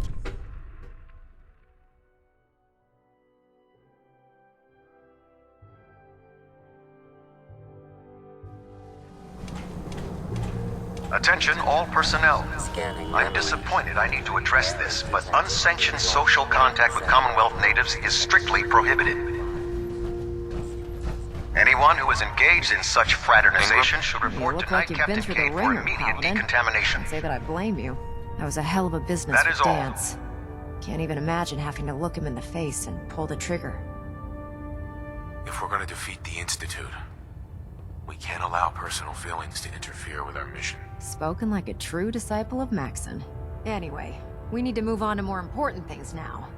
Attention all personnel. I'm disappointed I need to address this, but unsanctioned social contact with Commonwealth natives is strictly prohibited. Anyone who is engaged in such fraternization should report to Knight Captain Kate for immediate decontamination. Can't say that I blame you. That was a hell of a business That with is all. Dance. Can't even imagine having to look him in the face and pull the trigger. If we're gonna defeat the Institute, we can't allow personal feelings to interfere with our mission. Spoken like a true disciple of Maxon. Anyway, we need to move on to more important things now.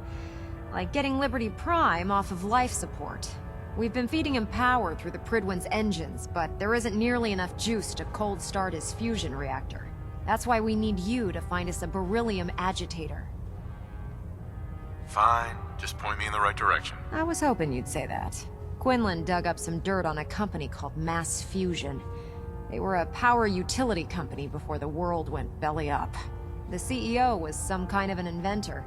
Like getting Liberty Prime off of life support. We've been feeding him power through the Pridwin's engines, but there isn't nearly enough juice to cold start his fusion reactor. That's why we need you to find us a beryllium agitator. Fine, just point me in the right direction. I was hoping you'd say that. Quinlan dug up some dirt on a company called Mass Fusion. They were a power utility company before the world went belly up. The CEO was some kind of an inventor.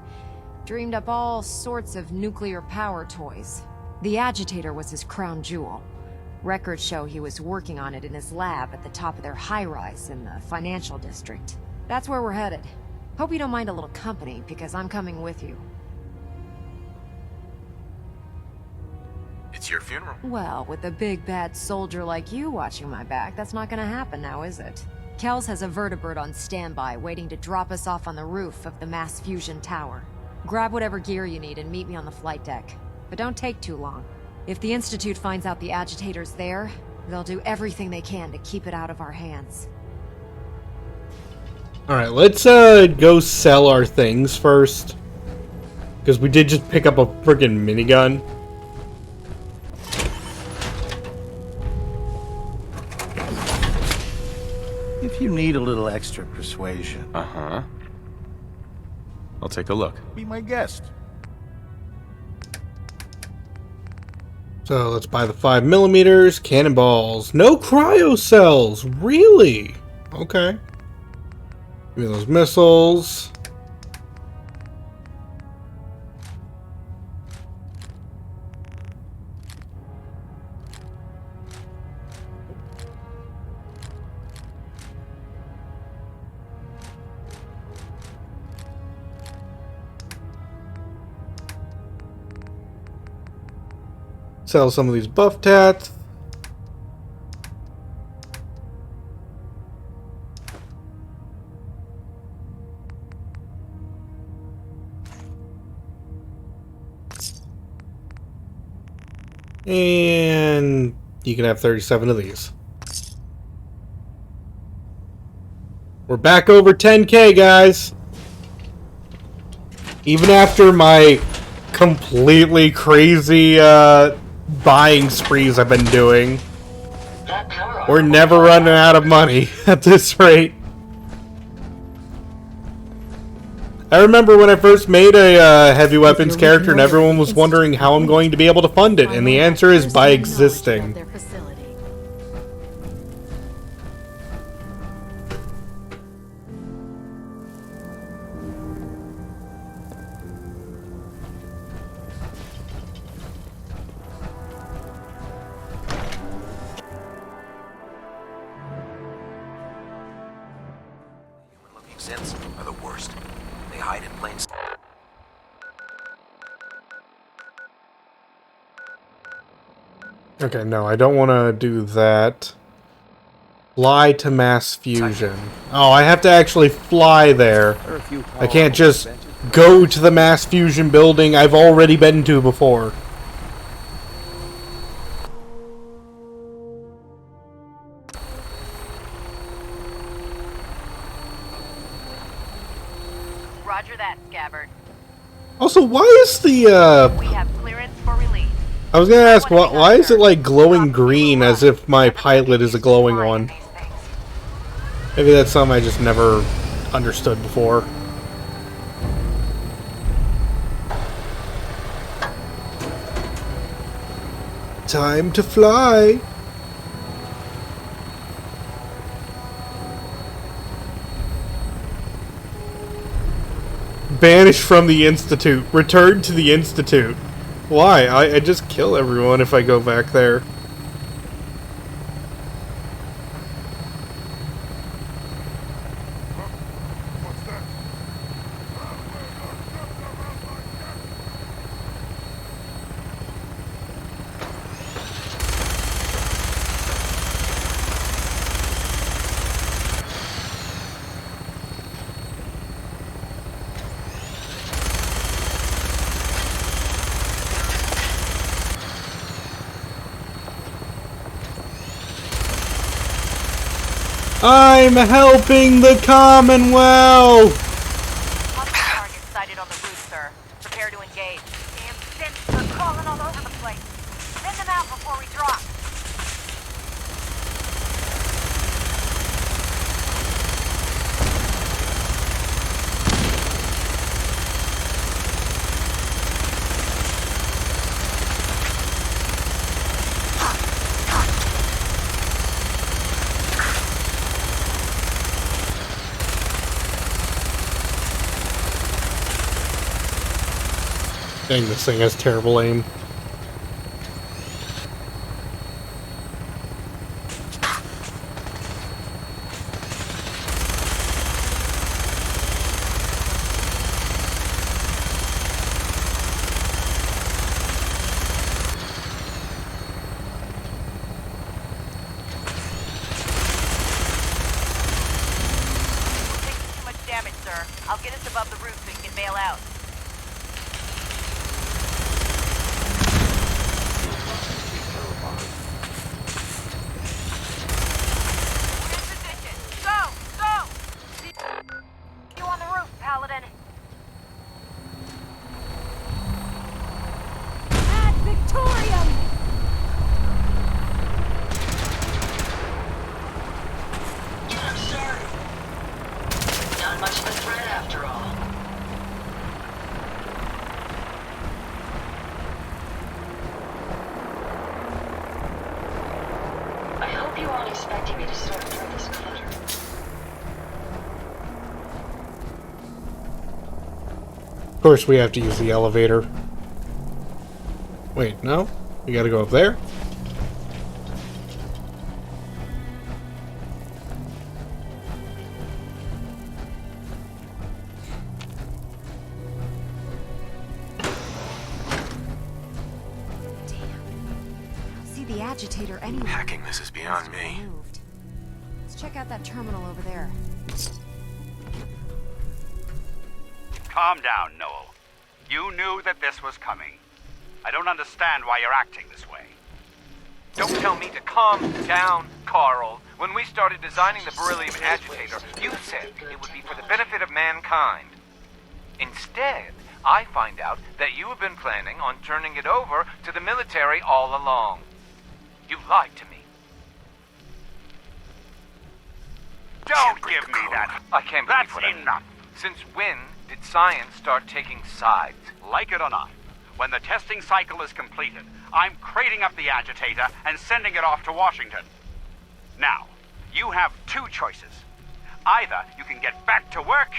Dreamed up all sorts of nuclear power toys. The agitator was his crown jewel. Records show he was working on it in his lab at the top of their high-rise in the financial district. That's where we're headed. Hope you don't mind a little company, because I'm coming with you. It's your funeral. Well, with a big bad soldier like you watching my back, that's not gonna happen now, is it? Kells has a vertibird on standby, waiting to drop us off on the roof of the Mass Fusion Tower. Grab whatever gear you need and meet me on the flight deck. But don't take too long. If the Institute finds out the agitator's there, they'll do everything they can to keep it out of our hands. Alright, let's go sell our things first. Because we did just pick up a freaking minigun. If you need a little extra persuasion. Uh-huh. I'll take a look. Be my guest. So let's buy the 5mm, cannonballs. No cryo cells! Really? Okay. Give me those missiles. Sell some of these buff tats. And you can have 37 of these. We're back over 10K, guys. Even after my completely crazy buying sprees I've been doing. We're never running out of money at this rate. I remember when I first made a heavy weapons character and everyone was wondering how I'm going to be able to fund it, and the answer is by existing. Synths are the worst. They hide in plain sight. Okay, no, I don't want to do that. Fly to Mass Fusion. Oh, I have to actually fly there. I can't just go to the Mass Fusion building I've already been to before. Roger that, Scabbard. Also, why is the We have clearance for release. I was gonna ask, why is it like glowing green as if my pilot is a glowing one? Maybe that's something I just never understood before. Time to fly! Banished from the Institute. Returned to the Institute. Why? I just kill everyone if I go back there. I'm helping the Commonwealth! Target sighted on the roof, sir. Prepare to engage. Damn synths are crawling all over the place. Send them out before we drop. Dang, this thing has terrible aim. Too much damage, sir. I'll get us above the roof so you can bail out. Of course we have to use the elevator. Wait, no? We gotta go up there? See the agitator anywhere. Hacking this is beyond me. Let's check out that terminal over there. Calm down, Noel. You knew that this was coming. I don't understand why you're acting this way. Don't tell me to calm down, Carl. When we started designing the beryllium agitator, you said it would be for the benefit of mankind. Instead, I find out that you have been planning on turning it over to the military all along. You lied to me. Don't give me that. I can't believe what I mean. Enough. Since when did science start taking sides? Like it or not, when the testing cycle is completed, I'm crating up the agitator and sending it off to Washington. Now, you have two choices. Either you can get back to work,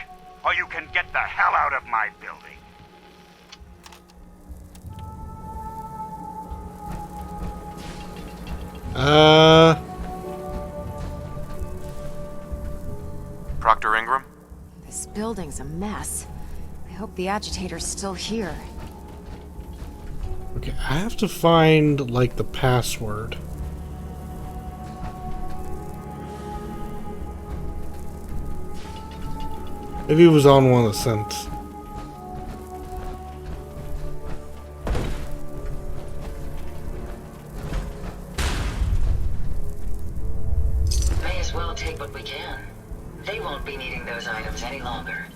or you can get the hell out of my building. Proctor Ingram? This building's a mess. I hope the agitator's still here. Okay, I have to find, like, the password. Maybe it was on one of the synths. May as well take what we can. They won't be needing those items any longer.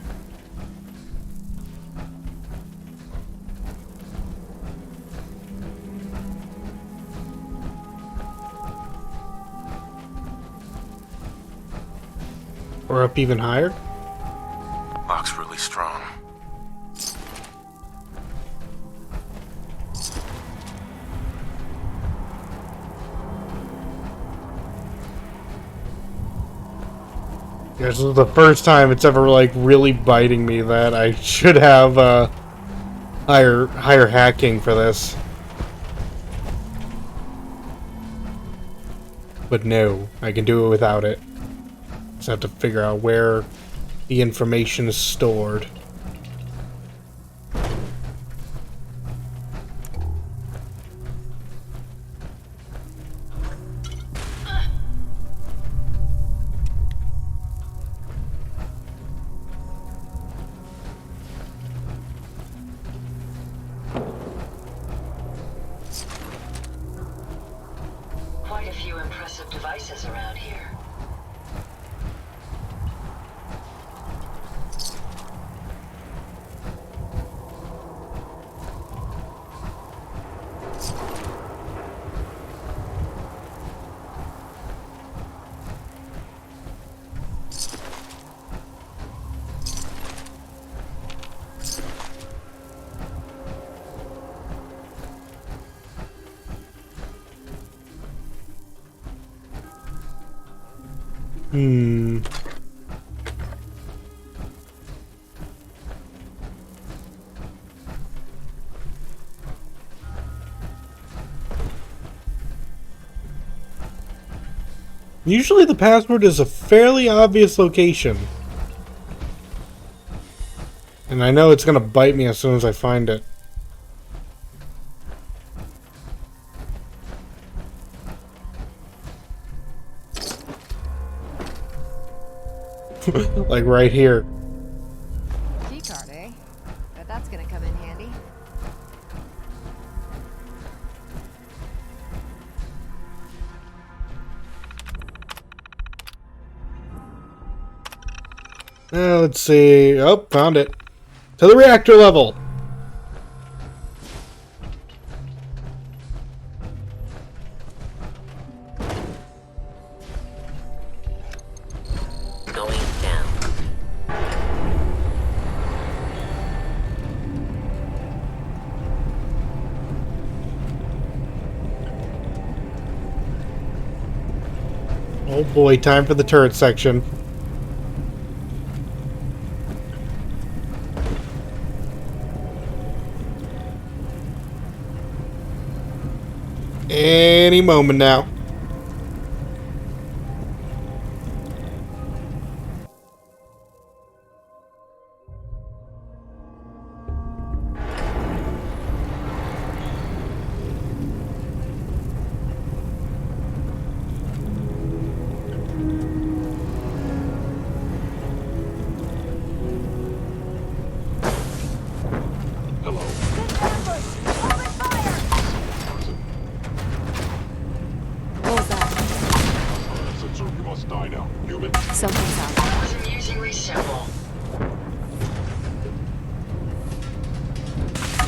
Or up even higher? Lock's really strong. This is the first time it's ever, like, really biting me that I should have, higher hacking for this. But no, I can do it without it. Just have to figure out where the information is stored. Quite a few impressive devices around here. Usually the password is a fairly obvious location. And I know it's gonna bite me as soon as I find it. Like right here. Keycard, eh? Bet that's gonna come in handy. Let's see. Oh, found it. To the reactor level. Going down. Oh boy, time for the turret section. Any moment now. Something's out. That was amusingly simple.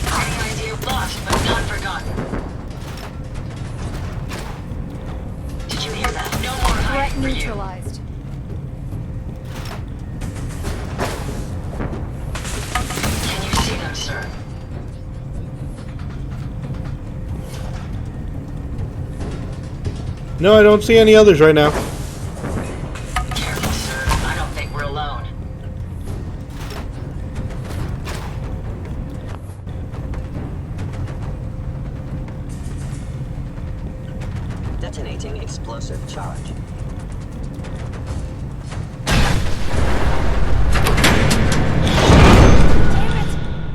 Any idea lost but not forgotten. Did you hear that? No more Threat hiding for you. neutralized. Can you see them, sir? No, I don't see any others right now. Careful, sir. I don't think we're alone. Detonating explosive charge.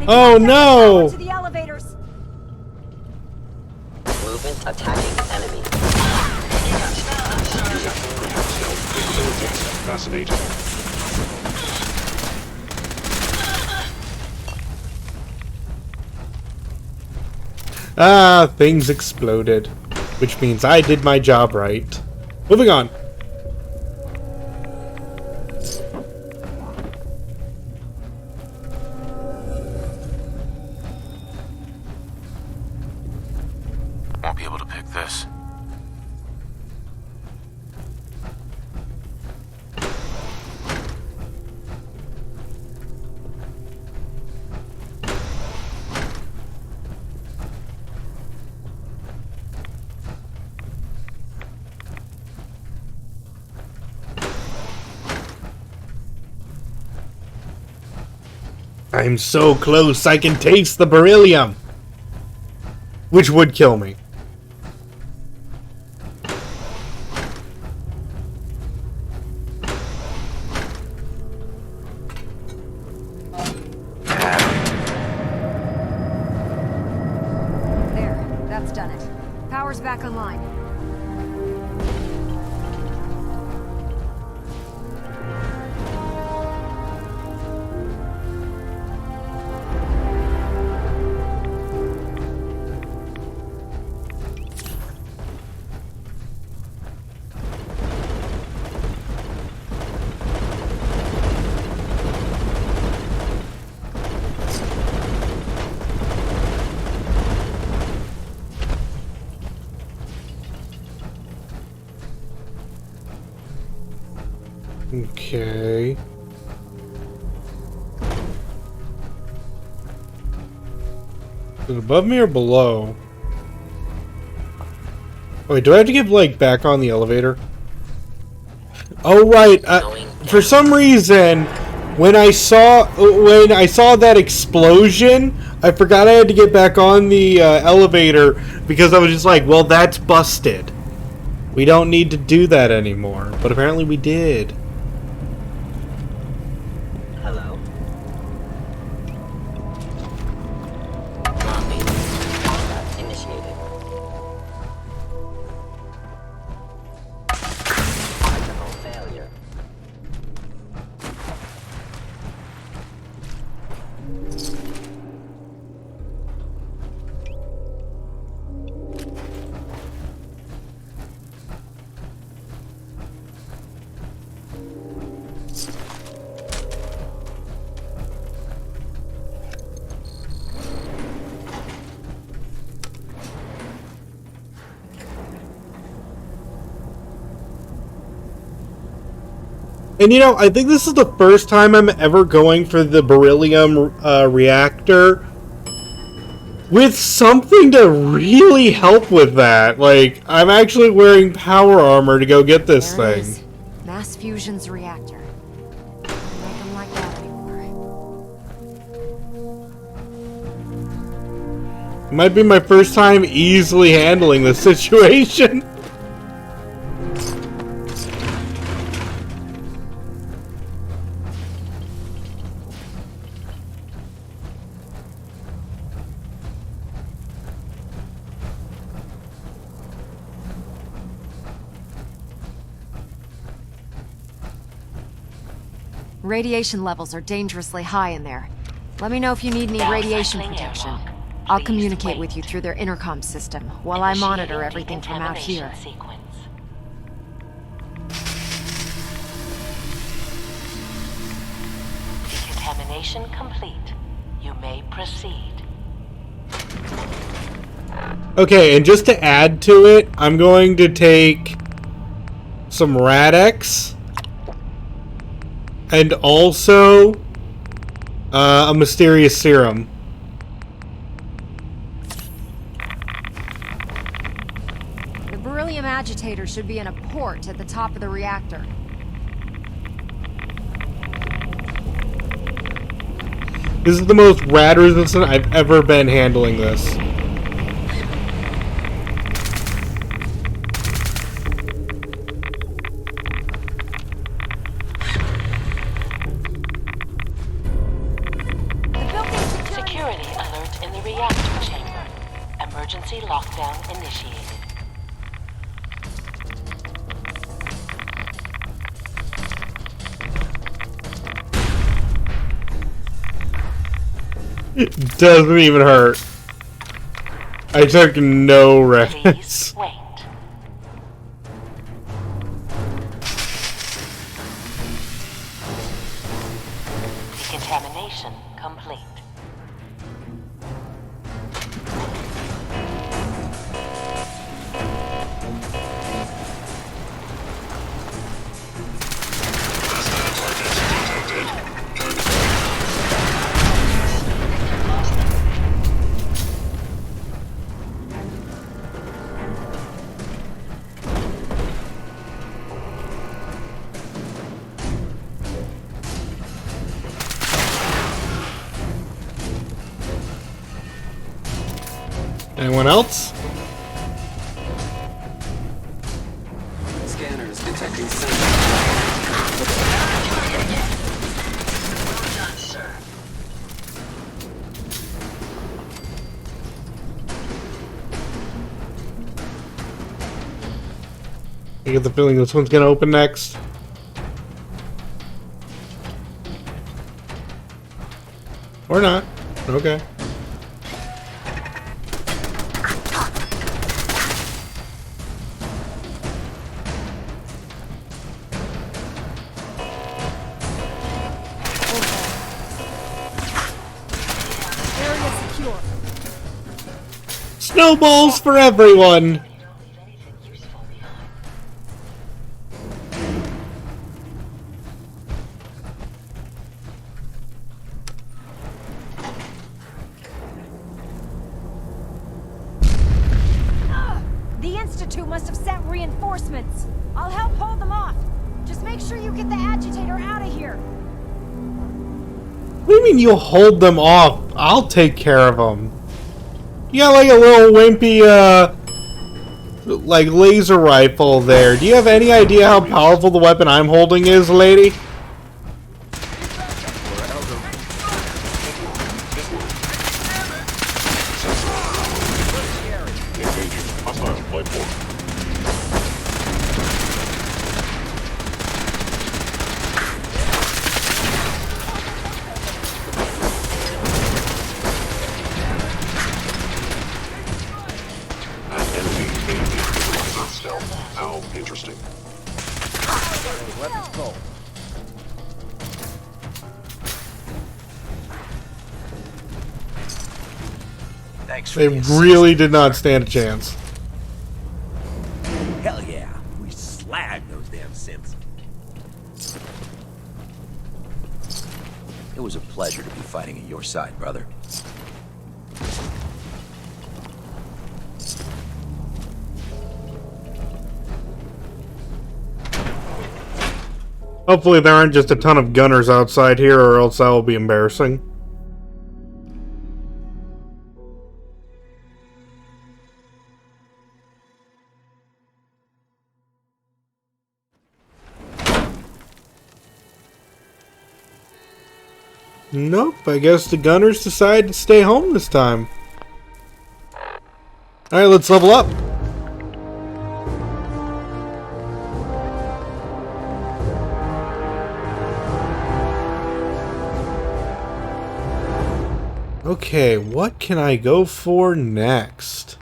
Oh no! To the elevators. Movement attacking enemy. Fascinating. Ah, things exploded. Which means I did my job right. Moving on. Won't be able to pick this. I'm so close, I can taste the beryllium! Which would kill me. There, that's done it. Power's back online. Okay. Is it above me or below? Oh, wait, do I have to get, like, back on the elevator? Oh, right. For some reason, when I saw that explosion, I forgot I had to get back on the elevator because I was just like, well, that's busted. We don't need to do that anymore. But apparently we did. Hello? Copy. Combat initiated. Technical failure. And you know, I think this is the first time I'm ever going for the beryllium reactor with something to really help with that. Like, I'm actually wearing power armor to go get this There it thing. is. Mass fusion's reactor. Can't make them like that anymore. Might be my first time easily handling this situation. Radiation levels are dangerously high in there. Let me know if you need any radiation protection. I'll communicate with you through their intercom system while I monitor everything from out here. Decontamination complete. You may proceed. Okay, and just to add to it, I'm going to take some Rad-X and also a mysterious serum. The beryllium agitator should be in a port at the top of the reactor. This is the most rad resistant I've ever been handling this. Security alert in the reactor chamber. Emergency lockdown initiated. It doesn't even hurt. I took no rest. Wait. Decontamination complete. Anyone else? Scanners detecting sensors. Well done, sir. I get the feeling this one's gonna open next. Or not. Okay. Area secure. Snowballs for everyone! The Institute must have sent reinforcements. I'll help hold them off. Just make sure you get the agitator out of here. What do you mean you hold them off? I'll take care of them. You got like a little wimpy, like laser rifle there. Do you have any idea how powerful the weapon I'm holding is, lady? How interesting. Weapons cold. Thanks for They the assist. really did not stand a chance. Hell yeah, we slagged those damn synths. It was a pleasure to be fighting at your side, brother. Hopefully there aren't just a ton of gunners outside here, or else that will be embarrassing. Nope, I guess the gunners decide to stay home this time. Alright, let's level up. Okay, what can I go for next?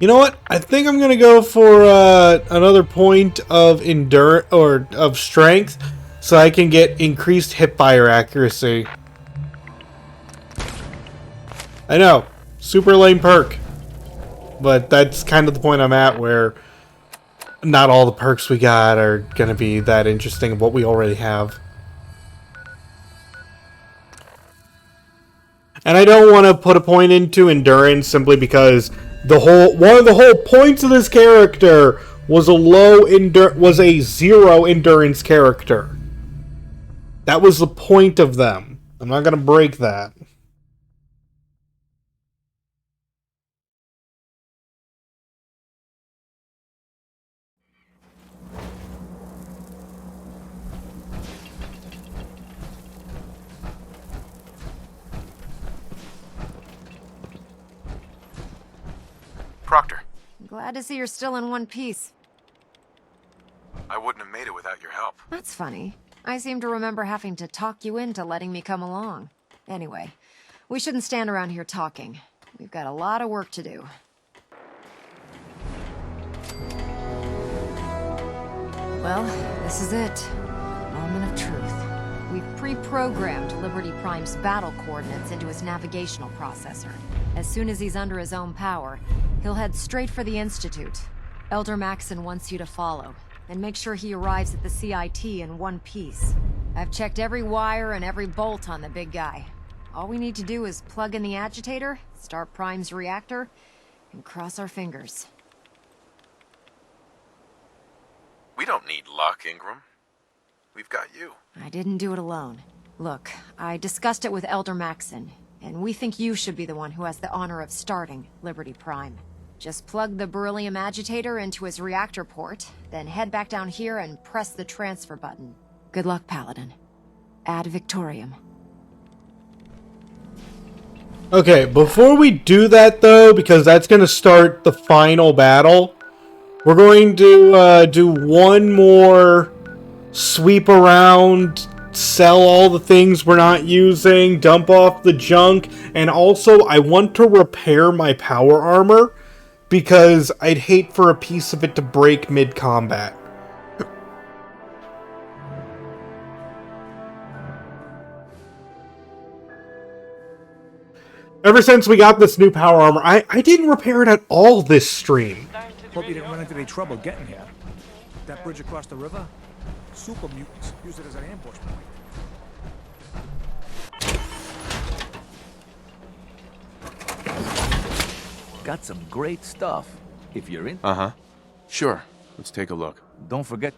You know what? I think I'm gonna go for another point of endurance or of strength, so I can get increased hipfire accuracy. I know, super lame perk, but that's kind of the point I'm at, where not all the perks we got are gonna be that interesting of what we already have. And I don't want to put a point into endurance simply because one of the whole points of this character was a zero endurance character. That was the point of them. I'm not gonna break that. Proctor, Glad to see you're still in one piece. I wouldn't have made it without your help. That's funny. I seem to remember having to talk you into letting me come along. Anyway, we shouldn't stand around here talking. We've got a lot of work to do. Well, this is it. Moment of truth. We've pre-programmed Liberty Prime's battle coordinates into his navigational processor. As soon as he's under his own power, he'll head straight for the Institute. Elder Maxon wants you to follow, and make sure he arrives at the CIT in one piece. I've checked every wire and every bolt on the big guy. All we need to do is plug in the agitator, start Prime's reactor, and cross our fingers. We don't need luck, Ingram. We've got you. I didn't do it alone. Look, I discussed it with Elder Maxon, and we think you should be the one who has the honor of starting Liberty Prime. Just plug the beryllium agitator into his reactor port, then head back down here and press the transfer button. Good luck, Paladin. Ad Victoriam. Okay, before we do that though, because that's going to start the final battle, we're going to do one more sweep around, sell all the things we're not using, dump off the junk, and also I want to repair my power armor, because I'd hate for a piece of it to break mid-combat. Ever since we got this new power armor, I didn't repair it at all this stream. Hope you didn't run into any trouble getting here. That bridge across the river? Super mutants use it as an ambush point. Got some great stuff. If you're in. Uh-huh. Sure. Let's take a look. Don't forget.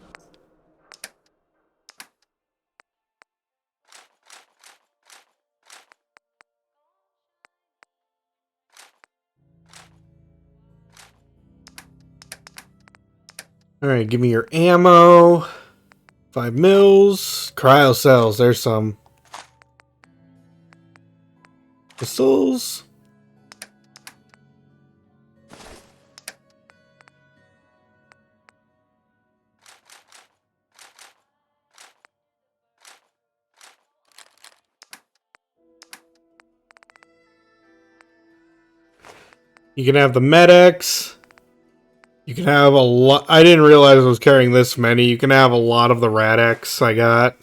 Alright, give me your ammo. 5 mils. Cryo cells, there's some. Pistols. You can have the medics. You can have a lot. I didn't realize I was carrying this many. You can have a lot of the Rad-X I got.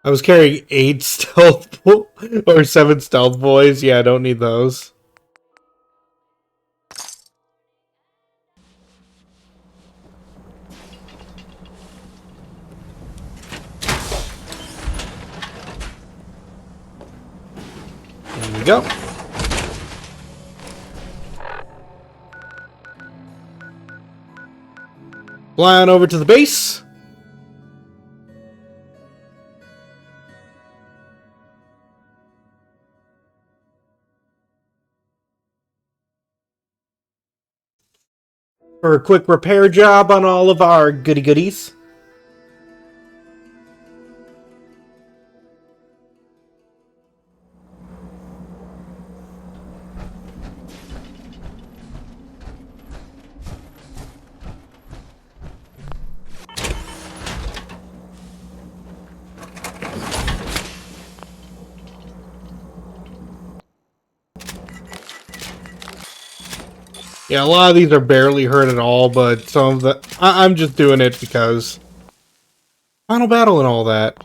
I was carrying 8 stealth or 7 stealth boys. Yeah, I don't need those. There we go. Fly on over to the base. For a quick repair job on all of our goodies. Yeah, a lot of these are barely hurt at all, but some of the... I'm just doing it because... Final battle and all that.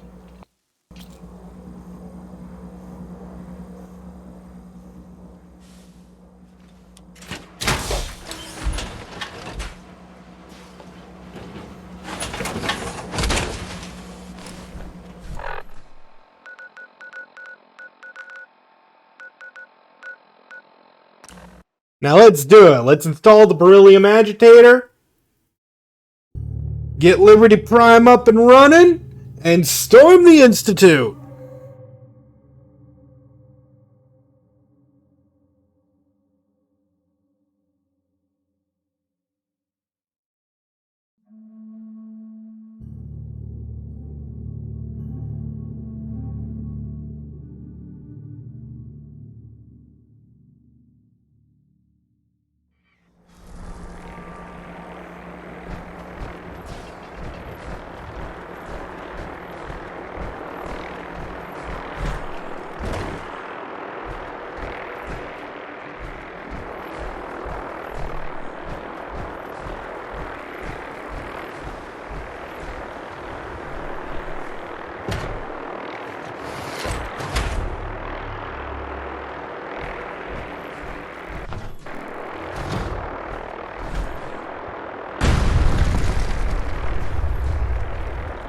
Now let's do it. Let's install the beryllium agitator. Get Liberty Prime up and running. And storm the Institute.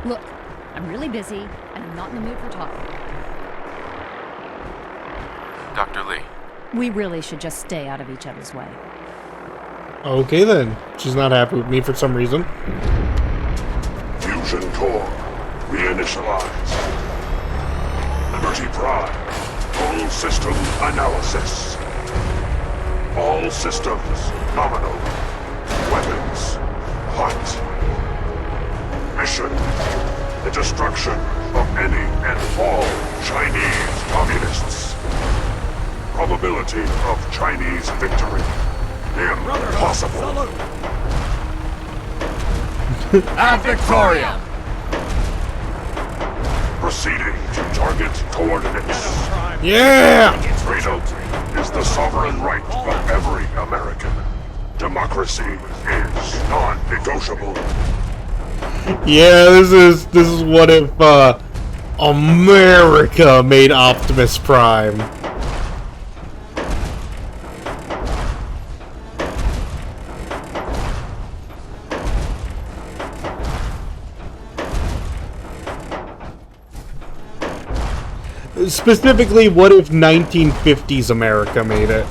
Look, I'm really busy, and I'm not in the mood for talking. Dr. Lee. We really should just stay out of each other's way. Okay then. She's not happy with me for some reason. Fusion core. Reinitialize. Liberty Prime. Full system analysis. All systems nominal. Weapons hot. Mission: the destruction of any and all Chinese communists. Probability of Chinese victory: impossible. Ad Victoriam! Proceeding to target coordinates. Yeah! Freedom is the sovereign right of every American. Democracy is non-negotiable. Yeah, this is what if America made Optimus Prime. Specifically, what if 1950s America made it?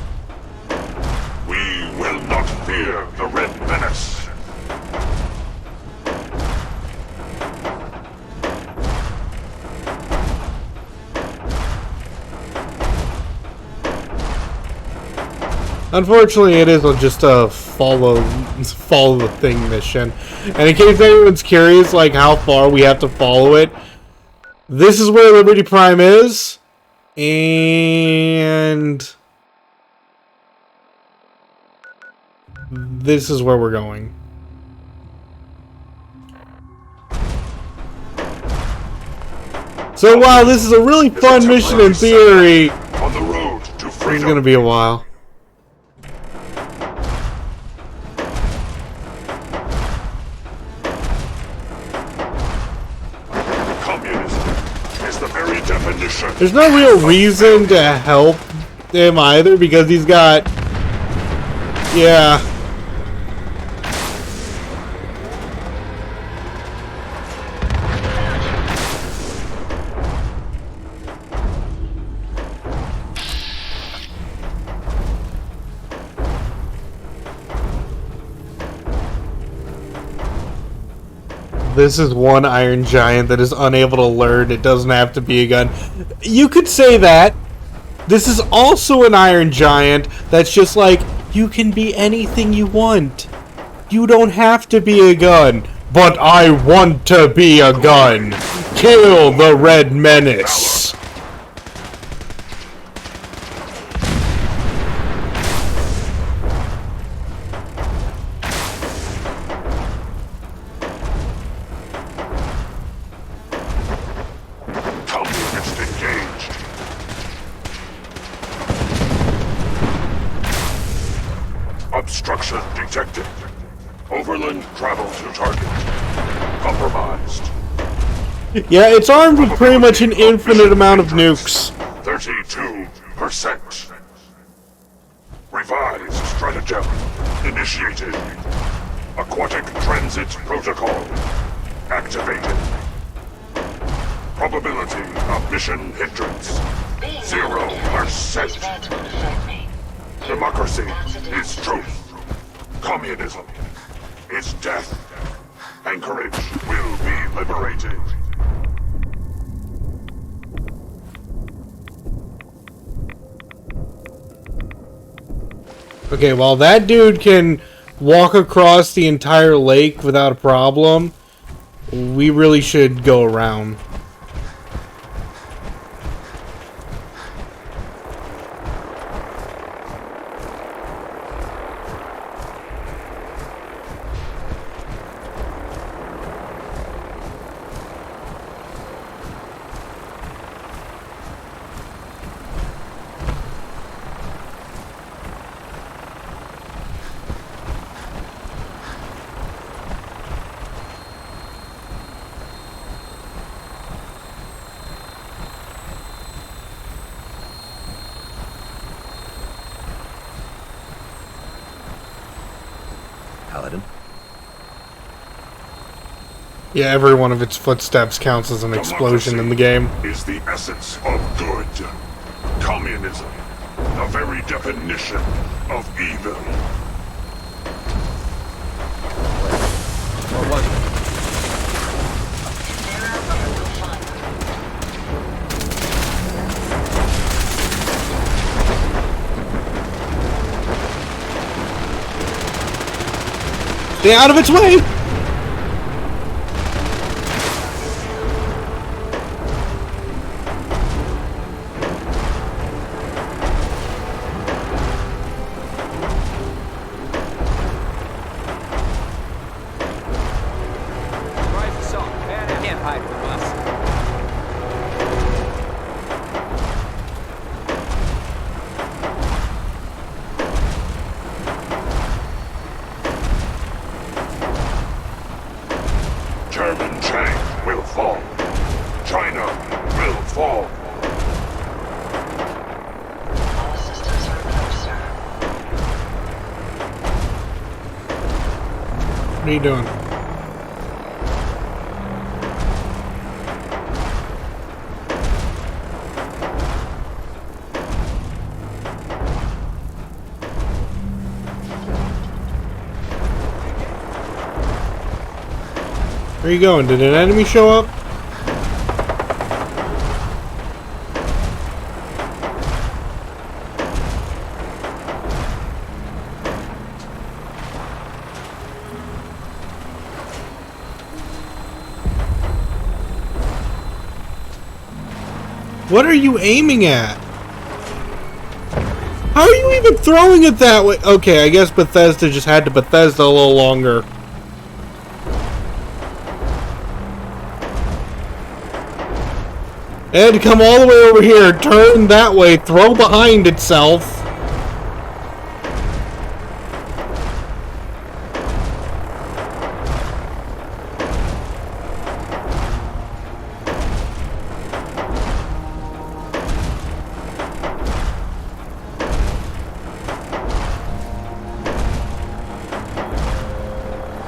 We will not fear the Red Menace. Unfortunately, it is just a follow the thing mission. And in case anyone's curious, like how far we have to follow it, this is where Liberty Prime is, and this is where we're going. So while this is a really fun mission in theory, on the road to freedom, it's gonna be a while. There's no real reason to help him either, because he's got... Yeah. This is one Iron Giant that is unable to learn. It doesn't have to be a gun. You could say that. This is also an Iron Giant that's just like, you can be anything you want. You don't have to be a gun. But I want to be a gun. Kill the Red Menace. Obstruction detected. Overland travel to target. Compromised. Yeah, it's armed with pretty much an infinite amount of nukes. 32%. Revised stratagem initiated. Aquatic transit protocol activated. Probability of mission hindrance 0%. Democracy is truth. Communism is death. Anchorage will be liberated. Okay, while that dude can walk across the entire lake without a problem, we really should go around. Yeah, every one of its footsteps counts as an explosion in the game. Is the essence of good. Communism, the very definition of evil. What was it? Stay out of its way! Can't hide from us. German tank will fall. China will fall. All systems are go, sir. What are you doing? Where are you going? Did an enemy show up? What are you aiming at? How are you even throwing it that way? Okay, I guess Bethesda just had to Bethesda a little longer. It had to come all the way over here, turn that way, throw behind itself.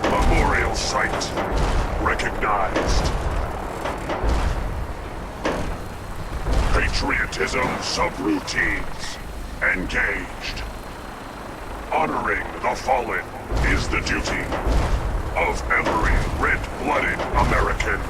Memorial site recognized. Patriotism subroutines engaged. Honoring the fallen is the duty of every red-blooded American.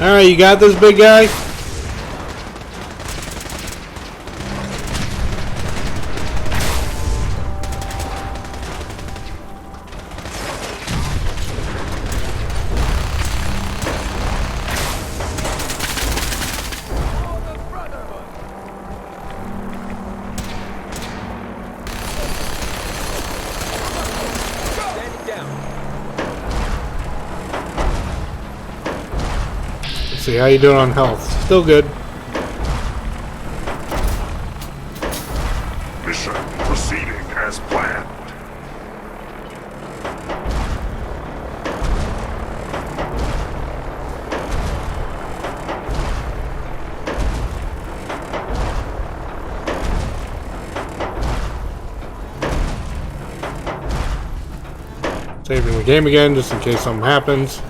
Alright, you got this, big guy? Let's see, how you doing on health? Still good. Mission proceeding as planned. Saving the game again, just in case something happens.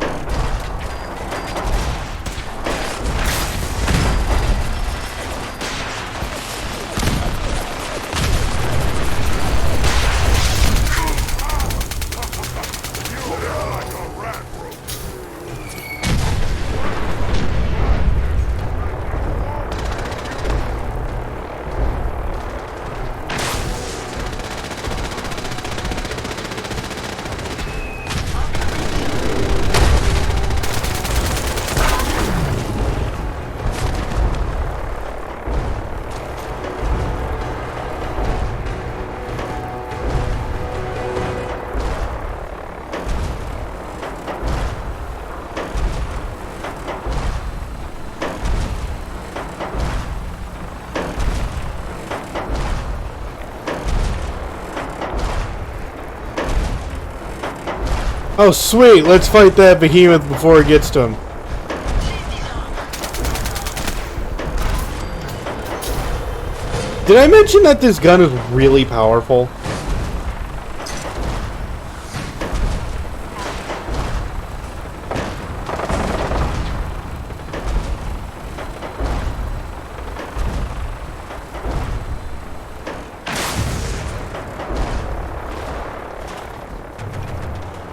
Oh, sweet. Let's fight that behemoth before it gets to him. Did I mention that this gun is really powerful?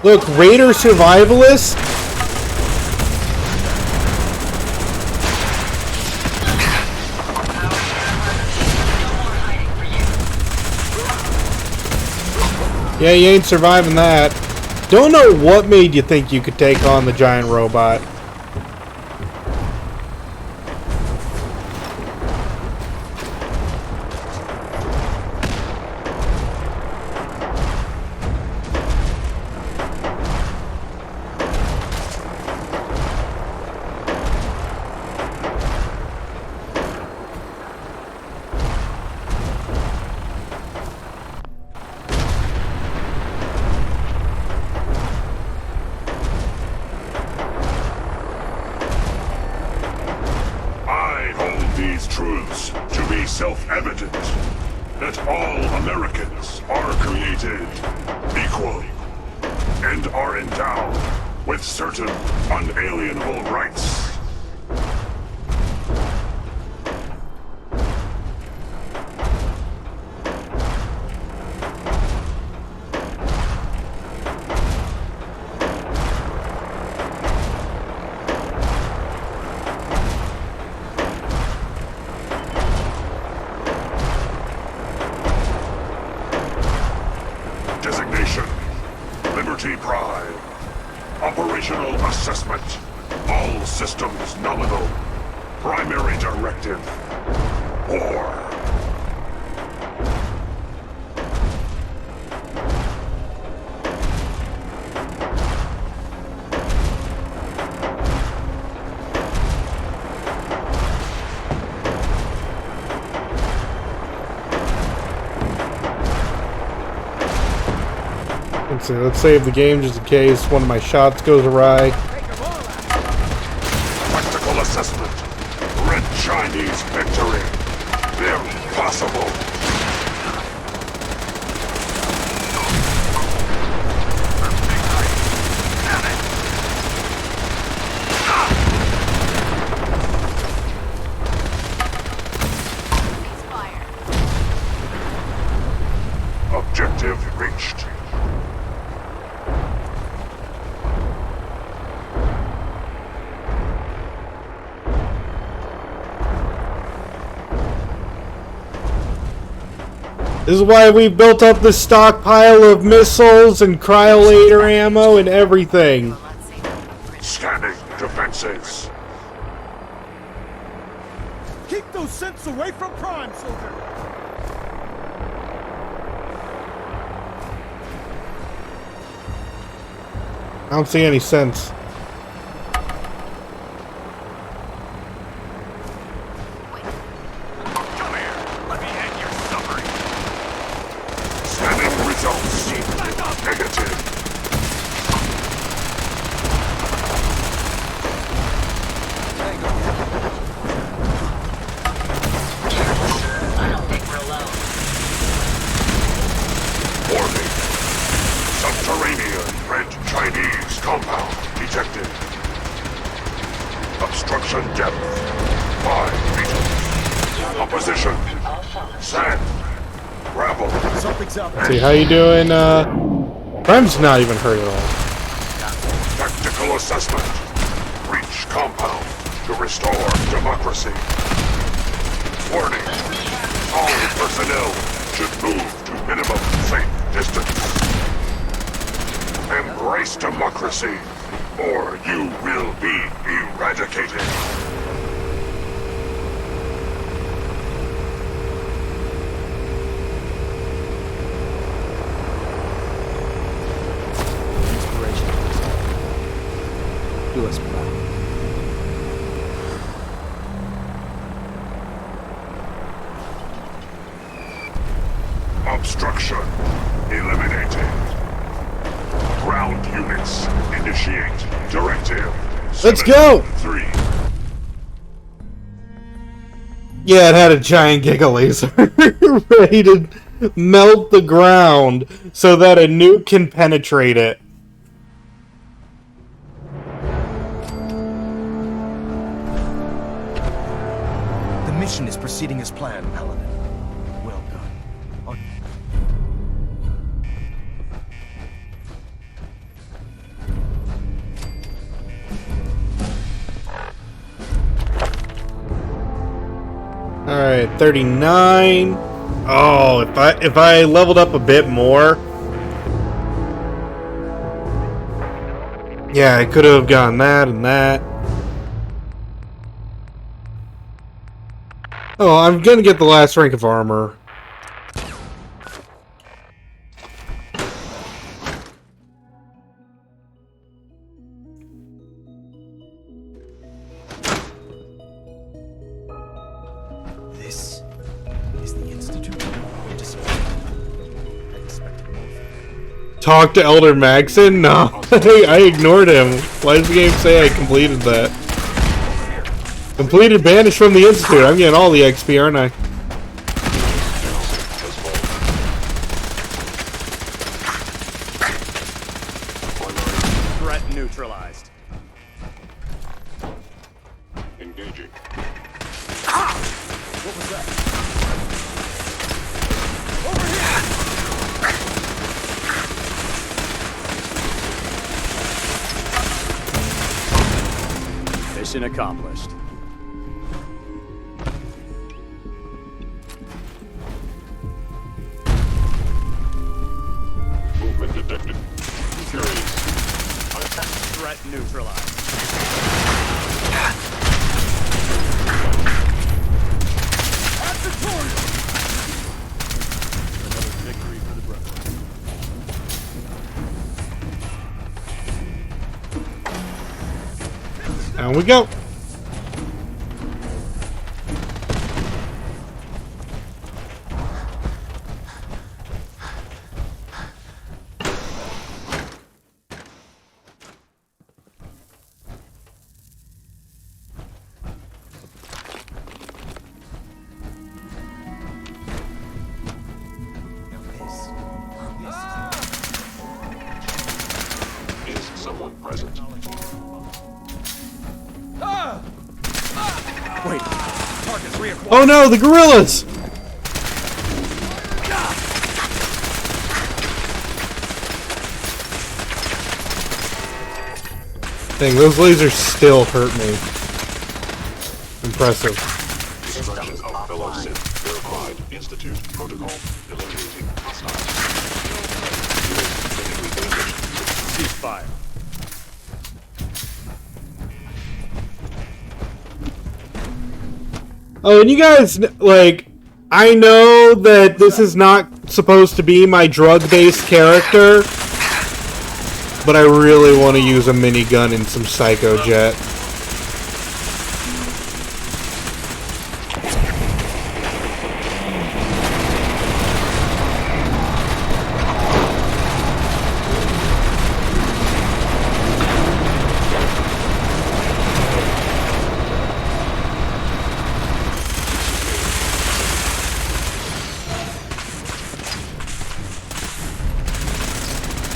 Look, Raider Survivalist. Yeah, you ain't surviving that. Don't know what made you think you could take on the giant robot. Truths to be self-evident that all Americans are created equal and are endowed with certain unalienable rights. Designation, Liberty Prime. Operational assessment, all systems nominal. Primary directive, war. Let's save the game just in case one of my shots goes awry. Practical assessment. Red Chinese victory. Impossible. Objective reached. This is why we built up this stockpile of missiles and cryolator ammo and everything. Scanning defenses. Keep those synths away from Prime, soldier! I don't see any sense. Obstruction depth 5 meters. Opposition sand, gravel. Something's up. See, how you doing? Prime's not even hurt at all. Tactical assessment. Reach compound to restore democracy. Warning. All personnel should move to minimum safe distance. Embrace democracy, or you will be eradicated. Inspiration. Do us proud. Obstruction eliminated. ground units. Initiate directive. Let's go! 3. Yeah, it had a giant giga laser ready to melt the ground so that a nuke can penetrate it. The mission is proceeding as planned, Paladin. Well done. Alright, 39. Oh, if I leveled up a bit more. Yeah, I could have gotten that and that. Oh, I'm gonna get the last rank of armor. This is the Institute. I expected more. Talk to Elder Maxon? No, I ignored him. Why does the game say I completed that? Completed banished from the Institute. I'm getting all the XP, aren't I? Threat neutralized. Engaging. What was that? Over here! Mission accomplished. Movement detected. Curious. Threat neutralized. Another victory for the Brotherhood. Down we go. Is someone present? Wait, targets reacquired. Oh no, the gorillas! Dang, those lasers still hurt me. Impressive. Destruction of fellow synth verified. Institute protocol. Eliminating hostiles. Ceasefire. Oh, and you guys, like, I know that this is not supposed to be my drug-based character, but I really want to use a minigun in some Psycho Jet.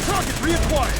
Target reacquired.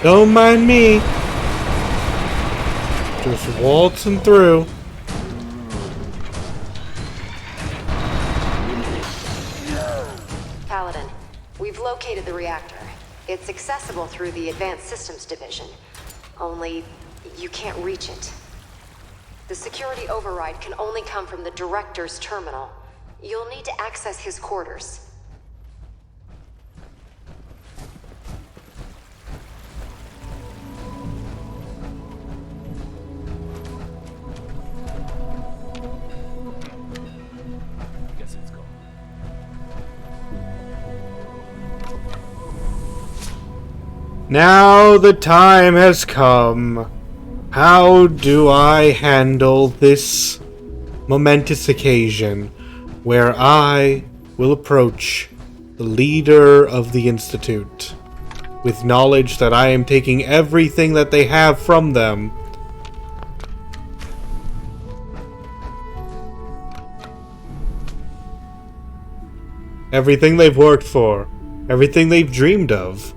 Don't mind me. Just waltzing through. Paladin, we've located the reactor. It's accessible through the Advanced Systems Division. Only, you can't reach it. The security override can only come from the Director's terminal. You'll need to access his quarters. Guess it's gone. Now the time has come. How do I handle this momentous occasion where I will approach the leader of the Institute with knowledge that I am taking everything that they have from them? Everything they've worked for, everything they've dreamed of.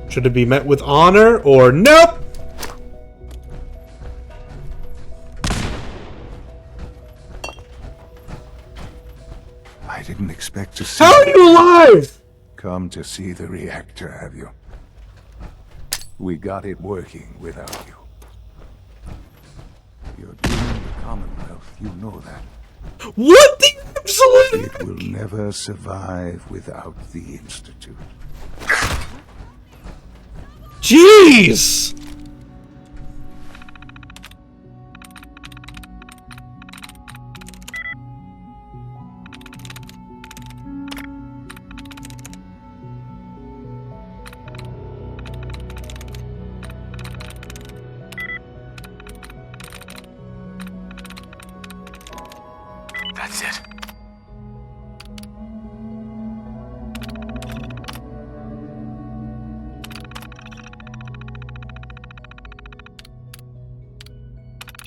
Should it be met with honor or nope? I didn't expect to see. How are you alive? Come to see the reactor, have you? We got it working without you. You're doing the Commonwealth, you know that. What the absolute? It will never survive without the Institute. Jeez! That's it.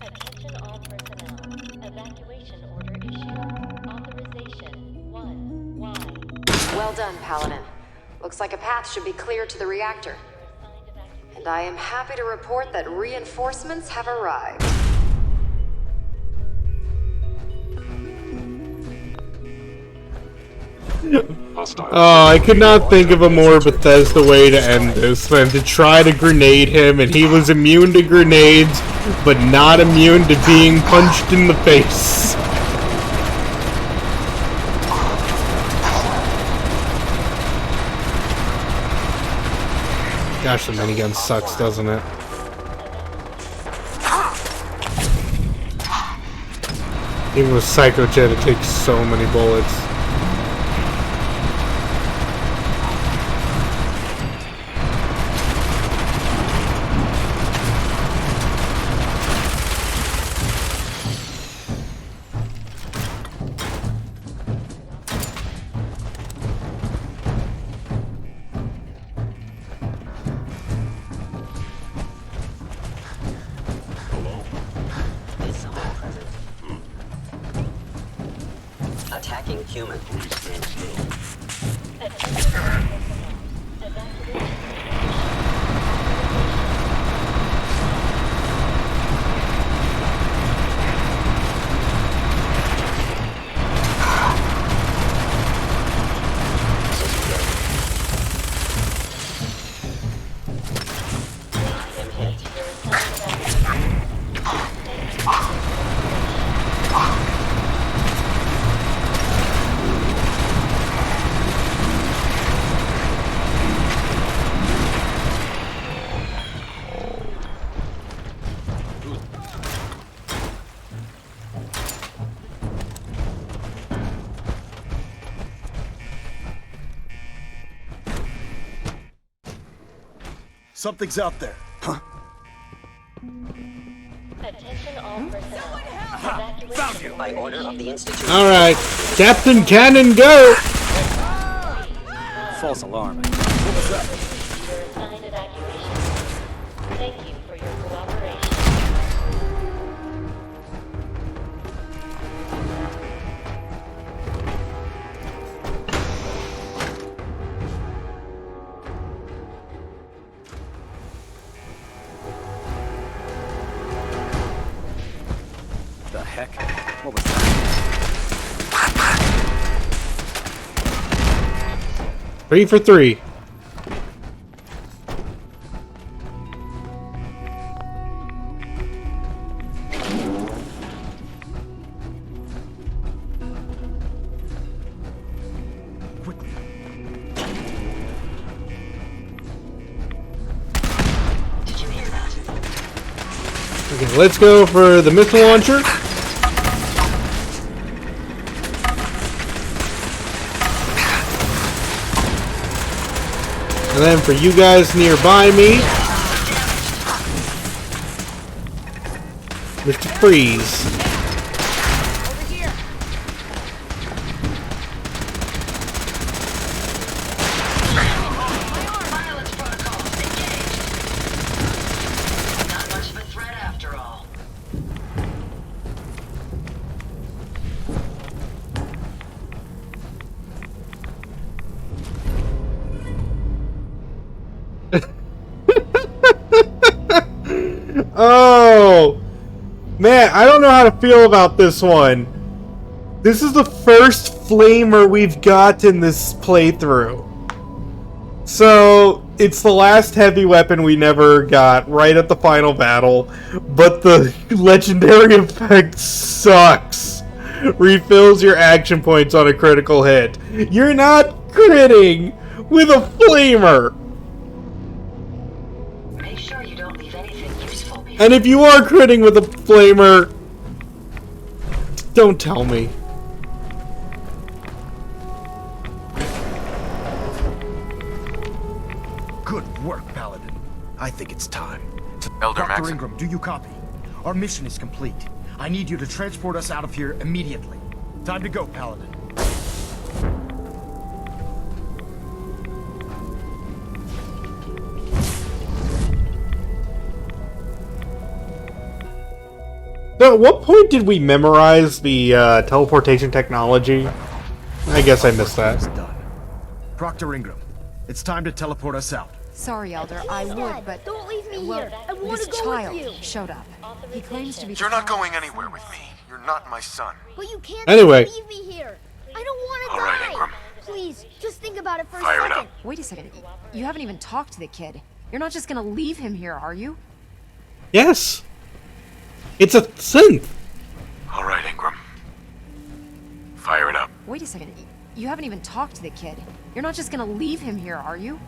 Attention all personnel. Evacuation order issued. Authorization 1Y. Well done, Paladin. Looks like a path should be clear to the reactor. And I am happy to report that reinforcements have arrived. Oh, I could not think of a more Bethesda way to end this than to try to grenade him, and he was immune to grenades, but not immune to being punched in the face. Gosh, the minigun sucks, doesn't it? Even with Psychojet, it takes so many bullets. Attacking human. Something's out there. Huh? Attention all personnel. Found you. By order of the Institute. Alright, Captain Cannon, go! False alarm. What was that? Your assigned evacuation. Thank you for your cooperation. heck? What was that? 3 for 3. Okay, let's go for the missile launcher. And then for you guys nearby me, Mr. Freeze. Oh, man, I don't know how to feel about this one. This is the first flamer we've got in this playthrough. So, it's the last heavy weapon we never got right at the final battle, but the legendary effect sucks. Refills your action points on a critical hit. You're not critting with a flamer. And if you are critting with a flamer, don't tell me. Good work, Paladin. I think it's time. Elder Dr. Maxim. Ingram, do you copy? Our mission is complete. I need you to transport us out of here immediately. Time to go, Paladin. So at what point did we memorize the teleportation technology? I guess I missed that. Done. Proctor Ingram, it's time to teleport us out. Sorry, Elder, I would, but... Don't leave me well, here. I want this to go child with you. showed up. He claims to be... You're not going anywhere with me. You're not my son. But you can't Anyway. just leave me here. I don't want to All die. right, Ingram. Please, just think about it for Fire a it second. up. Wait a second. You haven't even talked to the kid. You're not just gonna leave him here, are you? Yes. It's a synth. All right, Ingram. Fire it up. Wait a second. You haven't even talked to the kid. You're not just gonna leave him here, are you?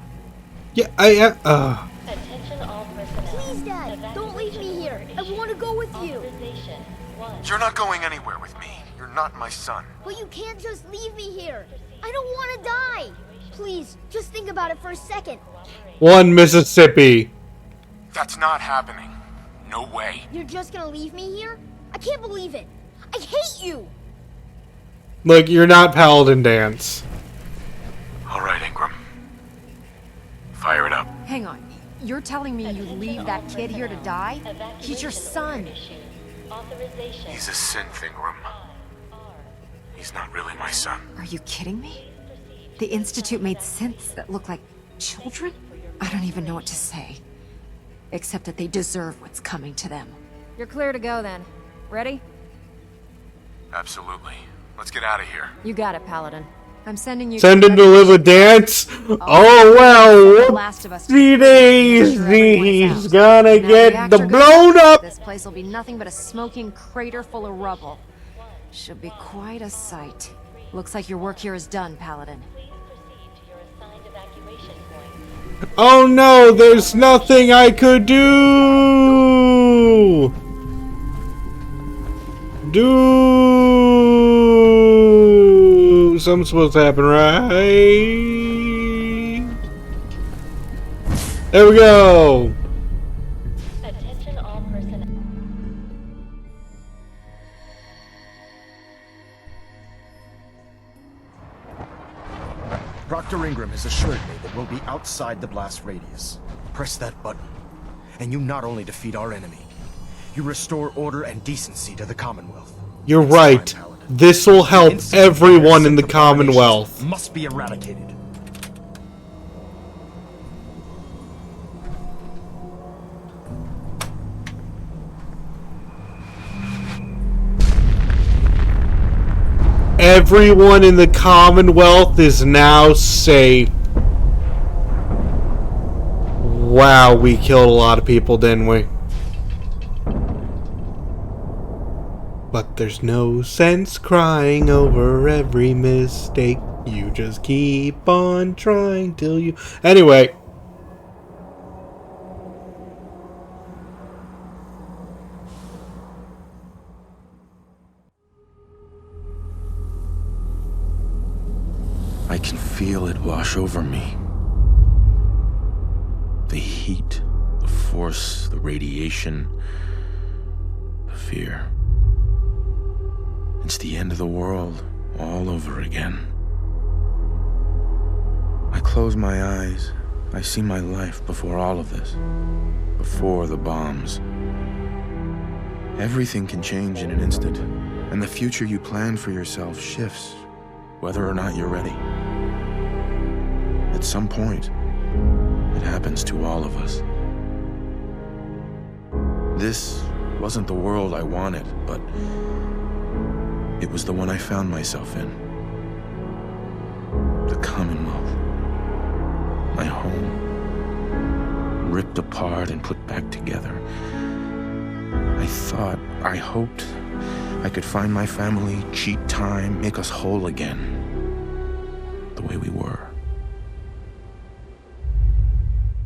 Yeah, Attention all personnel. Please, Dad, don't leave me here. I want to go with you. You're not going anywhere with me. You're not my son. But you can't just leave me here. I don't want to die. Please, just think about it for a second. 1 Mississippi. That's not happening. No way. You're just gonna leave me here? I can't believe it. I hate you. Look, you're not Paladin Dance. All right, Ingram. Fire it up. Hang on. You're telling me you leave that kid here to die? He's your son. He's a synth, Ingram. He's not really my son. Are you kidding me? The Institute made synths that look like children? I don't even know what to say. Except that they deserve what's coming to them. You're clear to go then. Ready? Absolutely. Let's get out of here. You got it, Paladin. I'm sending you... Send him to live a dance? Oh, well, The last of us. he's gonna get the blown up. This place will be nothing but a smoking crater full of rubble. Should be quite a sight. Looks like your work here is done, Paladin. Oh no, there's nothing I could do. Something's supposed to happen, right? There we go. Attention all personnel. Proctor Ingram has assured me that we'll be outside the blast radius. Press that button, and you not only defeat our enemy, you restore order and decency to the Commonwealth. You're right. This will help everyone in the Commonwealth. Must be eradicated. Everyone in the Commonwealth is now safe. Wow, we killed a lot of people, didn't we? But there's no sense crying over every mistake. You just keep on trying till you... Anyway. I can feel it wash over me. The heat, the force, the radiation, the fear. It's the end of the world all over again. I close my eyes. I see my life before all of this. Before the bombs. Everything can change in an instant, and the future you plan for yourself shifts, whether or not you're ready. At some point, it happens to all of us. This wasn't the world I wanted, but it was the one I found myself in. The Commonwealth. My home. Ripped apart and put back together. I hoped I could find my family, cheat time, make us whole again. The way we were.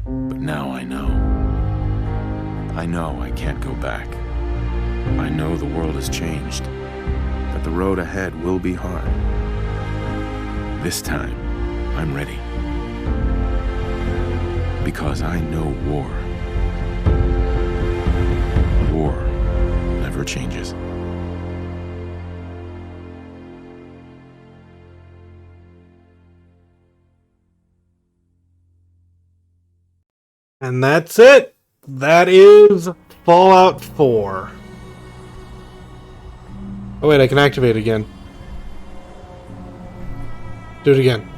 But now I know. I know I can't go back. I know the world has changed. That the road ahead will be hard. This time, I'm ready. Because I know war. War never changes. And that's it. That is Fallout 4. Oh wait, I can activate it again. Do it again.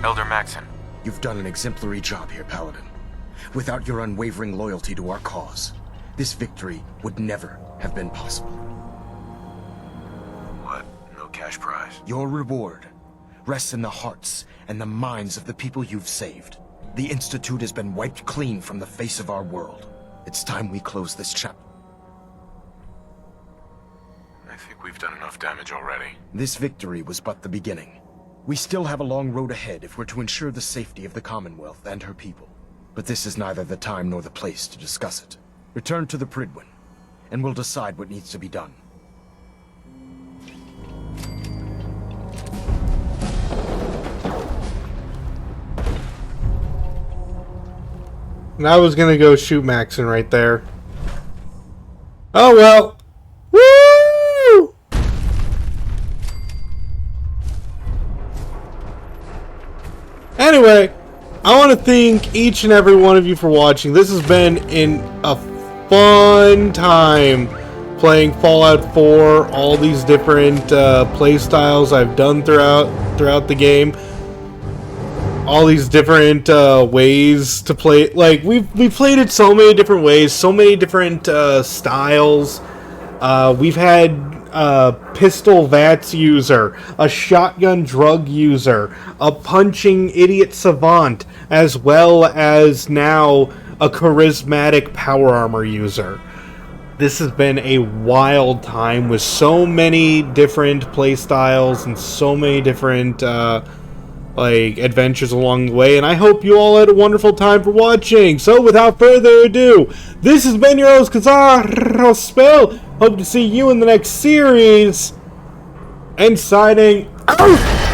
Elder Maxson. You've done an exemplary job here, Paladin. Without your unwavering loyalty to our cause, this victory would never have been possible. What? No cash prize? Your reward rests in the hearts and the minds of the people you've saved. The Institute has been wiped clean from the face of our world. It's time we close this chapter. I think we've done enough damage already. This victory was but the beginning. We still have a long road ahead if we're to ensure the safety of the Commonwealth and her people. But this is neither the time nor the place to discuss it. Return to the Pridwin, and we'll decide what needs to be done. And I was gonna go shoot Maxon right there. Oh well. Woo! Anyway, I want to thank each and every one of you for watching. This has been a fun time playing Fallout 4. All these different play styles I've done throughout the game. All these different ways to play. Like we've played it so many different ways, so many different styles. We've had a pistol VATS user, a shotgun drug user, a punching idiot savant, as well as now a charismatic power armor user. This has been a wild time with so many different play styles and so many different adventures along the way, and I hope you all had a wonderful time for watching. So without further ado, this has been your host Kazar Spell. Hope to see you in the next series, and signing out.